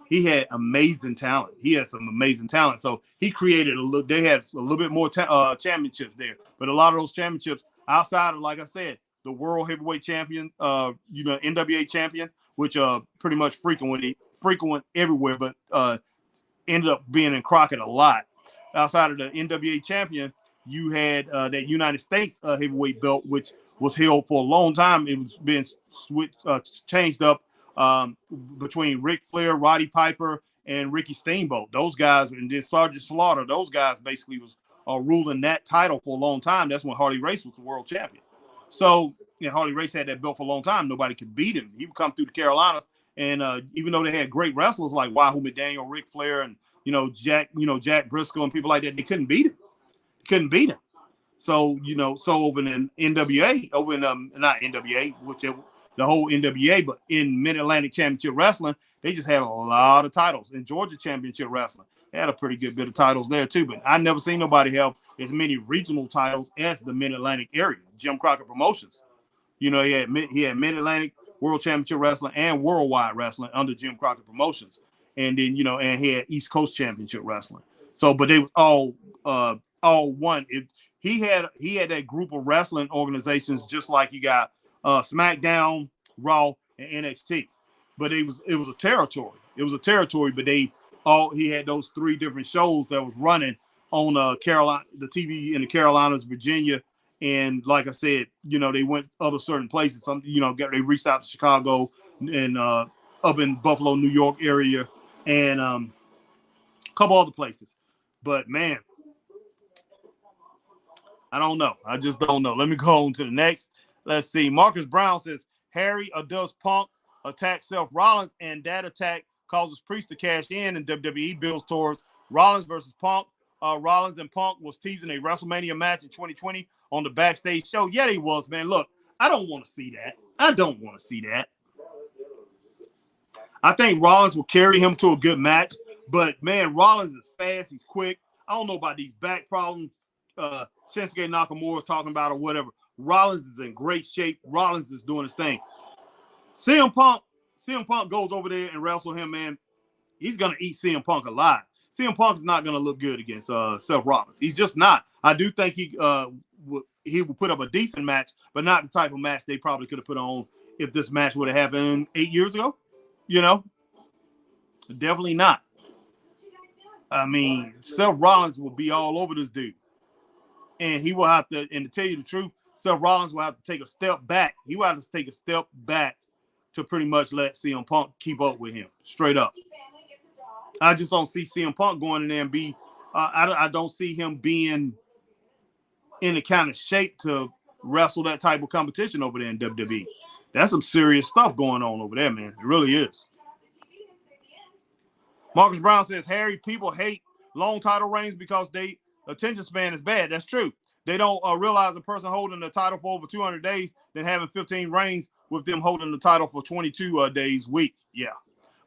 he had amazing talent. He had some amazing talent. So he created they had a little bit more championships there. But a lot of those championships outside of, like I said, the world heavyweight champion, NWA champion, which pretty much frequent everywhere, but ended up being in Crockett a lot. Outside of the NWA champion, you had that United States heavyweight belt, which was held for a long time. It was being changed up between Ric Flair, Roddy Piper, and Ricky Steamboat. Those guys, and then Sergeant Slaughter, those guys basically was ruling that title for a long time. That's when Harley Race was the world champion. So Harley Race had that belt for a long time. Nobody could beat him. He would come through the Carolinas, and even though they had great wrestlers like Wahoo McDaniel, Ric Flair, and Jack Briscoe and people like that, they couldn't beat him. So over in NWA, over in not NWA, whichever, the whole NWA, but in Mid-Atlantic Championship Wrestling, they just had a lot of titles. In Georgia Championship Wrestling, they had a pretty good bit of titles there too. But I never seen nobody have as many regional titles as the Mid-Atlantic area. Jim Crockett Promotions, he had Mid-Atlantic, World Championship Wrestling, and Worldwide Wrestling under Jim Crockett Promotions, and then and he had East Coast Championship Wrestling. So, but they was all one. He had that group of wrestling organizations, just like you got SmackDown, Raw, and NXT. But it was a territory. It was a territory, but he had those three different shows that was running on Carolina, the TV in the Carolinas, Virginia, and like I said, they went other certain places. Some they reached out to Chicago and up in Buffalo, New York area, and a couple other places. But man, I don't know. I just don't know. Let me go on to the next. Let's see. Marcus Brown says, Harry does Punk attack Seth Rollins, and that attack causes Priest to cash in, and WWE builds towards Rollins versus Punk. Rollins and Punk was teasing a WrestleMania match in 2020 on the backstage show. Yeah, he was, man. Look, I don't want to see that. I think Rollins will carry him to a good match, but man, Rollins is fast. He's quick. I don't know about these back problems Shinsuke Nakamura is talking about or whatever. Rollins is in great shape. Rollins is doing his thing. CM Punk goes over there and wrestles him, man. He's going to eat CM Punk alive. CM Punk is not going to look good against Seth Rollins. He's just not. I do think he will put up a decent match, but not the type of match they probably could have put on if this match would have happened 8 years ago. Definitely not. I mean, Seth Rollins will be all over this dude. And he will have to, and to tell you the truth, Seth Rollins will have to take a step back. He will have to take a step back to pretty much let CM Punk keep up with him, straight up. I just don't see CM Punk going in there and be, I don't see him being in the kind of shape to wrestle that type of competition over there in WWE. That's some serious stuff going on over there, man. It really is. Marcus Brown says, Harry, people hate long title reigns because they attention span is bad. That's true. They don't realize a person holding the title for over 200 days than having 15 reigns with them holding the title for 22 days week. Yeah.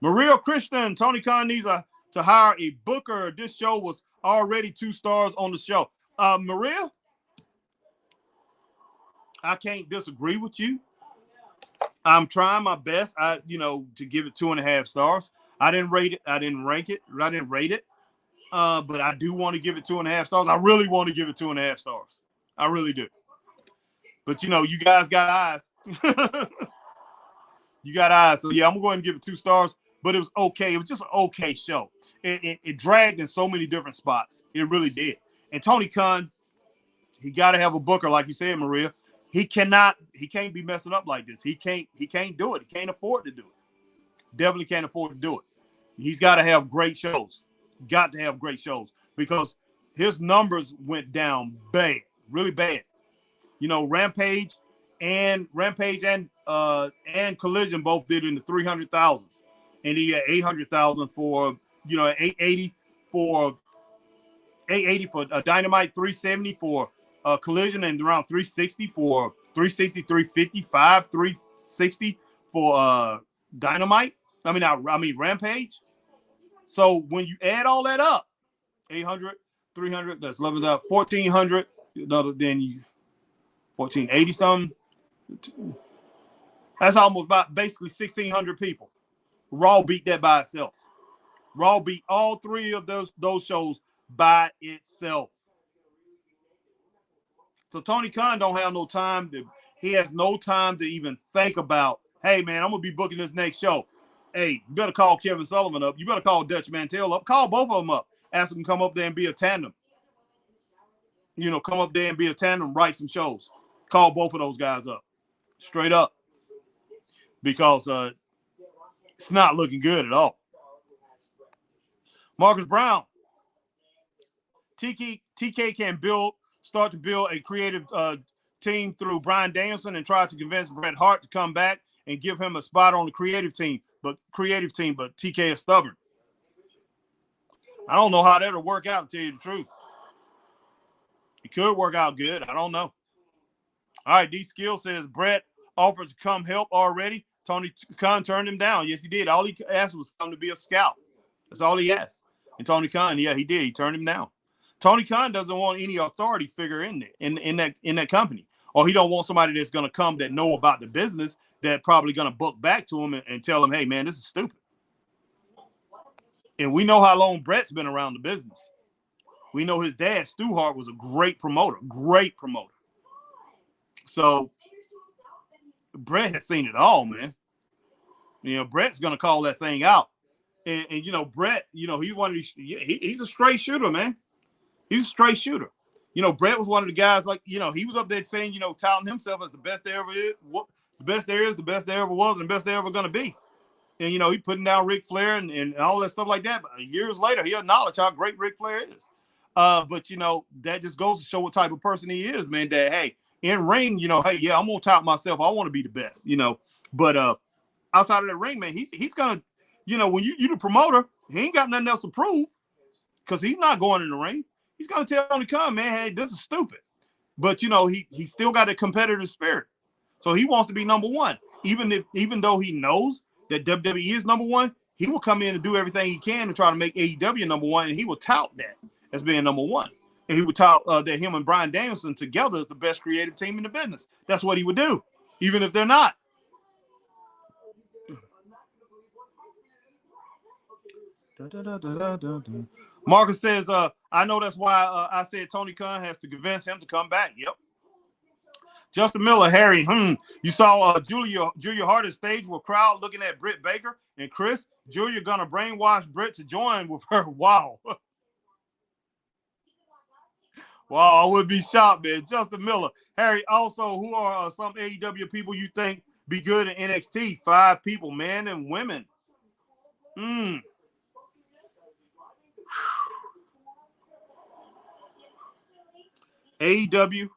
Maria Christian, Tony Khan needs to hire a booker. This show was already 2 stars on the show. Maria, I can't disagree with you. I'm trying my best, to give it 2.5 stars. I didn't rate it. I didn't rank it. I didn't rate it. But I do want to give it 2.5 stars. I really want to give it 2.5 stars. I really do. But you guys got eyes. You got eyes. So yeah, I'm going to give it 2 stars. But it was okay. It was just an okay show. It dragged in so many different spots. It really did. And Tony Khan, he got to have a booker, like you said, Maria. He can't be messing up like this. He can't do it. He can't afford to do it. Definitely can't afford to do it. He's got to have great shows. Got to have great shows because his numbers went down bad, really bad. Rampage and Collision both did in the 300,000s, and he had 800,000 for 880 for Dynamite, 370 for Collision and around 360 for 360, 355, 360 for Dynamite. I mean Rampage. So when you add all that up, 800, 300, that's 11 up, 1400. Then you 1480 something. That's almost about basically 1600 people. Raw beat that by itself. Raw beat all three of those shows by itself. So Tony Khan don't have no time he has no time to even think about, hey man, I'm gonna be booking this next show. Hey, you better call Kevin Sullivan up. You better call Dutch Mantell up. Call both of them up. Ask them to come up there and be a tandem. Come up there and be a tandem, write some shows. Call both of those guys up. Straight up. Because it's not looking good at all. Marcus Brown. TK can start to build a creative team through Bryan Danielson and try to convince Bret Hart to come back and give him a spot on the creative team. But TK is stubborn. I don't know how that'll work out, to tell you the truth. It could work out good. I don't know. All right, D Skill says Bret offered to come help already. Tony Khan turned him down. Yes, he did. All he asked was come to be a scout. That's all he asked. And Tony Khan, yeah, he did. He turned him down. Tony Khan doesn't want any authority figure in that company, or he don't want somebody that's going to come that know about the business that probably going to book back to him and tell him, hey man, this is stupid. And we know how long Bret's been around the business. We know his dad, Stu Hart, was a great promoter. So Bret has seen it all, man. Bret's going to call that thing out. And Bret, he's one of these, he's a straight shooter, man. He's a straight shooter. Bret was one of the guys, like, he was up there saying, touting himself as the best there ever is, the best there is, the best there ever was, and the best there ever going to be. And, he putting down Ric Flair and all that stuff like that. But years later, he acknowledged how great Ric Flair is. But, that just goes to show what type of person he is, man, that, hey, in ring, hey, yeah, I'm going to tout myself. I want to be the best, But outside of the ring, man, he's going to, when you the promoter, he ain't got nothing else to prove because he's not going in the ring. He's going to tell Tony Khan, man, hey, this is stupid. But, he still got a competitive spirit. So he wants to be number one. Even though he knows that WWE is number one, he will come in and do everything he can to try to make AEW number one, and he will tout that as being number one. And he would tout that him and Bryan Danielson together is the best creative team in the business. That's what he would do, even if they're not. Marcus says, I know that's why I said Tony Khan has to convince him to come back. Yep. Justin Miller, Harry, you saw Julia Hart on stage with crowd looking at Britt Baker and Chris. Julia gonna brainwash Britt to join with her. Wow. Wow, I would be shocked, man. Justin Miller, Harry, also, who are some AEW people you think be good in NXT? 5 people, men and women. AEW,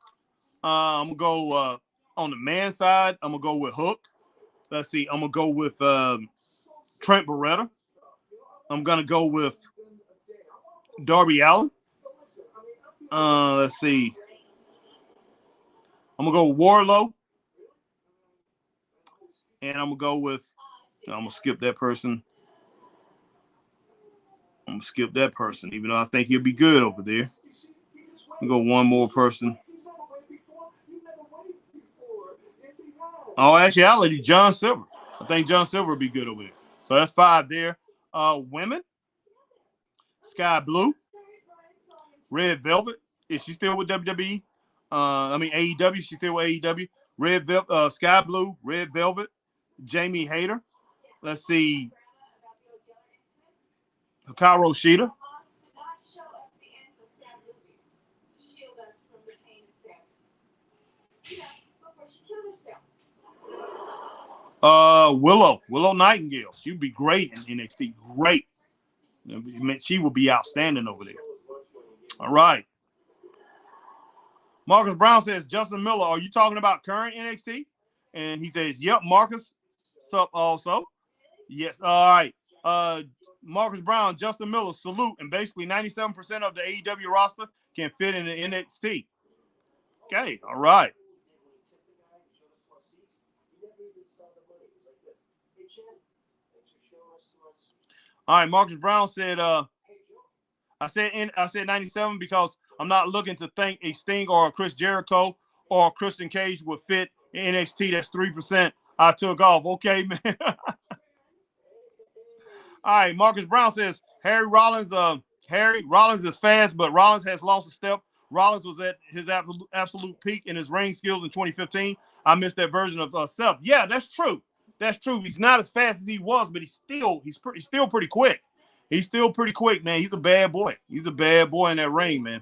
I'm going to go on the man side. I'm going to go with Hook. Let's see. I'm going to go with Trent Beretta. I'm going to go with Darby Allin. Let's see. I'm going to go with Wardlow. And I'm going to skip that person. Even though I think he'll be good over there. I'm going to go one more person. Oh, actually, John Silver. I think John Silver would be good over there. So that's 5 there. Women. Sky Blue. Red Velvet. Is she still with WWE? AEW. She's still with AEW. Red Velvet. Sky Blue. Red Velvet. Jamie Hayter. Let's see. Hikaru Shida. Willow Nightingale. She'd be great in NXT. Great. She would be outstanding over there. All right. Marcus Brown says, Justin Miller, are you talking about current NXT? And he says, yep, Marcus. Sup also. Yes. All right. Marcus Brown, Justin Miller, salute. And basically 97% of the AEW roster can fit in the NXT. Okay, all right. All right, Marcus Brown said, I said 97 because I'm not looking to think a Sting or a Chris Jericho or a Christian Cage would fit in NXT. That's 3%. I took off. Okay, man. All right, Marcus Brown says Harry Rollins is fast, but Rollins has lost a step. Rollins was at his absolute peak in his ring skills in 2015. I missed that version of Seth. Yeah, that's true. That's true. He's not as fast as he was, but he's still pretty quick. He's still pretty quick, man. He's a bad boy. He's a bad boy in that ring, man.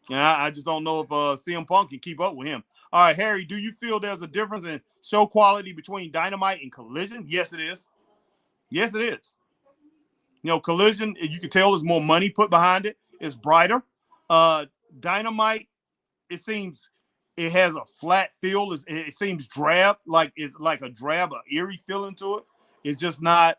And I just don't know if CM Punk can keep up with him. All right, Harry, do you feel there's a difference in show quality between Dynamite and Collision? Yes, it is. Yes, it is. You know, Collision, you can tell there's more money put behind it. It's brighter. Dynamite, it seems it has a flat feel. It seems drab, like it's like a drab, eerie feeling to it. It's just not,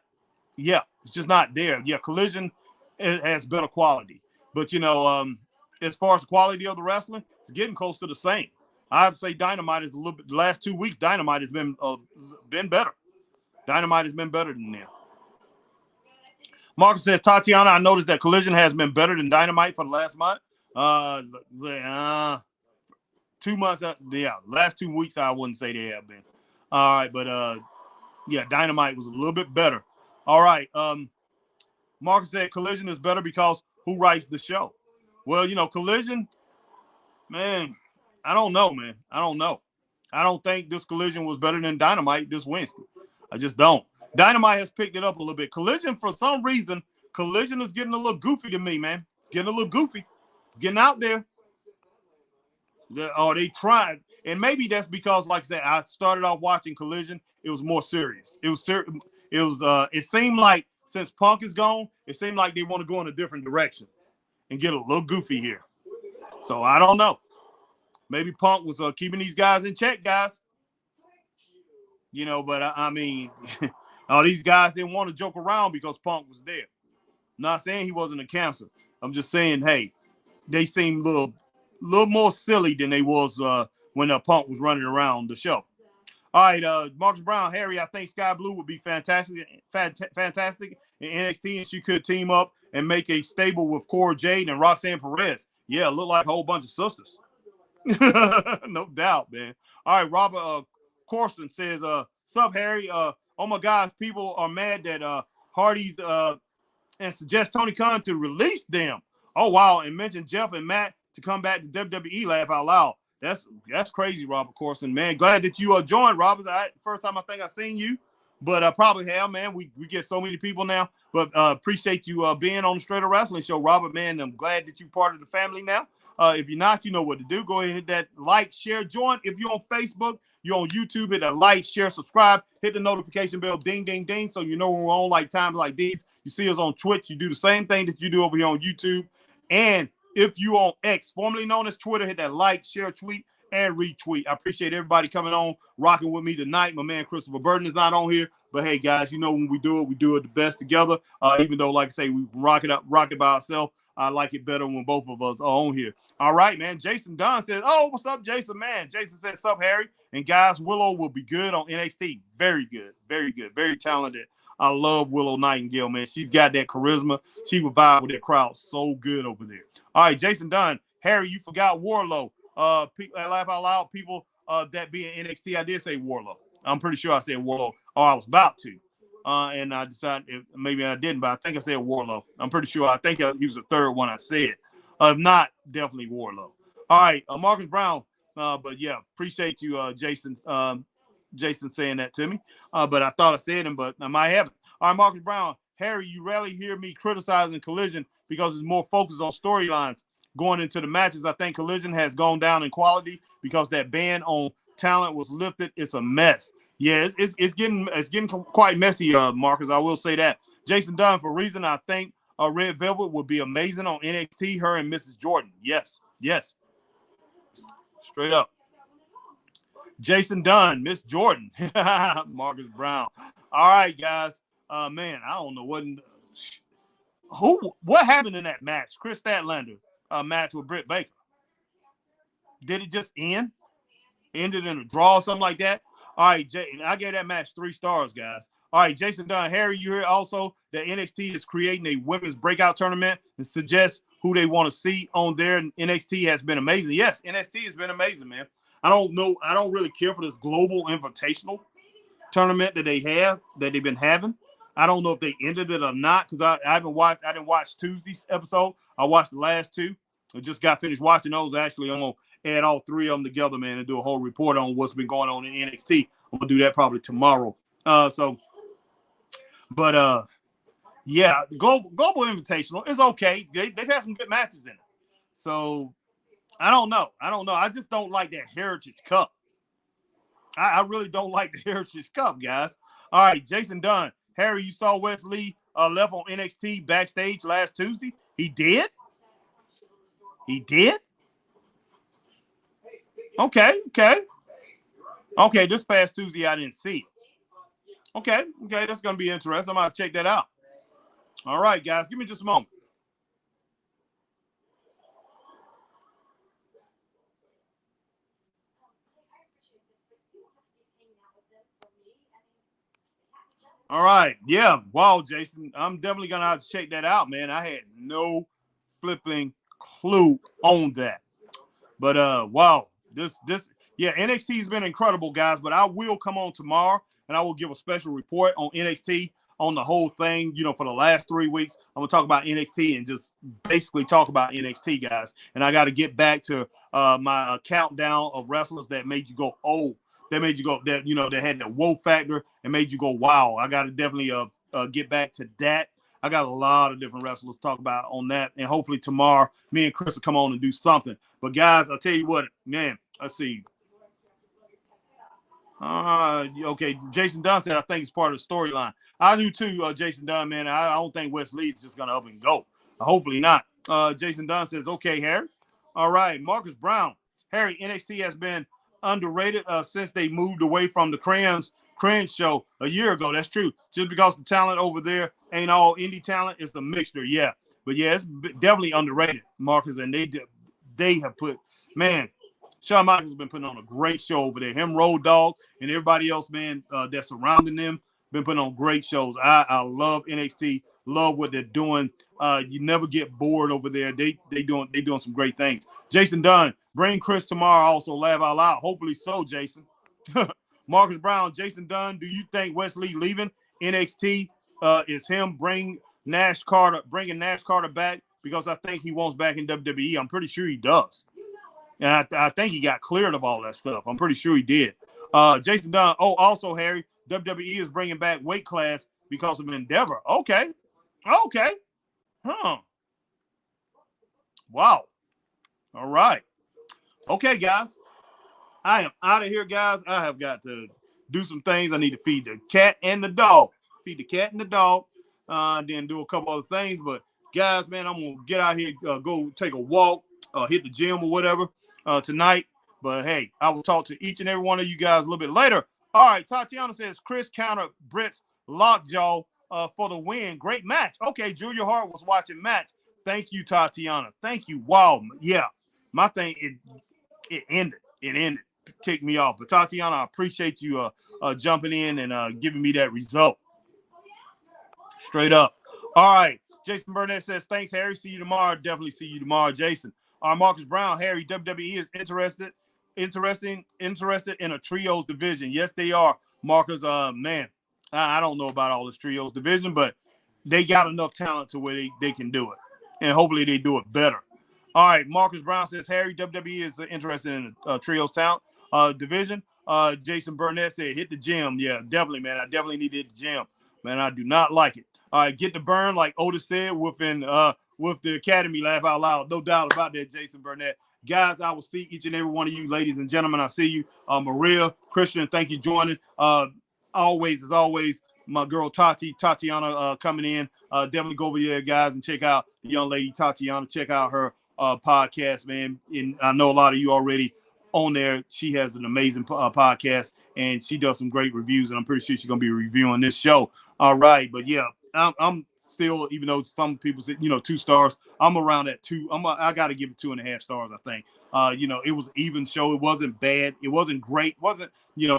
it's just not there. Yeah, Collision has better quality. But, you know, as far as the quality of the wrestling, it's getting close to the same. I have to say Dynamite is a little bit, the last 2 weeks, Dynamite has been better. Dynamite has been better than them. Marcus says, Tatiana, I noticed that Collision has been better than Dynamite for the last month. 2 months, last 2 weeks, I wouldn't say they have been. All right, but Dynamite was a little bit better. All right, Marcus said Collision is better because who writes the show? Well, you know, Collision, man, I don't know, man. I don't know. I don't think this Collision was better than Dynamite this Wednesday. I just don't. Dynamite has picked it up a little bit. Collision, for some reason, Collision is getting a little goofy to me, man. It's getting a little goofy. It's getting out there. They tried. And maybe that's because, like I said, I started off watching Collision. It was more serious. It seemed like since Punk is gone, it seemed like they want to go in a different direction and get a little goofy here. So I don't know. Maybe Punk was keeping these guys in check, guys. You know, but I mean, all these guys didn't want to joke around because Punk was there. I'm not saying he wasn't a cancer. I'm just saying, hey, they seemed a little more silly than they was when Punk was running around the show. All right, Marcus Brown, Harry, I think Sky Blue would be fantastic in NXT, and she could team up and make a stable with Cora Jade and Roxanne Perez. Yeah, look like a whole bunch of sisters. No doubt, man. All right, Robert Corson says, sup, Harry? Oh my gosh, people are mad that Hardy's and suggest Tony Khan to release them. Oh wow, and mention Jeff and Matt to come back to WWE. Laugh out loud. That's crazy, Robert Corson, man. Glad that you joined, Robert. First time I think I've seen you, but probably have, man. We get so many people now, but appreciate you being on the Straight Up Wrestling Show, Robert, man. I'm glad that you're part of the family now. If you're not, you know what to do. Go ahead and hit that like, share, join. If you're on Facebook, you're on YouTube, hit that like, share, subscribe, hit the notification bell, ding, ding, ding, so you know when we're on like times like these. You see us on Twitch, you do the same thing that you do over here on YouTube. And if you on X, formerly known as Twitter, hit that like, share, tweet, and retweet. I appreciate everybody coming on, rocking with me tonight. My man Christopher Burton is not on here, but hey, guys, you know when we do it the best together. Even though, like I say, we rock it by ourselves. I like it better when both of us are on here. All right, man. Jason Dunn says, oh, what's up, Jason, man? Jason says, sup, Harry? And guys, Willow will be good on NXT. Very good, very talented. I love Willow Nightingale, man. She's got that charisma. She would vibe with that crowd so good over there. All right, Jason Dunn. Harry, you forgot Warlow. Laugh out loud, people that be in NXT. I did say Warlow. I'm pretty sure I said Warlow, or I was about to. And I decided maybe I didn't, but I think I said Warlow. I'm pretty sure. I think he was the third one I said. If not, definitely Warlow. All right, Marcus Brown. But yeah, appreciate you, Jason. Jason saying that to me. But I thought I said him, but I might haven't. All right, Marcus Brown. Harry, you rarely hear me criticizing Collision because it's more focused on storylines going into the matches. I think Collision has gone down in quality because that ban on talent was lifted. It's a mess. Yeah, it's getting quite messy, Marcus. I will say that. Jason Dunn, for a reason, I think Red Velvet would be amazing on NXT. Her and Mrs. Jordan. Yes. Straight up. Jason Dunn, Miss Jordan, Marcus Brown. All right, guys. Man, I don't know what happened in that match. Chris Statlander match with Britt Baker. Did it just end? Ended in a draw or something like that? All right, I gave that match 3 stars, guys. All right, Jason Dunn. Harry, you hear also that NXT is creating a women's breakout tournament and suggests who they want to see on there. And NXT has been amazing. Yes, NXT has been amazing, man. I don't know. I don't really care for this global invitational tournament that they've been having. I don't know if they ended it or not because I didn't watch Tuesday's episode. I watched the last 2. I just got finished watching those. Actually, I'm gonna add all 3 of them together, man, and do a whole report on what's been going on in NXT. I'm gonna do that probably tomorrow. Yeah, global invitational is okay. They've had some good matches in it. So I don't know. I just don't like that Heritage Cup. I really don't like the Heritage Cup, guys. All right, Jason Dunn. Harry, you saw Wes Lee left on NXT backstage last Tuesday. He did? He did? Okay. This past Tuesday, I didn't see it. Okay, that's going to be interesting. I'm going to check that out. All right, guys, give me just a moment. All right. Yeah. Wow, Jason. I'm definitely going to have to check that out, man. I had no flipping clue on that. But wow. NXT has been incredible, guys. But I will come on tomorrow and I will give a special report on NXT on the whole thing, for the last 3 weeks. I'm going to talk about NXT and just basically talk about NXT, guys. And I got to get back to my countdown of wrestlers that made you go, oh, that made you go, that had that whoa factor and made you go, wow. I got to definitely get back to that. I got a lot of different wrestlers to talk about on that. And hopefully tomorrow, me and Chris will come on and do something. But guys, I'll tell you what, man, let's see. Okay, Jason Dunn said I think it's part of the storyline. I do too, Jason Dunn, man. I don't think Wes Lee is just gonna up and go. Hopefully not. Jason Dunn says, okay, Harry. All right, Marcus Brown. Harry, NXT has been underrated since they moved away from the Cringe show a year ago. That's true. Just because the talent over there ain't all indie talent, it's the mixture. Yeah, but yeah, it's definitely underrated, Marcus. And they have put, man. Shawn Michaels has been putting on a great show over there. Him, Road Dogg, and everybody else, man, that's surrounding them, been putting on great shows. I love NXT, love what they're doing. You never get bored over there. They doing some great things. Jason Dunn, bring Chris tomorrow. Also, laugh out loud. Hopefully so, Jason. Marcus Brown, Jason Dunn. Do you think Wes Lee leaving NXT is him bringing Nash Carter back? Because I think he wants back in WWE. I'm pretty sure he does. And I think he got cleared of all that stuff. I'm pretty sure he did. Jason Dunn. Oh, also, Harry, WWE is bringing back weight class because of Endeavor. Okay. Huh. Wow. All right. Okay, guys. I am out of here, guys. I have got to do some things. I need to feed the cat and the dog. Then do a couple other things. But, guys, man, I'm going to get out here, go take a walk, hit the gym or whatever. Tonight, but hey, I will talk to each and every one of you guys a little bit later. All right, Tatiana says Chris countered Britt's lockjaw for the win. Great match. Okay, Julia Hart was watching match. Thank you, Tatiana. Thank you. Wow, yeah, my thing it ended. Ticked me off. But Tatiana, I appreciate you jumping in and giving me that result. Straight up. All right, Jason Burnett says thanks, Harry. See you tomorrow. Definitely see you tomorrow, Jason. Marcus Brown, Harry, WWE is interested in a trios division. Yes, they are. Marcus, man, I don't know about all this trios division, but they got enough talent to where they can do it. And hopefully they do it better. All right, Marcus Brown says, Harry, WWE is interested in a trios talent division. Jason Burnett said, hit the gym. Yeah, definitely, man. I definitely need to hit the gym. Man, I do not like it. All right, get the burn, like Otis said, with the Academy. Laugh out loud. No doubt about that, Jason Burnett. Guys, I will see each and every one of you, ladies and gentlemen. I see you. Maria, Christian, thank you for joining. Always, as always, my girl Tatiana coming in. Definitely go over there, guys, and check out the young lady Tatiana. Check out her podcast, man. And I know a lot of you already on there. She has an amazing podcast, and she does some great reviews, and I'm pretty sure she's going to be reviewing this show. All right, but yeah, I'm still, even though some people said, 2 stars, I'm around at 2. I got to give it 2.5 stars, I think. It was an even show. It wasn't bad. It wasn't great. Wasn't,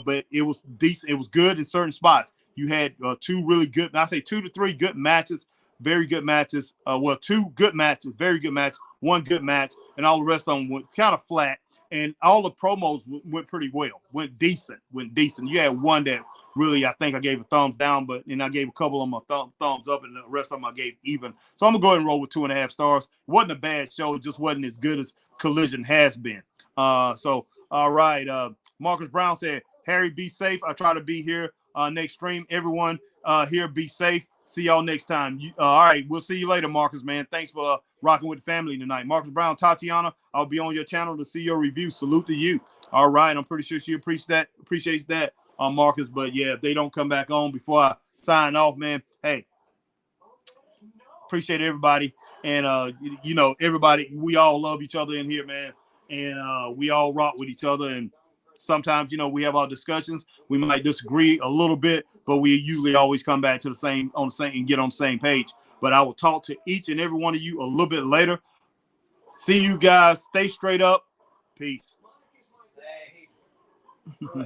but it was decent. It was good in certain spots. You had 2 really good, I say 2 to 3 good matches, very good matches. 2 good matches, very good matches, 1 good match, and all the rest of them went kind of flat. And all the promos went pretty well, went decent. You had one that really, I think I gave a thumbs down, and I gave a couple of them a thumbs up, and the rest of them I gave even. So I'm going to go ahead and roll with 2.5 stars. It wasn't a bad show. It just wasn't as good as Collision has been. All right. Marcus Brown said, Harry, be safe. I try to be here next stream. Everyone here, be safe. See y'all next time. All right, we'll see you later, Marcus, man. Thanks for rocking with the family tonight. Marcus Brown, Tatiana, I'll be on your channel to see your review. Salute to you. All right, I'm pretty sure she appreciates that, Marcus. But, yeah, if they don't come back on before I sign off, man, hey, appreciate everybody. And, everybody, we all love each other in here, man. And we all rock with each other. And sometimes, we have our discussions. We might disagree a little bit, but we usually always come back to and get on the same page. But I will talk to each and every one of you a little bit later. See you guys. Stay straight up. Peace.